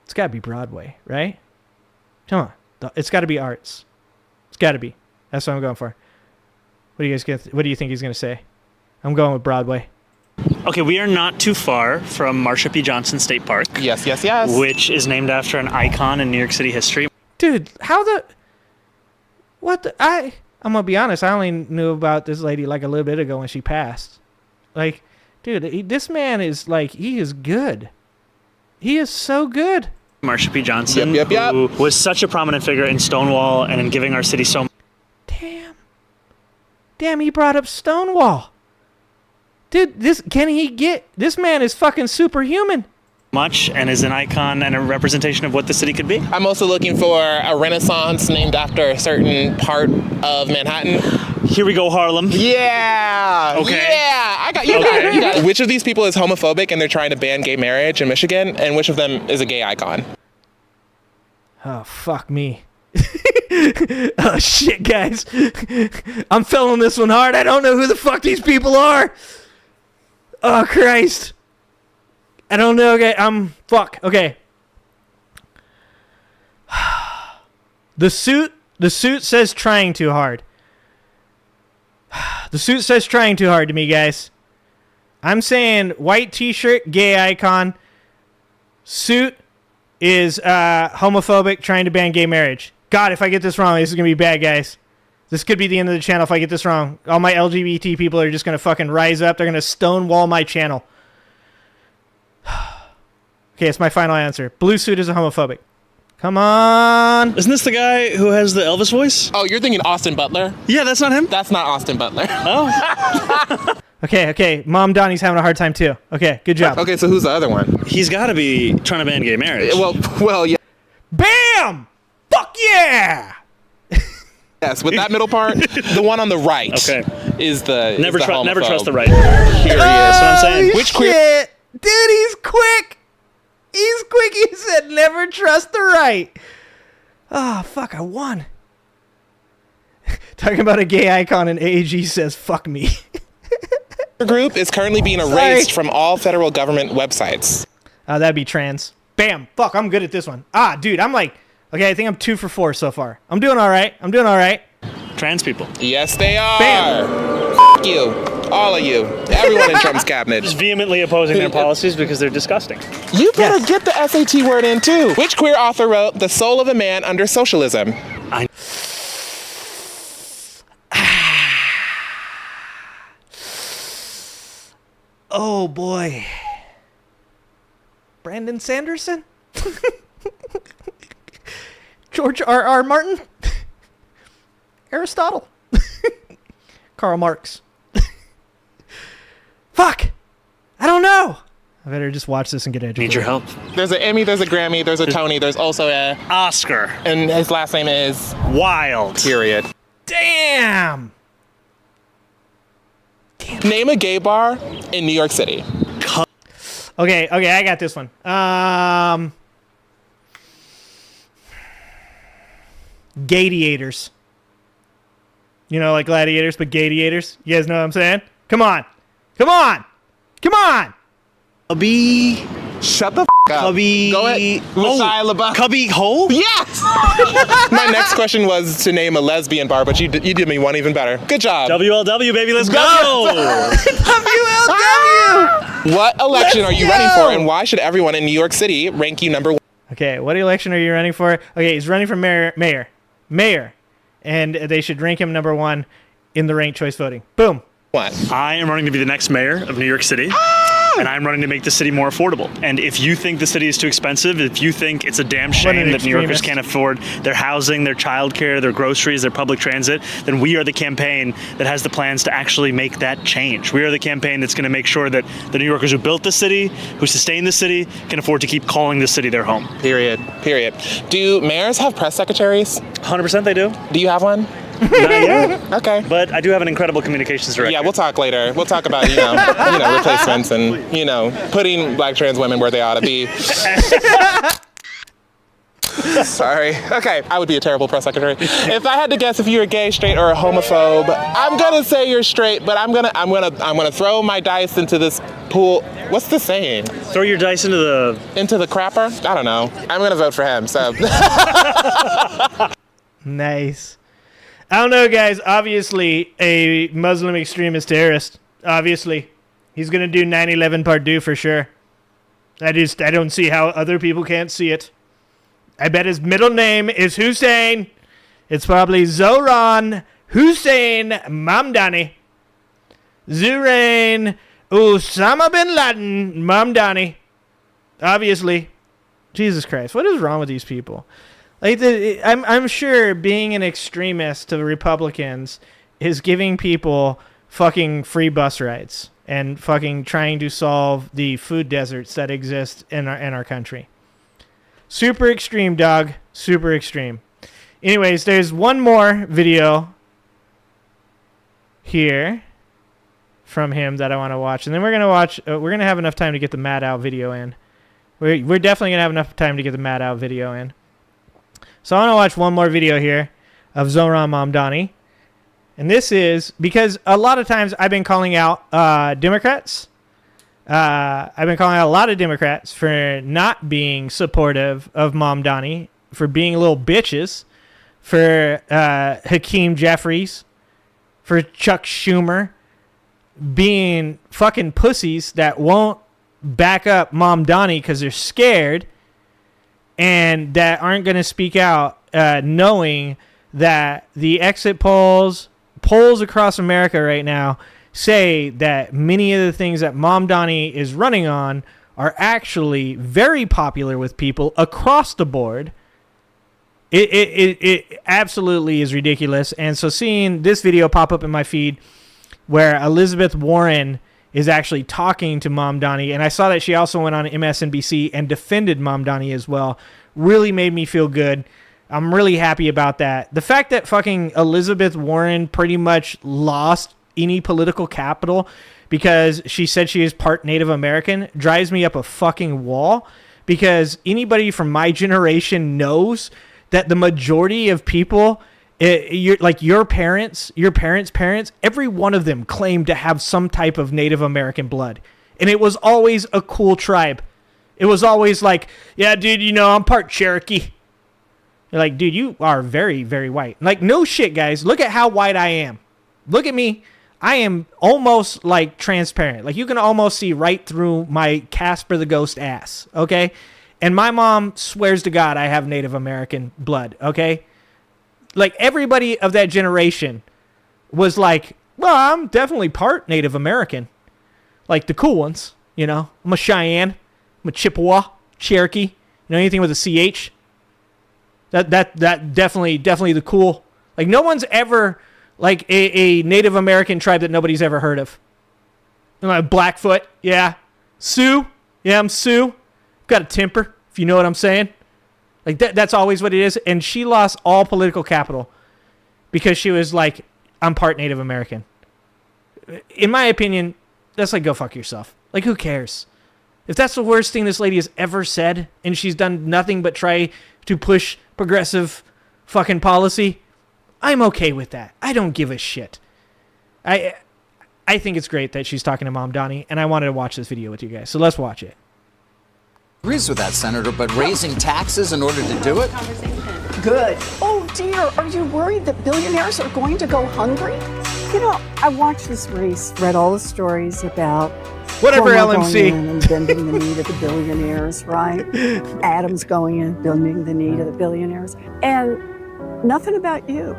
It's got to be Broadway, right? Come on. It's got to be arts. It's got to be. That's what I'm going for. What do you think he's going to say? I'm going with Broadway. Okay, we are not too far from Marsha P. Johnson State Park. Yes. Which is named after an icon in New York City history. Dude, I'm gonna be honest, I only knew about this lady like a little bit ago when she passed. Like, dude, this man is like, he is good. He is so good. Marsha P. Johnson, who was such a prominent figure in Stonewall and in giving our city so much. Damn, he brought up Stonewall. Dude, this man is fucking superhuman. Much and is an icon and a representation of what the city could be. I'm also looking for a renaissance named after a certain part of Manhattan. Here we go, Harlem. Yeah. Okay. Yeah. I got you. Okay. You got it. Which of these people is homophobic and they're trying to ban gay marriage in Michigan, and which of them is a gay icon? Oh, fuck me. Oh, shit, guys. I'm feeling this one hard. I don't know who the fuck these people are. Oh, Christ. I don't know. Okay, fuck. Okay. The suit says trying too hard. The suit says trying too hard to me, guys. I'm saying white t-shirt, gay icon. Suit is homophobic, trying to ban gay marriage. God, if I get this wrong, this is going to be bad, guys. This could be the end of the channel if I get this wrong. All my LGBT people are just going to fucking rise up. They're going to stonewall my channel. Okay, it's my final answer. Blue suit is a homophobic. Come on. Isn't this the guy who has the Elvis voice? Oh, you're thinking Austin Butler? Yeah, that's not him? That's not Austin Butler. Oh. Okay. Mom Donnie's having a hard time too. Okay, good job. Okay, so who's the other one? He's got to be trying to ban gay marriage. Well, yeah. Bam! Fuck yeah! Yes, with that middle part, the one on the right is the never trust the right. Here That's what I'm saying. Which queer? Dude, he's quick. He's quick. He said, "Never trust the right." Oh fuck! I won. Talking about a gay icon, and AAG says, "Fuck me." Group is currently being erased from all federal government websites. That'd be trans. Bam. Fuck. I'm good at this one. Dude, I'm like, okay. I think I'm 2 for 4 so far. I'm doing all right. Trans people. Yes, they are. Bam. F you. All of you. Everyone in Trump's cabinet. Just vehemently opposing their policies because they're disgusting. You better get the SAT word in, too. Which queer author wrote The Soul of a Man Under Socialism? Oh, boy. Brandon Sanderson? George R.R. Martin? Aristotle? Karl Marx? Fuck! I don't know! I better just watch this and get educated. Need your help. There's an Emmy, there's a Grammy, there's a Tony, there's also a... Oscar. And his last name is... Wilde. Period. Damn! Name a gay bar in New York City. Okay, I got this one. Gladiators. You know, like gladiators, but gladiators. You guys know what I'm saying? Come on! Cubby. Shut the f up. Cubby. Go ahead. Messiah LaBeouf. Cubby hole? Yes! My next question was to name a lesbian bar, but you did me one even better. Good job. WLW, baby, let's go! WLW! What election are you running for, and why should everyone in New York City rank you number 1? Okay, what election are you running for? Okay, he's running for mayor. And they should rank him number 1 in the ranked choice voting. Boom. What? I am running to be the next mayor of New York City. And I'm running to make the city more affordable. And if you think the city is too expensive, if you think it's a damn shame that New Yorkers can't afford their housing, their childcare, their groceries, their public transit, then we are the campaign that has the plans to actually make that change. We are the campaign that's going to make sure that the New Yorkers who built the city, who sustain the city, can afford to keep calling the city their home. Period. Do mayors have press secretaries? 100% they do. Do you have one? Not yet. Okay. But I do have an incredible communications director. Yeah, we'll talk later. We'll talk about, replacements and, putting black trans women where they ought to be. Sorry. Okay. I would be a terrible press secretary. If I had to guess if you're gay, straight, or a homophobe, I'm gonna say you're straight, but I'm gonna throw my dice into this pool. What's the saying? Throw your dice into the crapper? I don't know. I'm gonna vote for him, so. Nice. I don't know, guys. Obviously, a Muslim extremist terrorist. Obviously. He's going to do 9/11 part 2 for sure. I don't see how other people can't see it. I bet his middle name is Hussein. It's probably Zoran Hussein Mamdani. Zurain Osama bin Laden Mamdani. Obviously. Jesus Christ. What is wrong with these people? Like I'm sure being an extremist to the Republicans is giving people fucking free bus rides and fucking trying to solve the food deserts that exist in our country. Super extreme, dog. Super extreme. Anyways, there's one more video here from him that I want to watch, and then we're gonna watch. We're gonna have enough time to get the Mad Out video in. We're definitely gonna have enough time to get the Mad Out video in. So I want to watch one more video here of Zohran Mamdani. And this is because a lot of times I've been calling out Democrats. I've been calling out a lot of Democrats for not being supportive of Mamdani, for being little bitches, for Hakeem Jeffries, for Chuck Schumer, being fucking pussies that won't back up Mamdani because they're scared and that aren't going to speak out, knowing that the exit polls across America right now say that many of the things that Mamdani is running on are actually very popular with people across the board. It absolutely is ridiculous. And so seeing this video pop up in my feed where Elizabeth Warren is actually talking to Mamdani, and I saw that she also went on MSNBC and defended Mamdani as well, really made me feel good. I'm really happy about that. The fact that fucking Elizabeth Warren pretty much lost any political capital because she said she is part Native American drives me up a fucking wall, because anybody from my generation knows that the majority of people, your parents, every one of them claimed to have some type of Native American blood. And it was always a cool tribe. It was always like, yeah, dude, I'm part Cherokee. You're like, dude, you are very, very white. Like, no shit, guys. Look at how white I am. Look at me. I am almost like transparent. Like, you can almost see right through my Casper the Ghost ass, okay? And my mom swears to God I have Native American blood, okay? Like, everybody of that generation was like, well, I'm definitely part Native American. Like, the cool ones, I'm a Cheyenne. I'm a Chippewa, Cherokee. Anything with a CH. That definitely the cool. Like, no one's ever, like, a Native American tribe that nobody's ever heard of. Blackfoot, yeah. Sioux, yeah, I'm Sioux. Got a temper, if you know what I'm saying. Like, that's always what it is. And she lost all political capital because she was like, I'm part Native American. In my opinion, that's like, go fuck yourself. Like, who cares? If that's the worst thing this lady has ever said, and she's done nothing but try to push progressive fucking policy, I'm okay with that. I don't give a shit. I think it's great that she's talking to Mamdani, and I wanted to watch this video with you guys. So let's watch it. Agrees with that, Senator, but raising taxes in order to do it? Good. Oh, dear. Are you worried that billionaires are going to go hungry? I watched this race, read all the stories about whatever LMC and bending the knee to the billionaires, right? Adam's going in, bending the knee to the billionaires. And nothing about you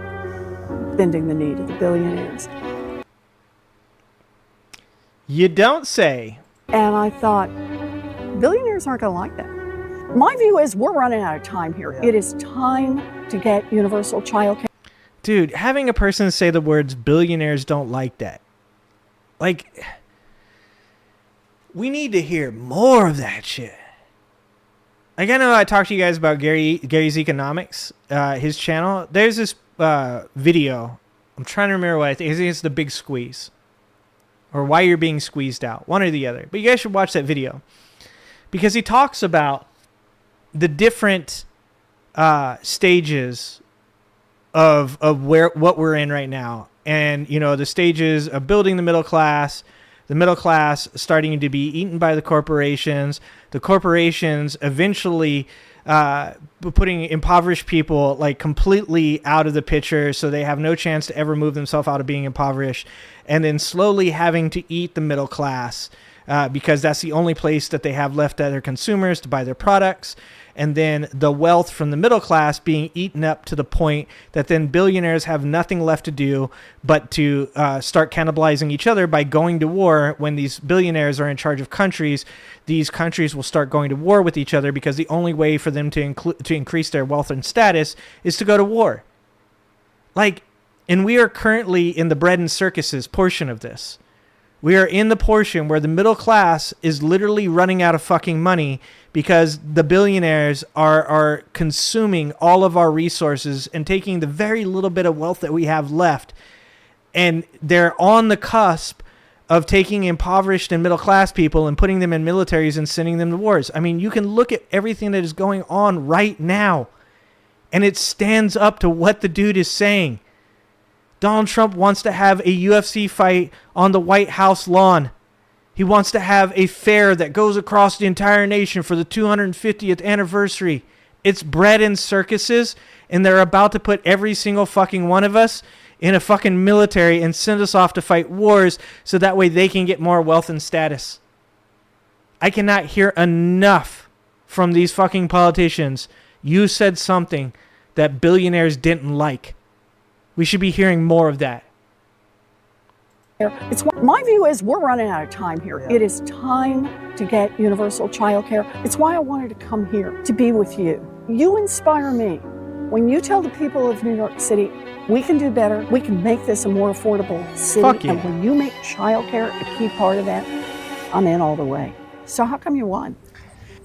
bending the knee to the billionaires. You don't say. And I thought, billionaires aren't going to like that. My view is we're running out of time here. It is time to get universal child care. Dude, having a person say the words billionaires don't like that. Like, we need to hear more of that shit. Like, I know I talked to you guys about Gary's Economics, his channel. There's this video. I'm trying to remember what I think it's The Big Squeeze. Or Why You're Being Squeezed Out. One or the other. But you guys should watch that video. Because he talks about the different stages of what we're in right now. And, the stages of building the middle class starting to be eaten by the corporations eventually putting impoverished people like completely out of the picture so they have no chance to ever move themselves out of being impoverished, and then slowly having to eat the middle class because that's the only place that they have left other consumers to buy their products. And then the wealth from the middle class being eaten up to the point that then billionaires have nothing left to do but to start cannibalizing each other by going to war. When these billionaires are in charge of countries, these countries will start going to war with each other because the only way for them to increase their wealth and status is to go to war. Like, and we are currently in the bread and circuses portion of this. We are in the portion where the middle class is literally running out of fucking money because the billionaires are consuming all of our resources and taking the very little bit of wealth that we have left. And they're on the cusp of taking impoverished and middle class people and putting them in militaries and sending them to wars. I mean, you can look at everything that is going on right now. And it stands up to what the dude is saying. Donald Trump wants to have a UFC fight on the White House lawn. He wants to have a fair that goes across the entire nation for the 250th anniversary. It's bread and circuses, and they're about to put every single fucking one of us in a fucking military and send us off to fight wars so that way they can get more wealth and status. I cannot hear enough from these fucking politicians. You said something that billionaires didn't like. We should be hearing more of that. My view is we're running out of time here. It is time to get universal child care. It's why I wanted to come here, to be with you. You inspire me. When you tell the people of New York City, we can do better, we can make this a more affordable city. Fuck yeah. And when you make child care a key part of that, I'm in all the way. So how come you won?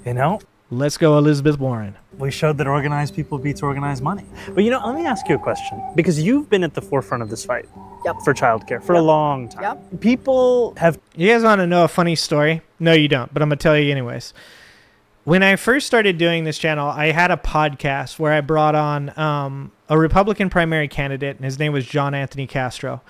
You know? Let's go, Elizabeth Warren. We showed that organized people beats organized money. But you know, let me ask you a question. Because you've been at the forefront of this fight for childcare for a long time. People have... You guys want to know a funny story? No, you don't, but I'm going to tell you anyways. When I first started doing this channel, I had a podcast where I brought on a Republican primary candidate, and his name was John Anthony Castro.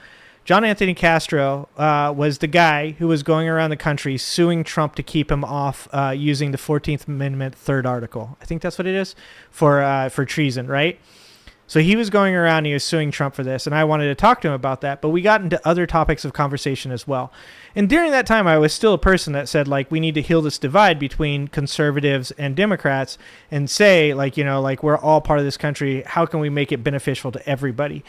John Anthony Castro was the guy who was going around the country suing Trump to keep him off using the 14th Amendment third article. I think that's what it is, for treason, right? So he was going around and he was suing Trump for this, and I wanted to talk to him about that, but we got into other topics of conversation as well. And during that time, I was still a person that said, like, we need to heal this divide between conservatives and Democrats and say, like, you know, like, we're all part of this country. How can we make it beneficial to everybody?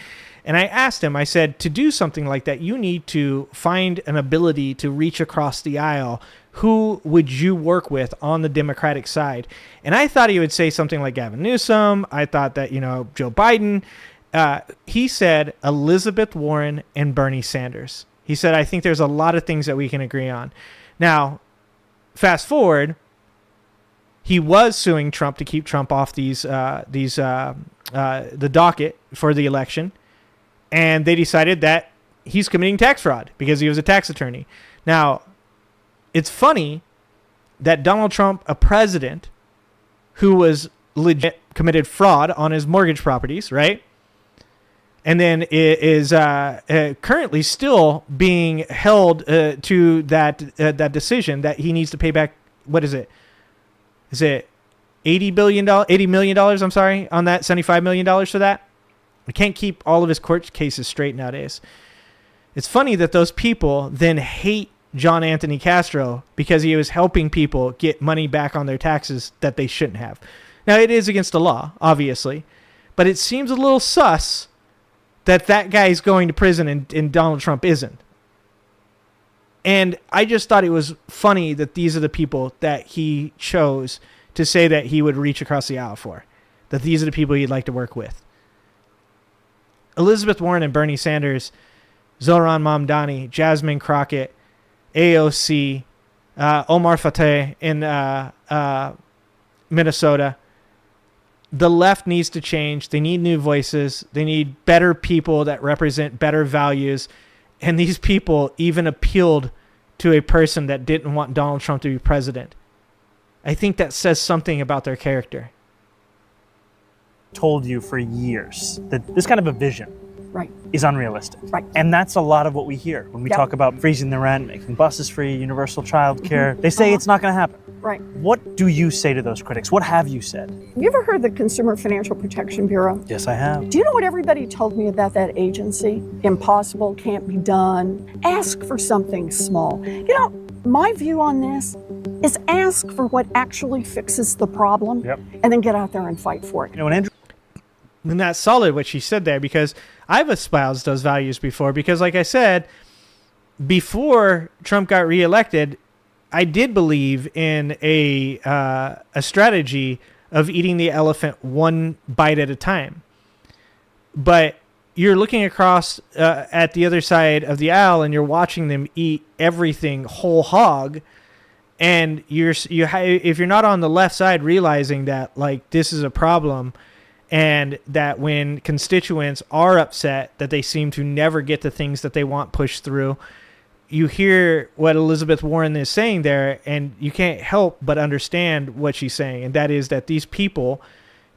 And I asked him, I said, to do something like that, you need to find an ability to reach across the aisle. Who would you work with on the Democratic side? And I thought he would say something like Gavin Newsom. I thought that, you know, Joe Biden. He said Elizabeth Warren and Bernie Sanders. He said, I think there's a lot of things that we can agree on. Now, fast forward, he was suing Trump to keep Trump off the docket for the election. And they decided that he's committing tax fraud because he was a tax attorney. Now, it's funny that Donald Trump, a president who was legit committed fraud on his mortgage properties, right? And then is currently still being held to that decision that he needs to pay back. What is it? Is it $80 million? I'm sorry, on that $75 million for that. We can't keep all of his court cases straight nowadays. It's funny that those people then hate John Anthony Castro because he was helping people get money back on their taxes that they shouldn't have. Now, it is against the law, obviously, but it seems a little sus that that guy is going to prison and Donald Trump isn't. And I just thought it was funny that these are the people that he chose to say that he would reach across the aisle for, that these are the people he'd like to work with. Elizabeth Warren and Bernie Sanders, Zohran Mamdani, Jasmine Crockett, AOC, Omar Fateh in Minnesota. The left needs to change. They need new voices. They need better people that represent better values. And these people even appealed to a person that didn't want Donald Trump to be president. I think that says something about their character. Told you for years that this kind of a vision is unrealistic. And that's a lot of what we hear when we talk about freezing the rent, making buses free, universal child care. They say it's not going to happen. What do you say to those critics? What have you said? You ever heard the Consumer Financial Protection Bureau? Yes, I have. Do you know what everybody told me about that agency? Impossible, can't be done. Ask for something small. You know, my view on this is ask for what actually fixes the problem and then get out there and fight for it. You know, when Andrew... And that's solid what she said there, because I've espoused those values before. Because like I said, before Trump got reelected, I did believe in a strategy of eating the elephant one bite at a time. But you're looking across at the other side of the aisle and you're watching them eat everything whole hog. And if you're not on the left side realizing that, like, this is a problem, and that when constituents are upset that they seem to never get the things that they want pushed through, you hear what Elizabeth Warren is saying there, and you can't help but understand what she's saying. And that is that these people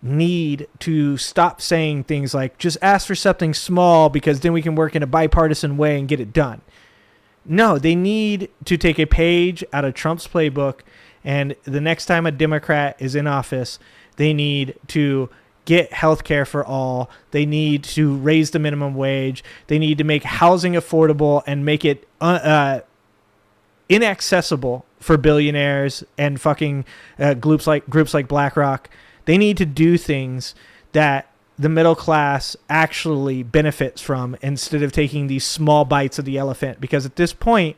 need to stop saying things like, just ask for something small because then we can work in a bipartisan way and get it done. No, they need to take a page out of Trump's playbook, and the next time a Democrat is in office, they need to get health care for all. They need to raise the minimum wage. They need to make housing affordable and make it inaccessible for billionaires and fucking groups like BlackRock. They need to do things that the middle class actually benefits from instead of taking these small bites of the elephant. Because at this point,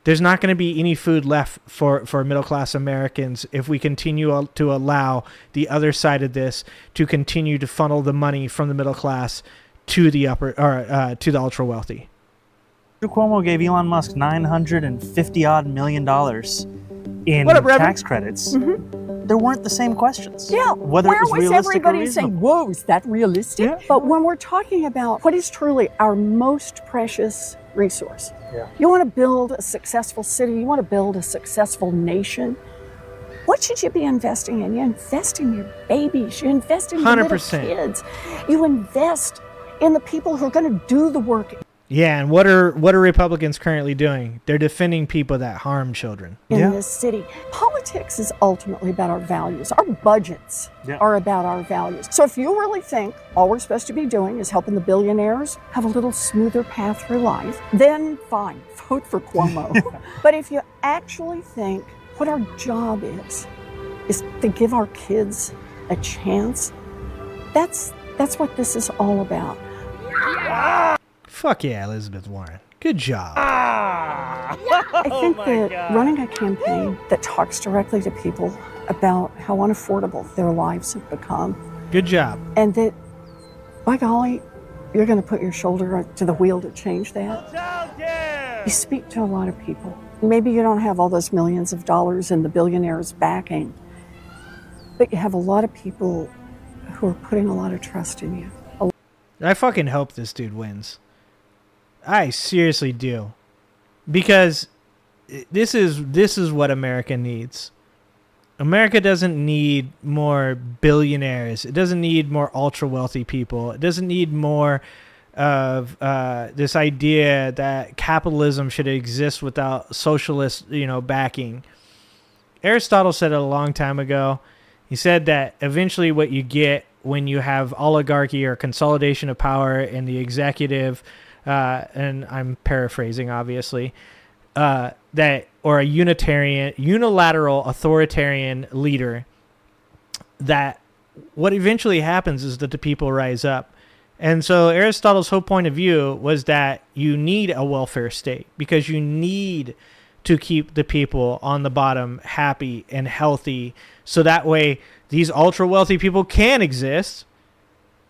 there's not going to be any food left for middle class Americans if we continue to allow the other side of this to continue to funnel the money from the middle class to the to the ultra wealthy. Cuomo gave Elon Musk $950 million in tax credits. There weren't the same questions. Yeah, whether where it was was realistic everybody or reasonable. saying, whoa, is that realistic? Yeah. But when we're talking about what is truly our most precious resource, you want to build a successful city, you want to build a successful nation, what should you be investing in? You invest in your babies, you invest in your little kids, you invest in the people who are going to do the work. Yeah, and what are Republicans currently doing? They're defending people that harm children. In this city. Politics is ultimately about our values. Our budgets are about our values. So if you really think all we're supposed to be doing is helping the billionaires have a little smoother path through life, then fine, vote for Cuomo. But if you actually think what our job is to give our kids a chance, that's what this is all about. Fuck yeah, Elizabeth Warren. Good job. I think that running a campaign that talks directly to people about how unaffordable their lives have become. Good job. And that, by golly, you're going to put your shoulder to the wheel to change that. You speak to a lot of people. Maybe you don't have all those millions of dollars and the billionaires backing, but you have a lot of people who are putting a lot of trust in you. I fucking hope this dude wins. I seriously do. Because this is what America needs. America doesn't need more billionaires. It doesn't need more ultra wealthy people. It doesn't need more of this idea that capitalism should exist without socialist, backing. Aristotle said it a long time ago. He said that eventually what you get when you have oligarchy or consolidation of power in the executive, and I'm paraphrasing, obviously, or a unilateral authoritarian leader, that what eventually happens is that the people rise up. And so Aristotle's whole point of view was that you need a welfare state because you need to keep the people on the bottom happy and healthy, so that way these ultra wealthy people can exist,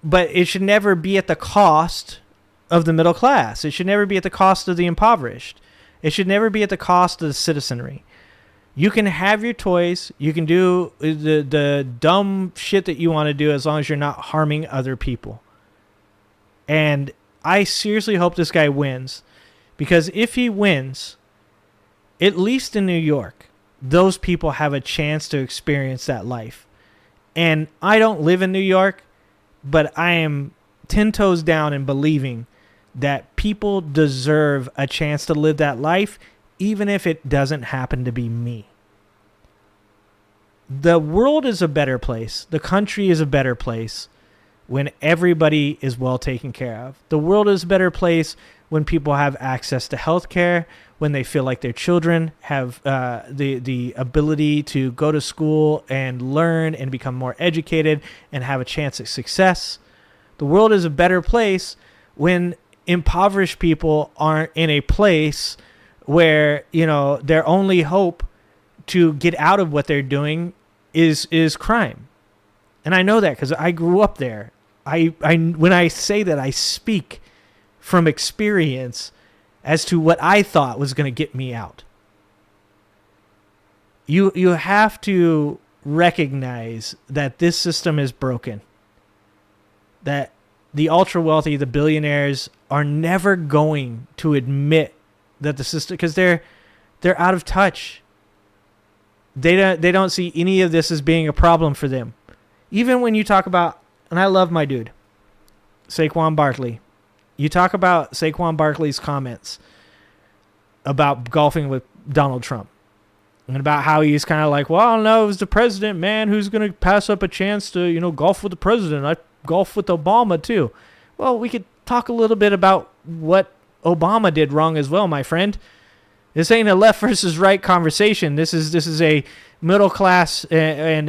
but it should never be at the cost of the middle class. It should never be at the cost of the impoverished. It should never be at the cost of the citizenry. You can have your toys. You can do the dumb shit that you want to do as long as you're not harming other people. And I seriously hope this guy wins, because if he wins, at least in New York, those people have a chance to experience that life. And I don't live in New York, but I am 10 toes down in believing that people deserve a chance to live that life, even if it doesn't happen to be me. The world is a better place. The country is a better place when everybody is well taken care of. The world is a better place when people have access to health care, when they feel like their children have the ability to go to school and learn and become more educated and have a chance at success. The world is a better place when impoverished people aren't in a place where, their only hope to get out of what they're doing is crime. And I know that because I grew up there. I when I say that, I speak from experience as to what I thought was going to get me out. You have to recognize that this system is broken. That the ultra wealthy, the billionaires, are never going to admit that the system, because they're out of touch. They don't see any of this as being a problem for them. even when you talk about, and I love my dude, Saquon Barkley. You talk about Saquon Barkley's comments about golfing with Donald Trump and about how he's kind of like, well, I don't know, it was the president, man, who's going to pass up a chance to, golf with the president. I golf with Obama too. Well, we could talk a little bit about what Obama did wrong as well, my friend. This ain't a left versus right conversation. This is a middle class and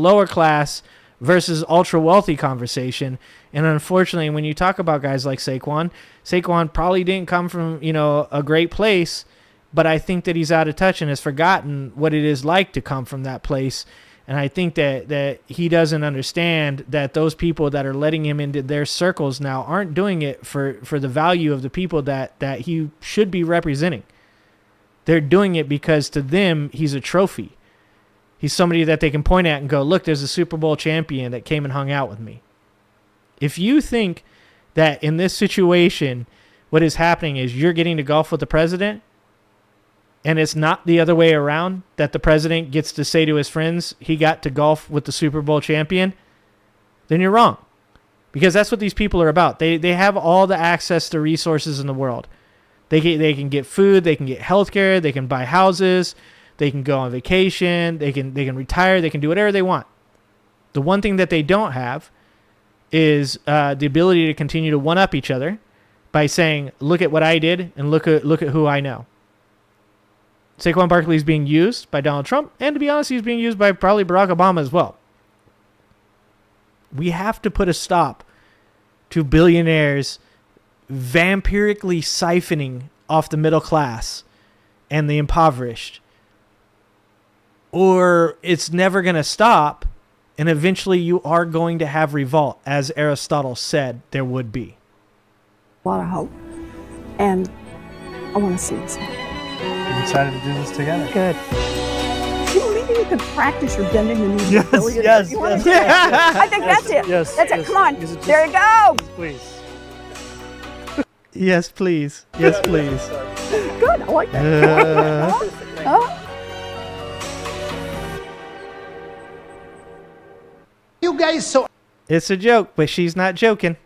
lower class versus ultra wealthy conversation. And unfortunately, when you talk about guys like Saquon probably didn't come from, a great place, but I think that he's out of touch and has forgotten what it is like to come from that place. And I think that he doesn't understand that those people that are letting him into their circles now aren't doing it for the value of the people that he should be representing. They're doing it because to them, he's a trophy. He's somebody that they can point at and go, look, there's a Super Bowl champion that came and hung out with me. If you think that in this situation, what is happening is you're getting to golf with the president, and it's not the other way around, that the president gets to say to his friends, he got to golf with the Super Bowl champion, then you're wrong. Because that's what these people are about. They have all the access to resources in the world. They can get food, they can get healthcare, they can buy houses, they can go on vacation, they can retire, they can do whatever they want. The one thing that they don't have is the ability to continue to one-up each other by saying, look at what I did and look at who I know. Saquon Barkley is being used by Donald Trump, and to be honest, he's being used by probably Barack Obama as well. We have to put a stop to billionaires vampirically siphoning off the middle class and the impoverished, or it's never going to stop, and eventually you are going to have revolt, as Aristotle said there would be. A lot of hope, and I want to see this happen. I'm excited to do this together. Good. Maybe you could practice your bending the knee. Yes. I think that's it. Yes. That's it. Come on. There you go. Please. Yes, please. Yes, please. Good. I like that. You guys so... It's a joke, but she's not joking.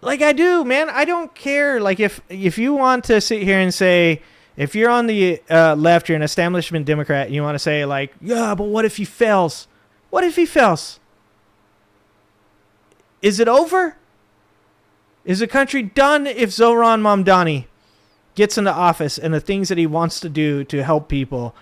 Like I do, man. I don't care. Like if you want to sit here and say, if you're on the left, you're an establishment Democrat, and you want to say like, yeah, but what if he fails? What if he fails? Is it over? Is the country done if Zohran Mamdani gets into office and the things that he wants to do to help people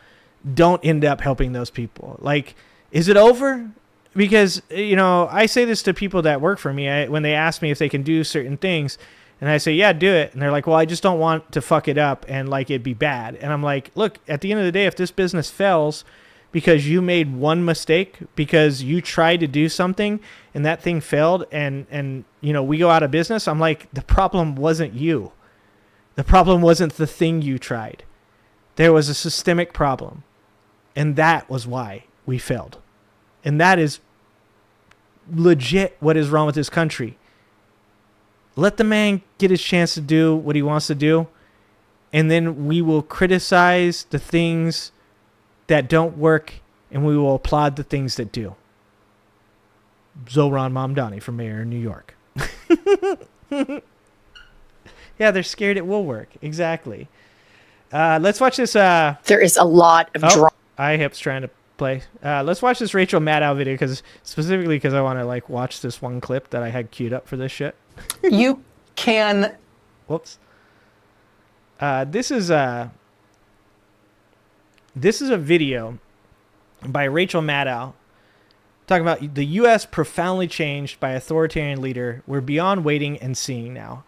don't end up helping those people? Like, is it over? Because, I say this to people that work for me when they ask me if they can do certain things, and I say, yeah, do it. And they're like, well, I just don't want to fuck it up and like it be bad. And I'm like, look, at the end of the day, if this business fails because you made one mistake, because you tried to do something and that thing failed and we go out of business, I'm like, the problem wasn't you. The problem wasn't the thing you tried. There was a systemic problem, and that was why we failed. And that is legit what is wrong with this country. Let the man get his chance to do what he wants to do, and then we will criticize the things that don't work, and we will applaud the things that do. Zohran Mamdani for mayor of New York. Yeah, they're scared it will work. Exactly. Let's watch this. There is a lot of drama. IHIP's trying to play. Let's watch this Rachel Maddow video, specifically because I want to like watch this one clip that I had queued up for this shit. You can. Whoops. This is a video by Rachel Maddow talking about the U.S. profoundly changed by authoritarian leader. We're beyond waiting and seeing now.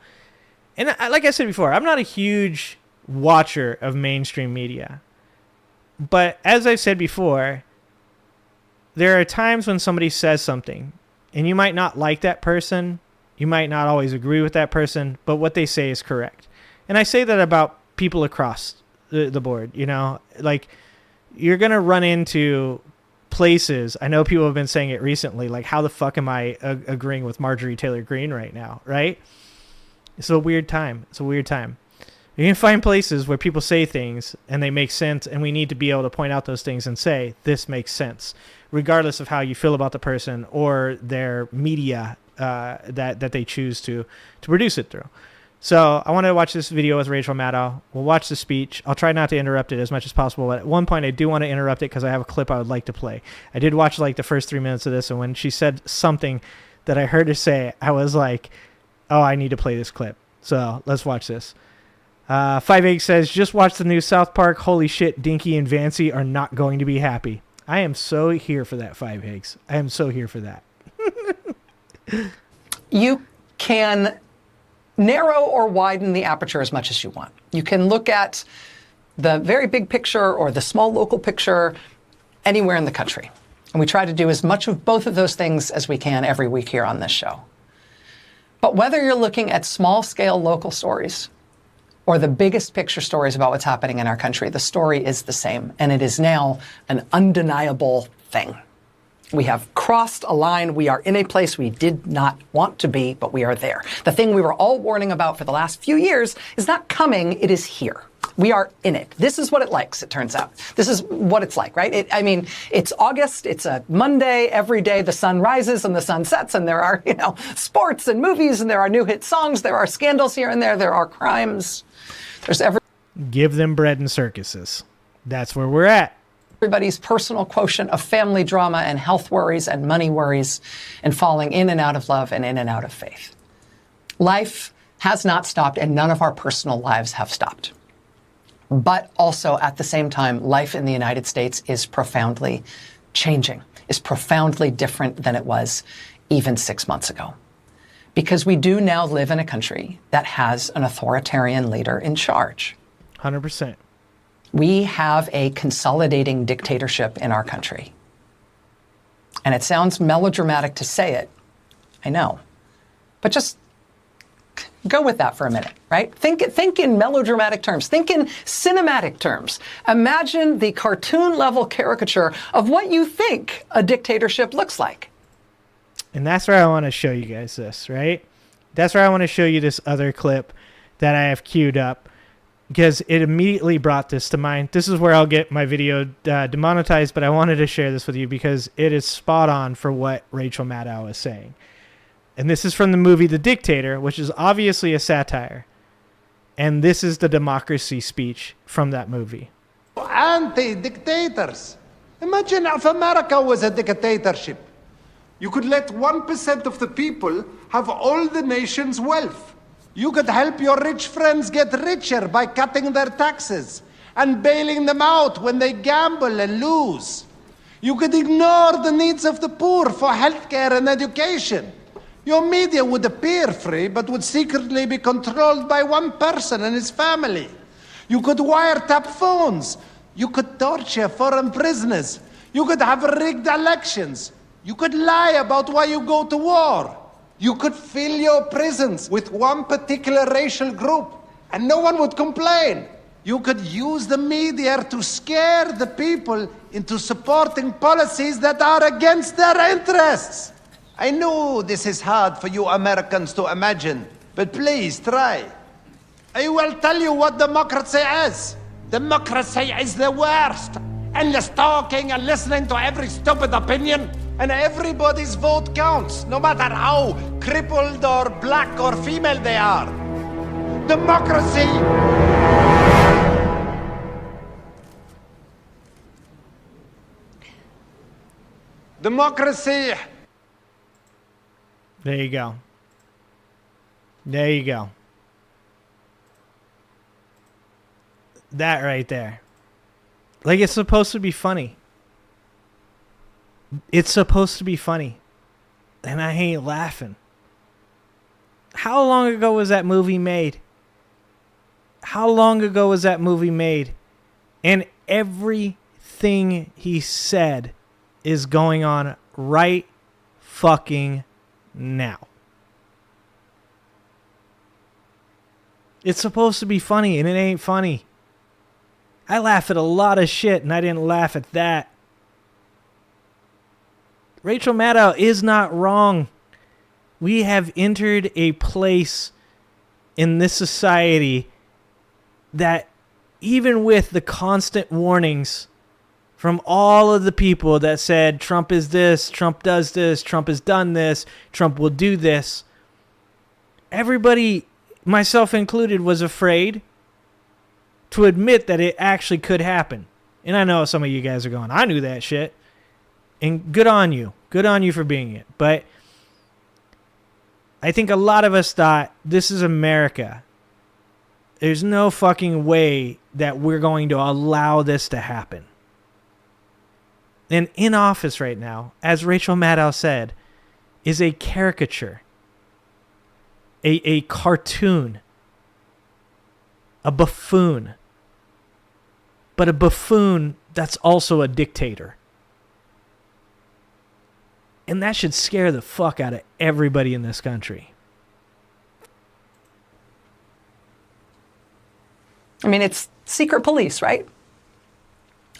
And like I said before, I'm not a huge watcher of mainstream media. But as I've said before, there are times when somebody says something, and you might not like that person, you might not always agree with that person, but what they say is correct. And I say that about people across the board, like you're going to run into places. I know people have been saying it recently, like how the fuck am I agreeing with Marjorie Taylor Greene right now, right? It's a weird time. You can find places where people say things and they make sense, and we need to be able to point out those things and say, this makes sense, regardless of how you feel about the person or their media that they choose to produce it through. So I want to watch this video with Rachel Maddow. We'll watch the speech. I'll try not to interrupt it as much as possible, but at one point I do want to interrupt it because I have a clip I would like to play. I did watch like the first 3 minutes of this, and when she said something that I heard her say, I was like, oh, I need to play this clip. So let's watch this. 5 says, just watch the new South Park. Holy shit, Dinky and Vancy are not going to be happy. I am so here for that, 5 Higgs. I am so here for that. You can narrow or widen the aperture as much as you want. You can look at the very big picture or the small local picture anywhere in the country. And we try to do as much of both of those things as we can every week here on this show. But whether you're looking at small-scale local stories or the biggest picture stories about what's happening in our country, the story is the same, and it is now an undeniable thing. We have crossed a line. We are in a place we did not want to be, but we are there. The thing we were all warning about for the last few years is not coming, it is here. We are in it. This is what it likes, it turns out. This is what it's like, right? It's August, it's a Monday, every day the sun rises and the sun sets, and there are, sports and movies, and there are new hit songs, there are scandals here and there are crimes. There's Give them bread and circuses. That's where we're at. Everybody's personal quotient of family drama and health worries and money worries and falling in and out of love and in and out of faith. Life has not stopped, and none of our personal lives have stopped. But also, at the same time, life in the United States is profoundly changing, is profoundly different than it was even 6 months ago. Because we do now live in a country that has an authoritarian leader in charge. 100%. We have a consolidating dictatorship in our country. And it sounds melodramatic to say it, I know. But just go with that for a minute, right? Think in melodramatic terms. Think in cinematic terms. Imagine the cartoon-level caricature of what you think a dictatorship looks like. And that's where I want to show you guys this, right? That's where I want to show you this other clip that I have queued up, because it immediately brought this to mind. This is where I'll get my video demonetized, but I wanted to share this with you because it is spot on for what Rachel Maddow is saying. And this is from the movie The Dictator, which is obviously a satire. And this is the democracy speech from that movie. Anti-dictators. Imagine if America was a dictatorship. You could let 1% of the people have all the nation's wealth. You could help your rich friends get richer by cutting their taxes and bailing them out when they gamble and lose. You could ignore the needs of the poor for healthcare and education. Your media would appear free, but would secretly be controlled by one person and his family. You could wiretap phones. You could torture foreign prisoners. You could have rigged elections. You could lie about why you go to war. You could fill your prisons with one particular racial group, and no one would complain. You could use the media to scare the people into supporting policies that are against their interests. I know this is hard for you Americans to imagine, but please try. I will tell you what democracy is. Democracy is the worst. Endless talking and listening to every stupid opinion, and everybody's vote counts, no matter how crippled or black or female they are. Democracy. Democracy. There you go. There you go. That right there. Like, it's supposed to be funny. It's supposed to be funny. And I ain't laughing. How long ago was that movie made? How long ago was that movie made? And everything he said is going on right fucking now. It's supposed to be funny, and it ain't funny. I laugh at a lot of shit, and I didn't laugh at that. Rachel Maddow is not wrong. We have entered a place in this society that even with the constant warnings from all of the people that said Trump is this, Trump does this, Trump has done this, Trump will do this, everybody, myself included, was afraid to admit that it actually could happen. And I know some of you guys are going, I knew that shit. And good on you. Good on you for being it. But I think a lot of us thought, this is America. There's no fucking way that we're going to allow this to happen. And in office right now, as Rachel Maddow said, is a caricature, a cartoon, a buffoon. But a buffoon that's also a dictator. And that should scare the fuck out of everybody in this country. I mean, it's secret police, right?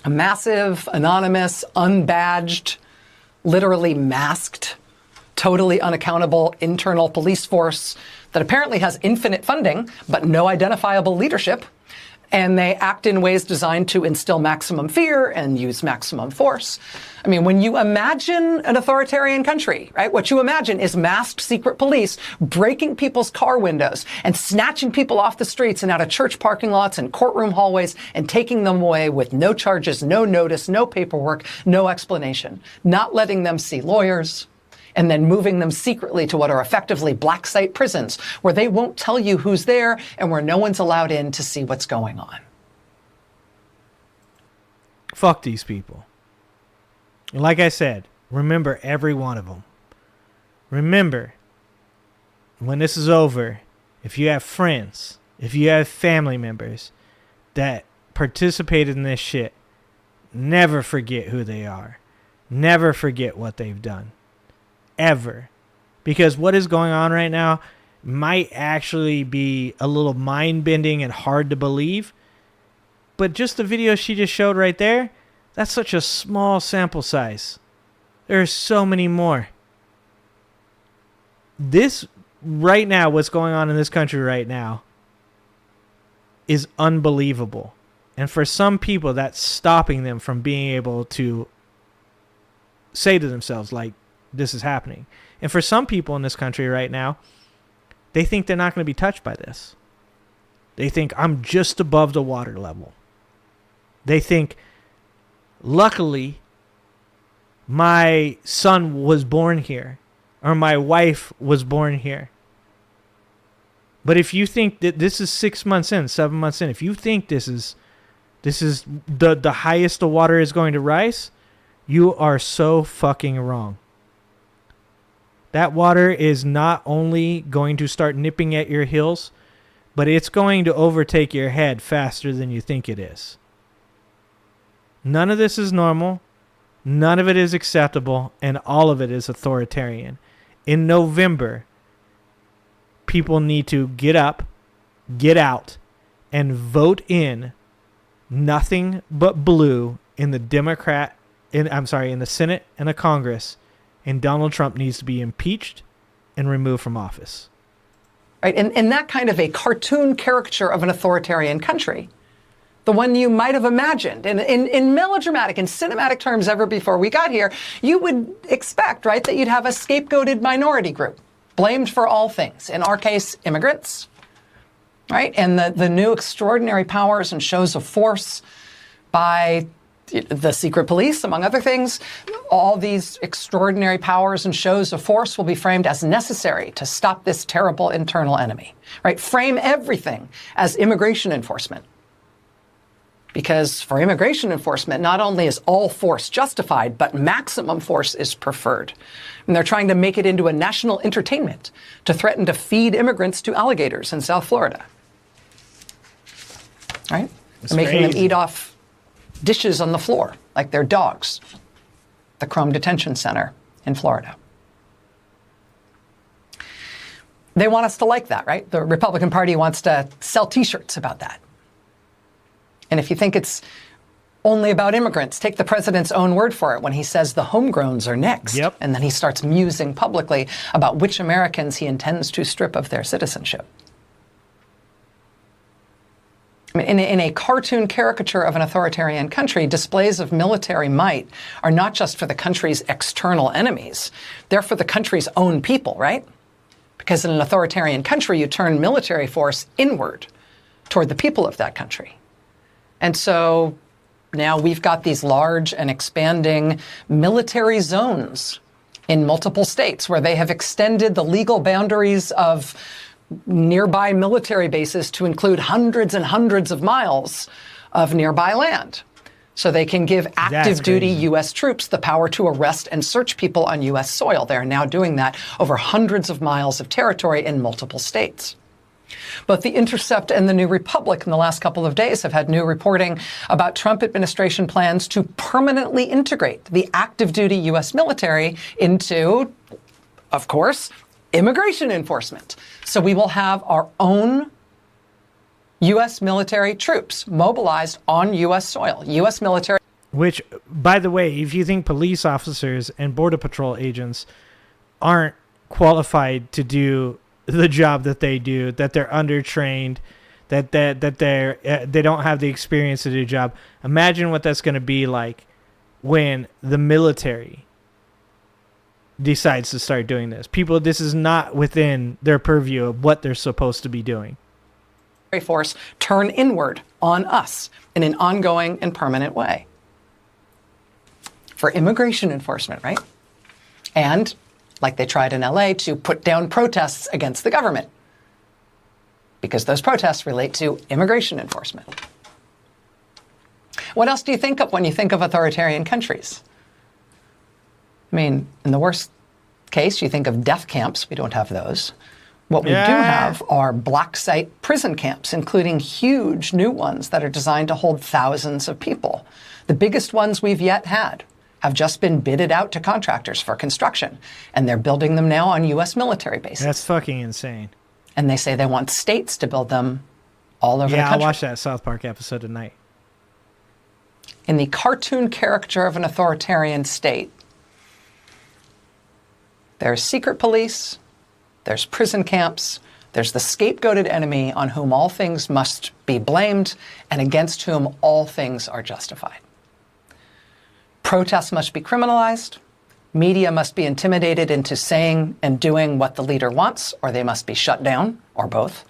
A massive, anonymous, unbadged, literally masked, totally unaccountable internal police force that apparently has infinite funding, but no identifiable leadership. And they act in ways designed to instill maximum fear and use maximum force. I mean, when you imagine an authoritarian country, right, what you imagine is masked secret police breaking people's car windows and snatching people off the streets and out of church parking lots and courtroom hallways and taking them away with no charges, no notice, no paperwork, no explanation, not letting them see lawyers, and then moving them secretly to what are effectively black site prisons, where they won't tell you who's there and where no one's allowed in to see what's going on. Fuck these people. And like I said, remember every one of them. Remember, when this is over, if you have friends, if you have family members that participated in this shit, never forget who they are. Never forget what they've done. Ever. Because what is going on right now might actually be a little mind-bending and hard to believe. But just the video she just showed right there, that's such a small sample size. There are so many more. This right now, what's going on in this country right now, is unbelievable. And for some people, that's stopping them from being able to say to themselves, like, this is happening. And for some people in this country right now, they think they're not going to be touched by this. They think I'm just above the water level. They think, luckily, my son was born here, or my wife was born here. But if you think that this is 6 months in, 7 months in, if you think this is the highest the water is going to rise, you are so fucking wrong. That water is not only going to start nipping at your heels, but it's going to overtake your head faster than you think it is. None of this is normal. None of it is acceptable. And all of it is authoritarian. In November, people need to get up, get out, and vote in nothing but blue in the in the Senate and the Congress. And Donald Trump needs to be impeached and removed from office. Right, and that kind of a cartoon caricature of an authoritarian country, the one you might have imagined in melodramatic and cinematic terms ever before we got here, you would expect, right, that you'd have a scapegoated minority group blamed for all things. In our case, immigrants, right? And the new extraordinary powers and shows of force by the secret police, among other things. All these extraordinary powers and shows of force will be framed as necessary to stop this terrible internal enemy, right? Frame everything as immigration enforcement. Because for immigration enforcement, not only is all force justified, but maximum force is preferred. And they're trying to make it into a national entertainment to threaten to feed immigrants to alligators in South Florida. Right? They're making them eat off dishes on the floor, like they're dogs. The Crumb Detention Center in Florida. They want us to like that, right? The Republican Party wants to sell T-shirts about that. And if you think it's only about immigrants, take the president's own word for it when he says the homegrowns are next. Yep. And then he starts musing publicly about which Americans he intends to strip of their citizenship. In a cartoon caricature of an authoritarian country, displays of military might are not just for the country's external enemies. They're for the country's own people, right? Because in an authoritarian country, you turn military force inward toward the people of that country. And so now we've got these large and expanding military zones in multiple states where they have extended the legal boundaries of nearby military bases to include hundreds and hundreds of miles of nearby land. So they can give active duty U.S. troops the power to arrest and search people on U.S. soil. They are now doing that over hundreds of miles of territory in multiple states. Both The Intercept and The New Republic in the last couple of days have had new reporting about Trump administration plans to permanently integrate the active duty U.S. military into, of course, immigration enforcement. So we will have our own U.S. military troops mobilized on U.S. soil. U.S. military. Which, by the way, if you think police officers and Border Patrol agents aren't qualified to do the job that they do, that they're undertrained, that they don't have the experience to do the job, imagine what that's going to be like when the military decides to start doing this. People, this is not within their purview of what they're supposed to be doing. Force turn inward on us in an ongoing and permanent way for immigration enforcement, right? And like they tried in LA to put down protests against the government because those protests relate to immigration enforcement. What else do you think of when you think of authoritarian countries? I mean, in the worst case, you think of death camps. We don't have those. What we do have are black site prison camps, including huge new ones that are designed to hold thousands of people. The biggest ones we've yet had have just been bidded out to contractors for construction, and they're building them now on U.S. military bases. That's fucking insane. And they say they want states to build them all over the country. Yeah, I'll watch that South Park episode tonight. In the cartoon caricature of an authoritarian state, there's secret police, there's prison camps, there's the scapegoated enemy on whom all things must be blamed and against whom all things are justified. Protests must be criminalized. Media must be intimidated into saying and doing what the leader wants, or they must be shut down, or both.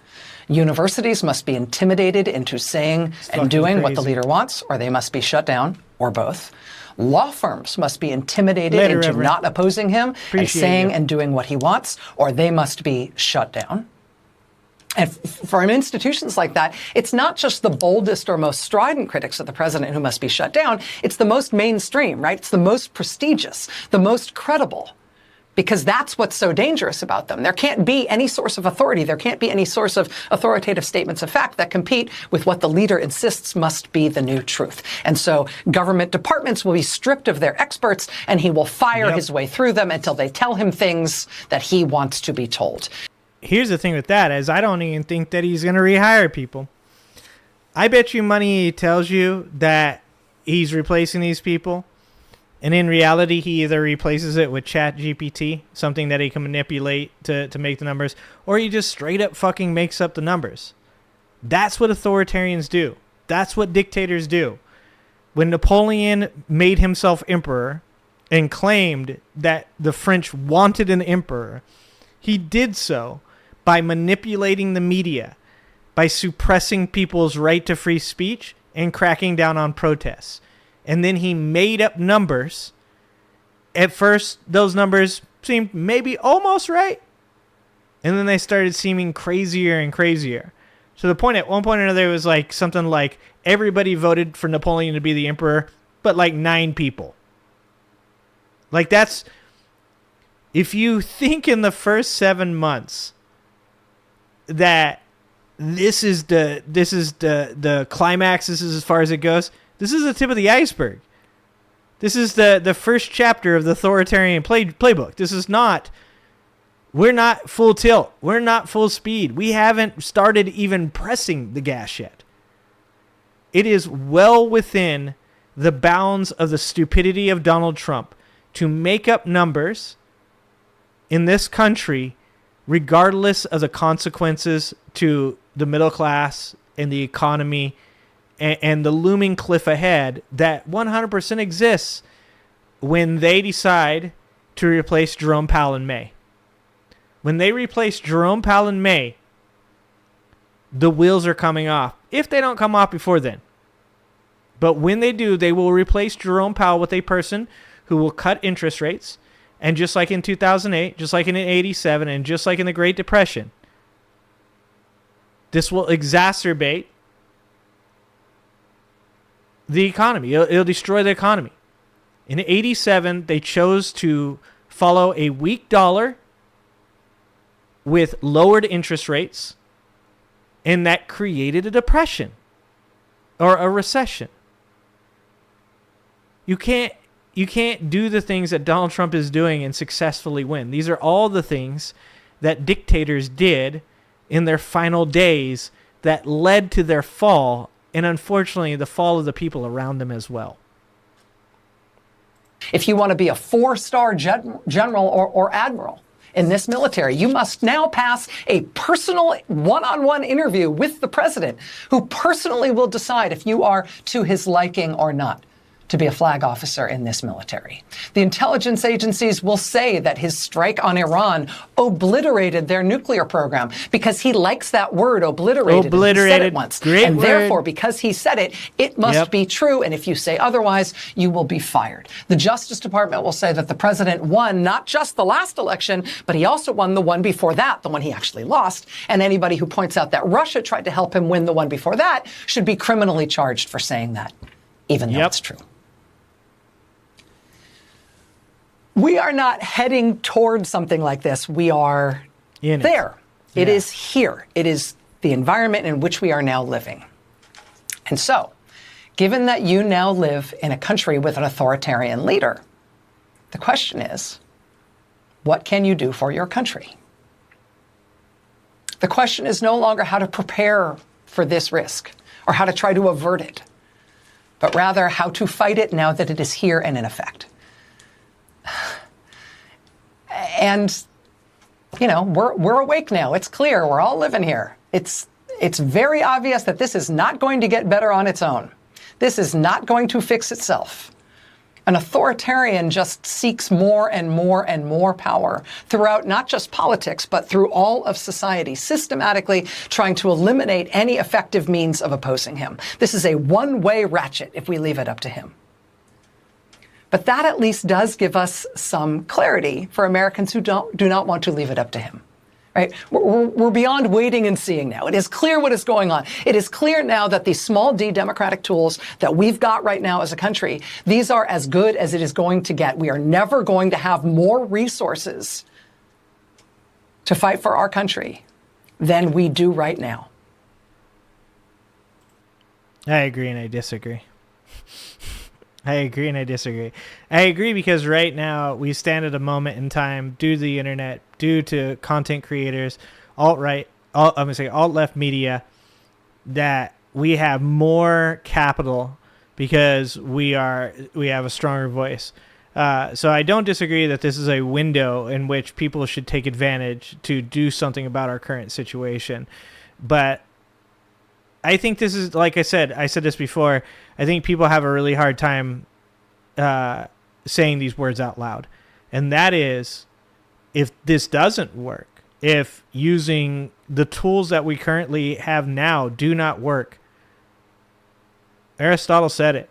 Universities must be intimidated into saying and doing what the leader wants, or they must be shut down, or both. Law firms must be intimidated into not opposing him and saying and doing what he wants, or they must be shut down. And for institutions like that, it's not just the boldest or most strident critics of the president who must be shut down. It's the most mainstream, right? It's the most prestigious, the most credible, because that's what's so dangerous about them. There can't be any source of authority. There can't be any source of authoritative statements of fact that compete with what the leader insists must be the new truth. And so government departments will be stripped of their experts, and he will fire his way through them until they tell him things that he wants to be told. Here's the thing with that is I don't even think that he's going to rehire people. I bet you money he tells you that he's replacing these people, and in reality he either replaces it with ChatGPT, something that he can manipulate to make the numbers, or he just straight up fucking makes up the numbers. That's what authoritarians do. That's what dictators do. When Napoleon made himself emperor and claimed that the French wanted an emperor, he did so by manipulating the media, by suppressing people's right to free speech and cracking down on protests. And then he made up numbers. At first, those numbers seemed maybe almost right. And then they started seeming crazier and crazier. So the point at one point or another was like something like everybody voted for Napoleon to be the emperor, but like 9 people. Like that's, if you think in the first 7 months that this is the climax, this is as far as it goes, this is the tip of the iceberg. This is the first chapter of the authoritarian playbook. This is not, we're not full tilt. We're not full speed. We haven't started even pressing the gas yet. It is well within the bounds of the stupidity of Donald Trump to make up numbers in this country regardless of the consequences to the middle class and the economy and the looming cliff ahead that 100% exists when they decide to replace Jerome Powell in May. When they replace Jerome Powell in May, the wheels are coming off. If they don't come off before then. But when they do, they will replace Jerome Powell with a person who will cut interest rates. And just like in 2008, just like in 87, and just like in the Great Depression, this will exacerbate the economy. It'll destroy the economy. In 87, they chose to follow a weak dollar with lowered interest rates, and that created a depression or a recession. You can't do the things that Donald Trump is doing and successfully win. These are all the things that dictators did in their final days that led to their fall, and unfortunately the fall of the people around them as well. If you want to be a 4-star general or admiral in this military, you must now pass a personal one-on-one interview with the president, who personally will decide if you are to his liking or not to be a flag officer in this military. The intelligence agencies will say that his strike on Iran obliterated their nuclear program because he likes that word, obliterated. He said it once. Great and word. Therefore, because he said it, it must be true. And if you say otherwise, you will be fired. The Justice Department will say that the president won not just the last election, but he also won the one before that, the one he actually lost. And anybody who points out that Russia tried to help him win the one before that should be criminally charged for saying that, even though it's true. We are not heading towards something like this. We are there. It is here. It is the environment in which we are now living. And so, given that you now live in a country with an authoritarian leader, the question is, what can you do for your country? The question is no longer how to prepare for this risk or how to try to avert it, but rather how to fight it now that it is here and in effect. And, you know, we're awake now. It's clear. We're all living here. It's very obvious that this is not going to get better on its own. This is not going to fix itself. An authoritarian just seeks more and more and more power throughout not just politics, but through all of society, systematically trying to eliminate any effective means of opposing him. This is a one-way ratchet if we leave it up to him. But that at least does give us some clarity for Americans who do not want to leave it up to him. Right? We're beyond waiting and seeing now. It is clear what is going on. It is clear now that these small d democratic tools that we've got right now as a country, these are as good as it is going to get. We are never going to have more resources to fight for our country than we do right now. I agree and I disagree. I agree and I disagree. I agree because right now we stand at a moment in time due to the internet, due to content creators, alt-left media, that we have more capital because we have a stronger voice. So I don't disagree that this is a window in which people should take advantage to do something about our current situation. But I think this is, like I said this before, I think people have a really hard time saying these words out loud. And that is, if this doesn't work, if using the tools that we currently have now do not work, Aristotle said it.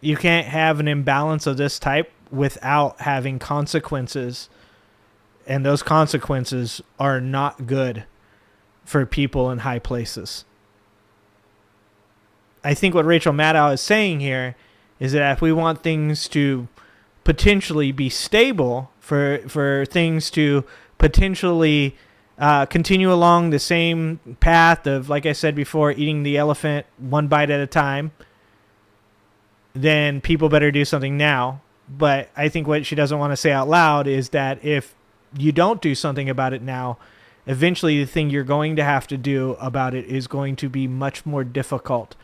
You can't have an imbalance of this type without having consequences. And those consequences are not good for people in high places. I think what Rachel Maddow is saying here is that if we want things to potentially be stable, for things to potentially continue along the same path of, like I said before, eating the elephant one bite at a time, then people better do something now. But I think what she doesn't want to say out loud is that if you don't do something about it now, eventually the thing you're going to have to do about it is going to be much more difficult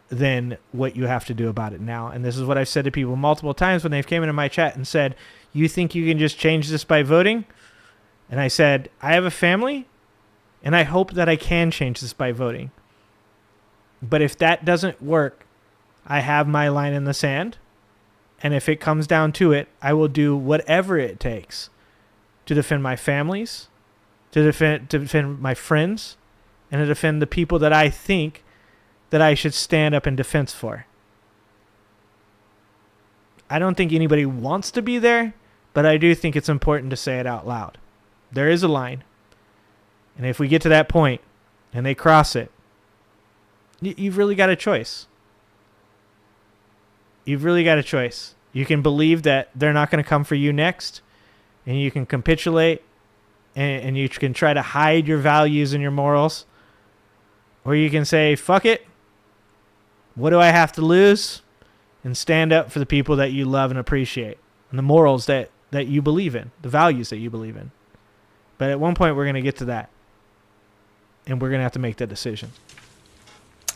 than what you have to do about it now. And this is what I've said to people multiple times when they've came into my chat and said, you think you can just change this by voting? And I said, I have a family And I hope that I can change this by voting. But if that doesn't work, I have my line in the sand. And if it comes down to it, I will do whatever it takes to defend my families, to defend my friends, and to defend the people that I think that I should stand up in defense for. I don't think anybody wants to be there, but I do think it's important to say it out loud. There is a line. And if we get to that point and they cross it, you've really got a choice. You've really got a choice. You can believe that they're not going to come for you next, and you can capitulate, and you can try to hide your values and your morals. Or you can say, fuck it. What do I have to lose? And stand up for the people that you love and appreciate, and the morals that you believe in, the values that you believe in. But at one point, we're going to get to that, and we're going to have to make that decision.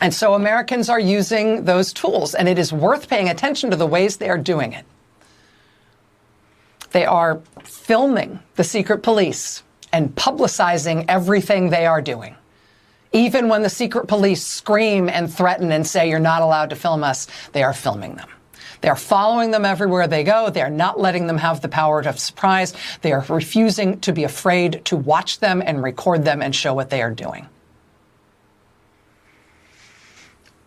And so Americans are using those tools, and it is worth paying attention to the ways they are doing it. They are filming the secret police and publicizing everything they are doing. Even when the secret police scream and threaten and say, you're not allowed to film us, they are filming them. They are following them everywhere they go. They are not letting them have the power of surprise. They are refusing to be afraid to watch them and record them and show what they are doing.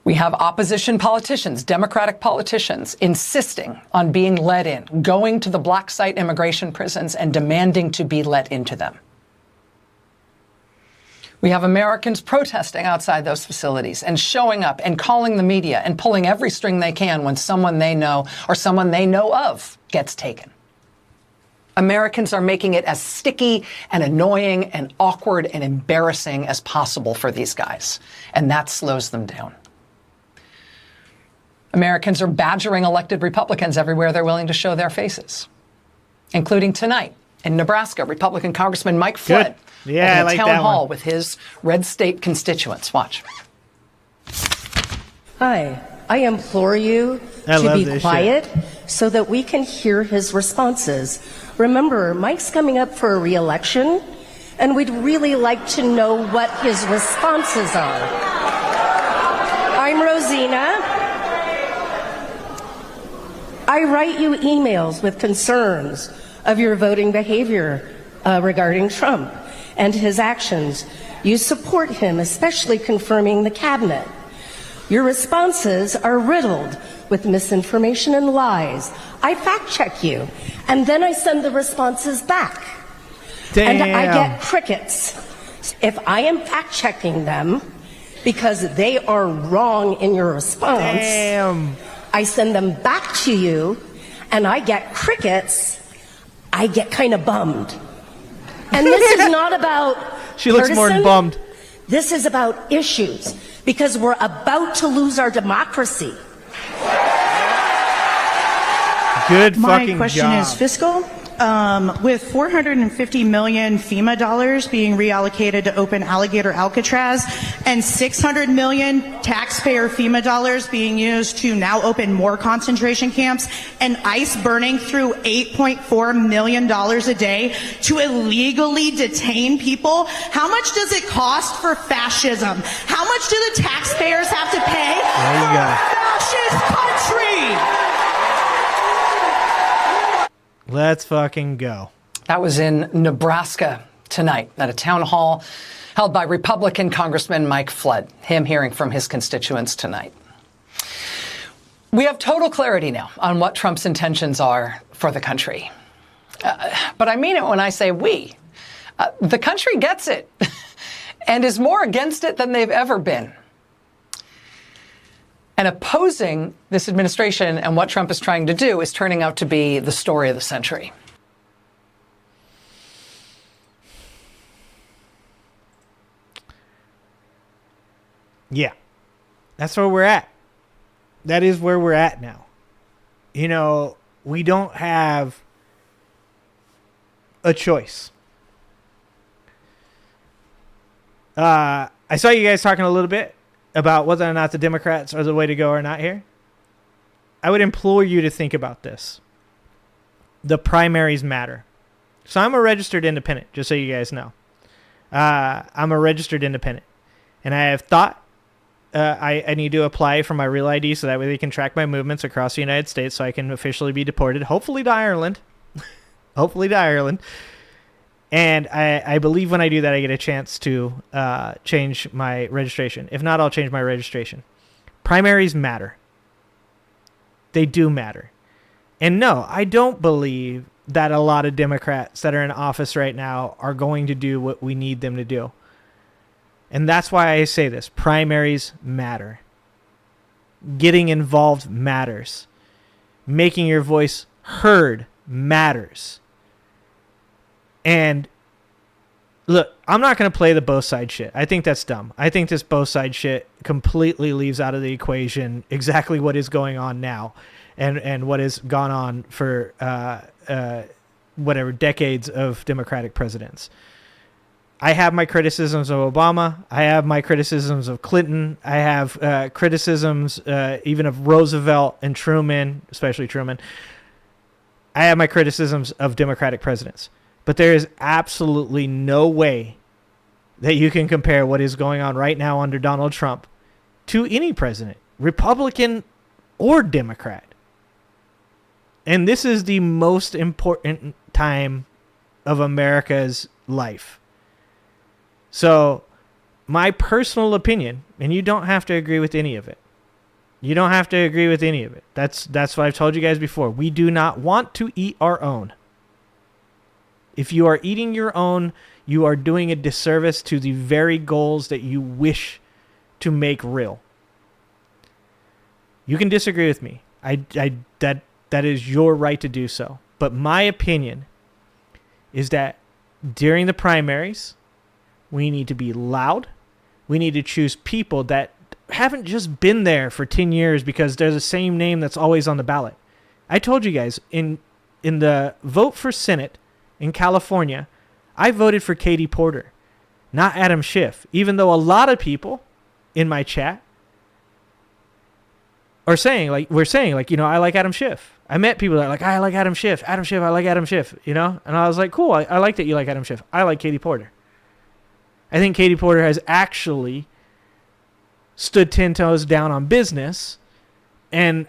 We have opposition politicians, Democratic politicians, insisting on being let in, going to the black site immigration prisons and demanding to be let into them. We have Americans protesting outside those facilities and showing up and calling the media and pulling every string they can when someone they know or someone they know of gets taken. Americans are making it as sticky and annoying and awkward and embarrassing as possible for these guys, and that slows them down. Americans are badgering elected Republicans everywhere they're willing to show their faces, including tonight in Nebraska, Republican Congressman Mike Flood at a town hall with his red state constituents. Watch. Hi, I implore you to be quiet so that we can hear his responses. Remember, Mike's coming up for a re-election, and we'd really like to know what his responses are. I'm Rosina. I write you emails with concerns of your voting behavior regarding Trump and his actions. You support him, especially confirming the cabinet. Your responses are riddled with misinformation and lies. I fact check you, and then I send the responses back. Damn. And I get crickets. If I am fact checking them because they are wrong in your response, I send them back to you, and I get crickets. I get kind of bummed. And this is not about She looks more than bummed. This is about issues, because we're about to lose our democracy. Good fucking job. My question is fiscal. With $450 million FEMA dollars being reallocated to open Alligator Alcatraz and $600 million taxpayer FEMA dollars being used to now open more concentration camps and ICE burning through $8.4 million a day to illegally detain people, how much does it cost for fascism? How much do the taxpayers have to pay for a fascist country? Let's fucking go. That was in Nebraska tonight at a town hall held by Republican Congressman Mike Flood, him hearing from his constituents tonight. We have total clarity now on what Trump's intentions are for the country. But I mean it when I say we. The country gets it and is more against it than they've ever been. And opposing this administration and what Trump is trying to do is turning out to be the story of the century. Yeah. That's where we're at. That is where we're at now. You know, we don't have a choice. I saw you guys talking a little bit about whether or not the Democrats are the way to go or not here. I would implore you to think about this. The primaries matter. So I'm a registered independent, just so you guys know. I'm a registered independent, and I have thought I need to apply for my real ID so that way they can track my movements across the United States so I can officially be deported, hopefully to Ireland. Hopefully to Ireland. And I believe when I do that, I get a chance to change my registration. If not, I'll change my registration. Primaries matter. They do matter. And no, I don't believe that a lot of Democrats that are in office right now are going to do what we need them to do. And that's why I say this. Primaries matter. Getting involved matters. Making your voice heard matters. And look, I'm not going to play the both side shit. I think that's dumb. I think this both side shit completely leaves out of the equation exactly what is going on now and what has gone on for decades of Democratic presidents. I have my criticisms of Obama. I have my criticisms of Clinton. I have criticisms even of Roosevelt and Truman, especially Truman. I have my criticisms of Democratic presidents. But there is absolutely no way that you can compare what is going on right now under Donald Trump to any president, Republican or Democrat. And this is the most important time of America's life. So, my personal opinion, and you don't have to agree with any of it. You don't have to agree with any of it. That's what I've told you guys before. We do not want to eat our own. If you are eating your own, you are doing a disservice to the very goals that you wish to make real. You can disagree with me. That is your right to do so. But my opinion is that during the primaries, we need to be loud. We need to choose people that haven't just been there for 10 years because they're the same name that's always on the ballot. I told you guys, in the vote for Senate in California, I voted for Katie Porter, not Adam Schiff, even though a lot of people in my chat are saying, I like Adam Schiff. I met people that are like, I like Adam Schiff. Adam Schiff, I like Adam Schiff, And I was like, cool, I like that you like Adam Schiff. I like Katie Porter. I think Katie Porter has actually stood 10 toes down on business, and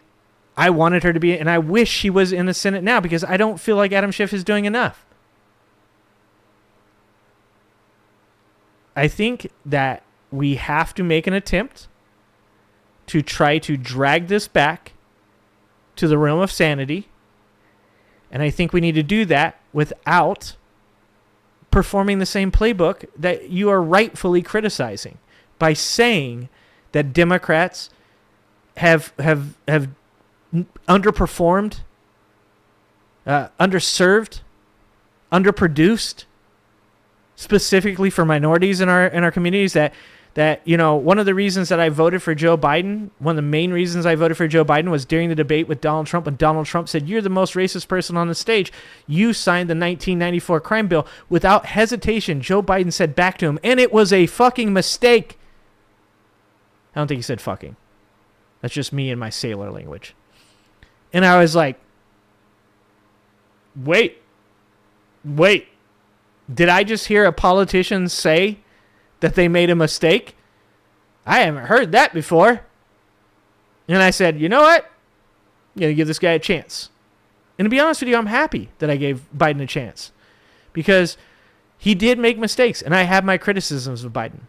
I wanted her to be, and I wish she was in the Senate now because I don't feel like Adam Schiff is doing enough. I think that we have to make an attempt to try to drag this back to the realm of sanity, and I think we need to do that without performing the same playbook that you are rightfully criticizing by saying that Democrats have underperformed, underserved, underproduced, specifically for minorities in our communities. That one of the reasons that I voted for Joe Biden, one of the main reasons I voted for Joe Biden was during the debate with Donald Trump, when Donald Trump said, "You're the most racist person on the stage. You signed the 1994 crime bill." Without hesitation, Joe Biden said back to him, "And it was a fucking mistake." I don't think he said fucking. That's just me and my sailor language. And I was like, wait. Did I just hear a politician say that they made a mistake? I haven't heard that before. And I said, you know what? I'm going to give this guy a chance. And to be honest with you, I'm happy that I gave Biden a chance. Because he did make mistakes, and I have my criticisms of Biden.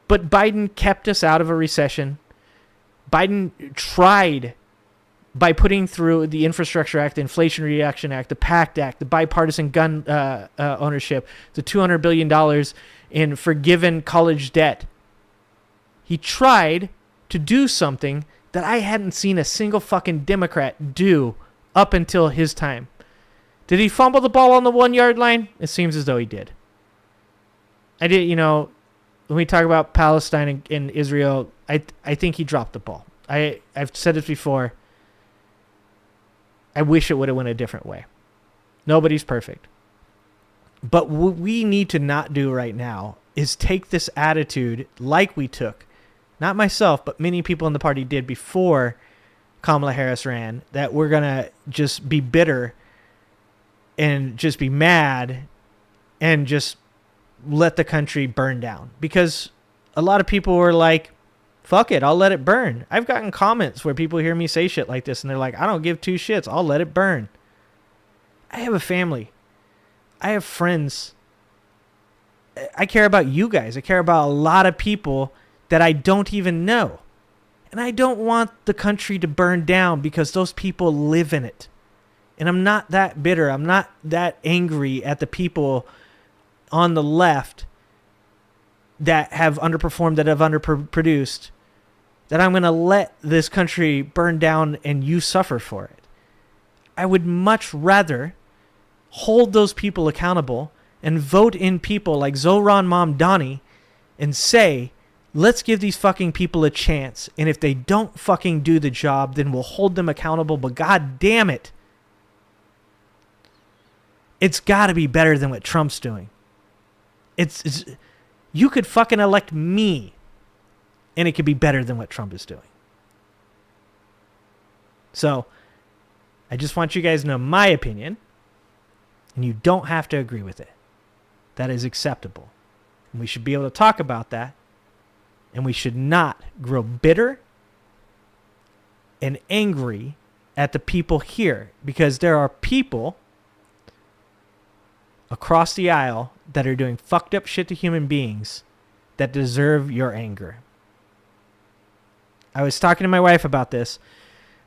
But Biden kept us out of a recession. Biden tried by putting through the Infrastructure Act, the Inflation Reduction Act, the PACT Act, the bipartisan gun ownership, the $200 billion in forgiven college debt. He tried to do something that I hadn't seen a single fucking Democrat do up until his time. Did he fumble the ball on the 1 yard line? It seems as though he did. When we talk about Palestine and Israel, I think he dropped the ball. I've said it before. I wish it would have went a different way. Nobody's perfect. But what we need to not do right now is take this attitude like we took, not myself, but many people in the party did before Kamala Harris ran, that we're going to just be bitter and just be mad and just let the country burn down, because a lot of people were like, fuck it, I'll let it burn. I've gotten comments where people hear me say shit like this and they're like, I don't give two shits, I'll let it burn. I have a family. I have friends. I care about you guys. I care about a lot of people that I don't even know. And I don't want the country to burn down because those people live in it. And I'm not that bitter. I'm not that angry at the people on the left that have underperformed, that have underproduced, that I'm going to let this country burn down and you suffer for it. I would much rather hold those people accountable and vote in people like Zoran Mamdani and say, let's give these fucking people a chance. And if they don't fucking do the job, then we'll hold them accountable. But god damn it, it's got to be better than what Trump's doing. It's you could fucking elect me and it could be better than what Trump is doing. So I just want you guys to know my opinion, and you don't have to agree with it. That is acceptable. And we should be able to talk about that, and we should not grow bitter and angry at the people here, because there are people across the aisle that are doing fucked up shit to human beings that deserve your anger. I was talking to my wife about this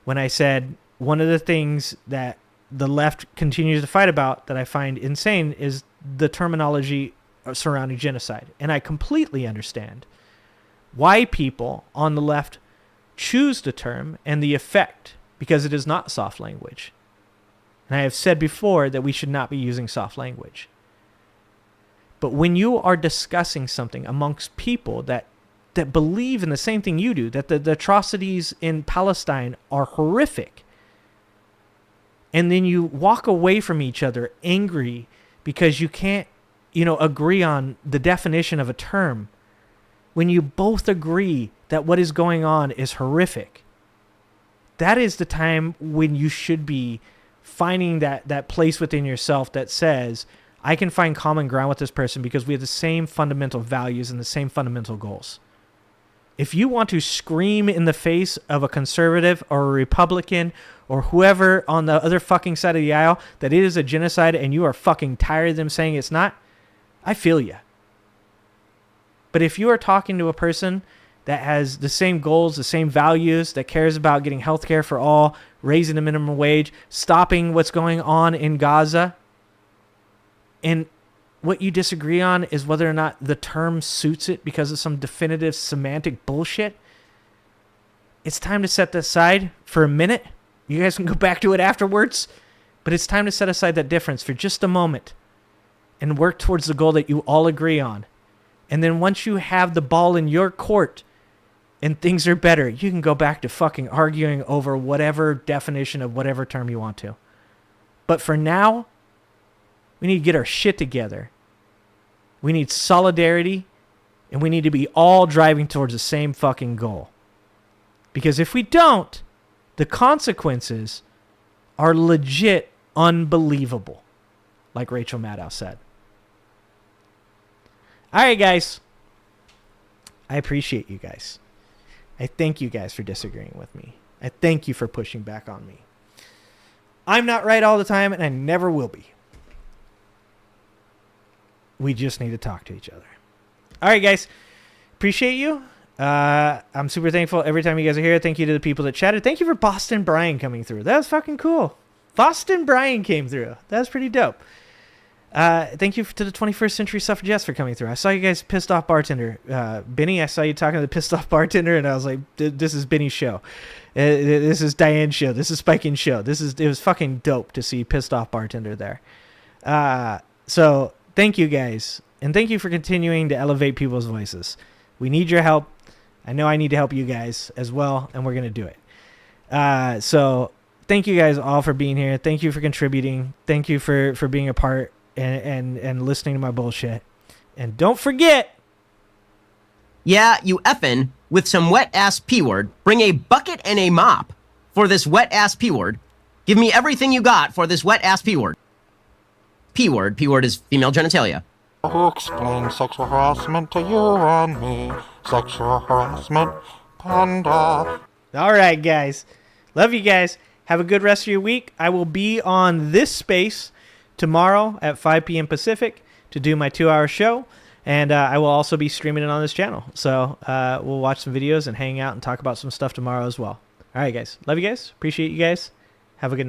when I said one of the things that the left continues to fight about that I find insane is the terminology surrounding genocide. And I completely understand why people on the left choose the term and the effect, because it is not soft language. And I have said before that we should not be using soft language. But when you are discussing something amongst people that believe in the same thing you do, that the atrocities in Palestine are horrific, and then you walk away from each other angry because you can't, agree on the definition of a term, when you both agree that what is going on is horrific, that is the time when you should be finding that place within yourself that says, I can find common ground with this person because we have the same fundamental values and the same fundamental goals. If you want to scream in the face of a conservative or a Republican or whoever on the other fucking side of the aisle that it is a genocide and you are fucking tired of them saying it's not, I feel you. But if you are talking to a person that has the same goals, the same values, that cares about getting healthcare for all, raising the minimum wage, stopping what's going on in Gaza, and what you disagree on is whether or not the term suits it because of some definitive semantic bullshit, it's time to set that aside for a minute. You guys can go back to it afterwards, but it's time to set aside that difference for just a moment and work towards the goal that you all agree on. And then once you have the ball in your court and things are better, you can go back to fucking arguing over whatever definition of whatever term you want to. But for now, we need to get our shit together. We need solidarity, and we need to be all driving towards the same fucking goal. Because if we don't, the consequences are legit unbelievable, like Rachel Maddow said. All right, guys. I appreciate you guys. I thank you guys for disagreeing with me. I thank you for pushing back on me. I'm not right all the time, and I never will be. We just need to talk to each other. All right, guys. Appreciate you. I'm super thankful every time you guys are here. Thank you to the people that chatted. Thank you for Boston Brian coming through. That was fucking cool. Boston Brian came through. That was pretty dope. Thank you to the 21st Century Suffragettes for coming through. I saw you guys pissed off bartender. Benny, I saw you talking to the pissed off bartender, and I was like, this is Benny's show. This is Diane's show. This is Spikin's show. It was fucking dope to see pissed off bartender there. So thank you guys. And thank you for continuing to elevate people's voices. We need your help. I know I need to help you guys as well, and we're going to do it. So thank you guys all for being here. Thank you for contributing. Thank you for being a part and listening to my bullshit. And don't forget. Yeah, you effing with some wet-ass P-word. Bring a bucket and a mop for this wet-ass P-word. Give me everything you got for this wet-ass P-word. P-word is female genitalia. Who explains sexual harassment to you and me? Sexual harassment, Panda. All right, guys. Love you guys. Have a good rest of your week. I will be on this space tomorrow at 5 p.m. Pacific to do my 2-hour show. And I will also be streaming it on this channel. So we'll watch some videos and hang out and talk about some stuff tomorrow as well. All right, guys. Love you guys. Appreciate you guys. Have a good night.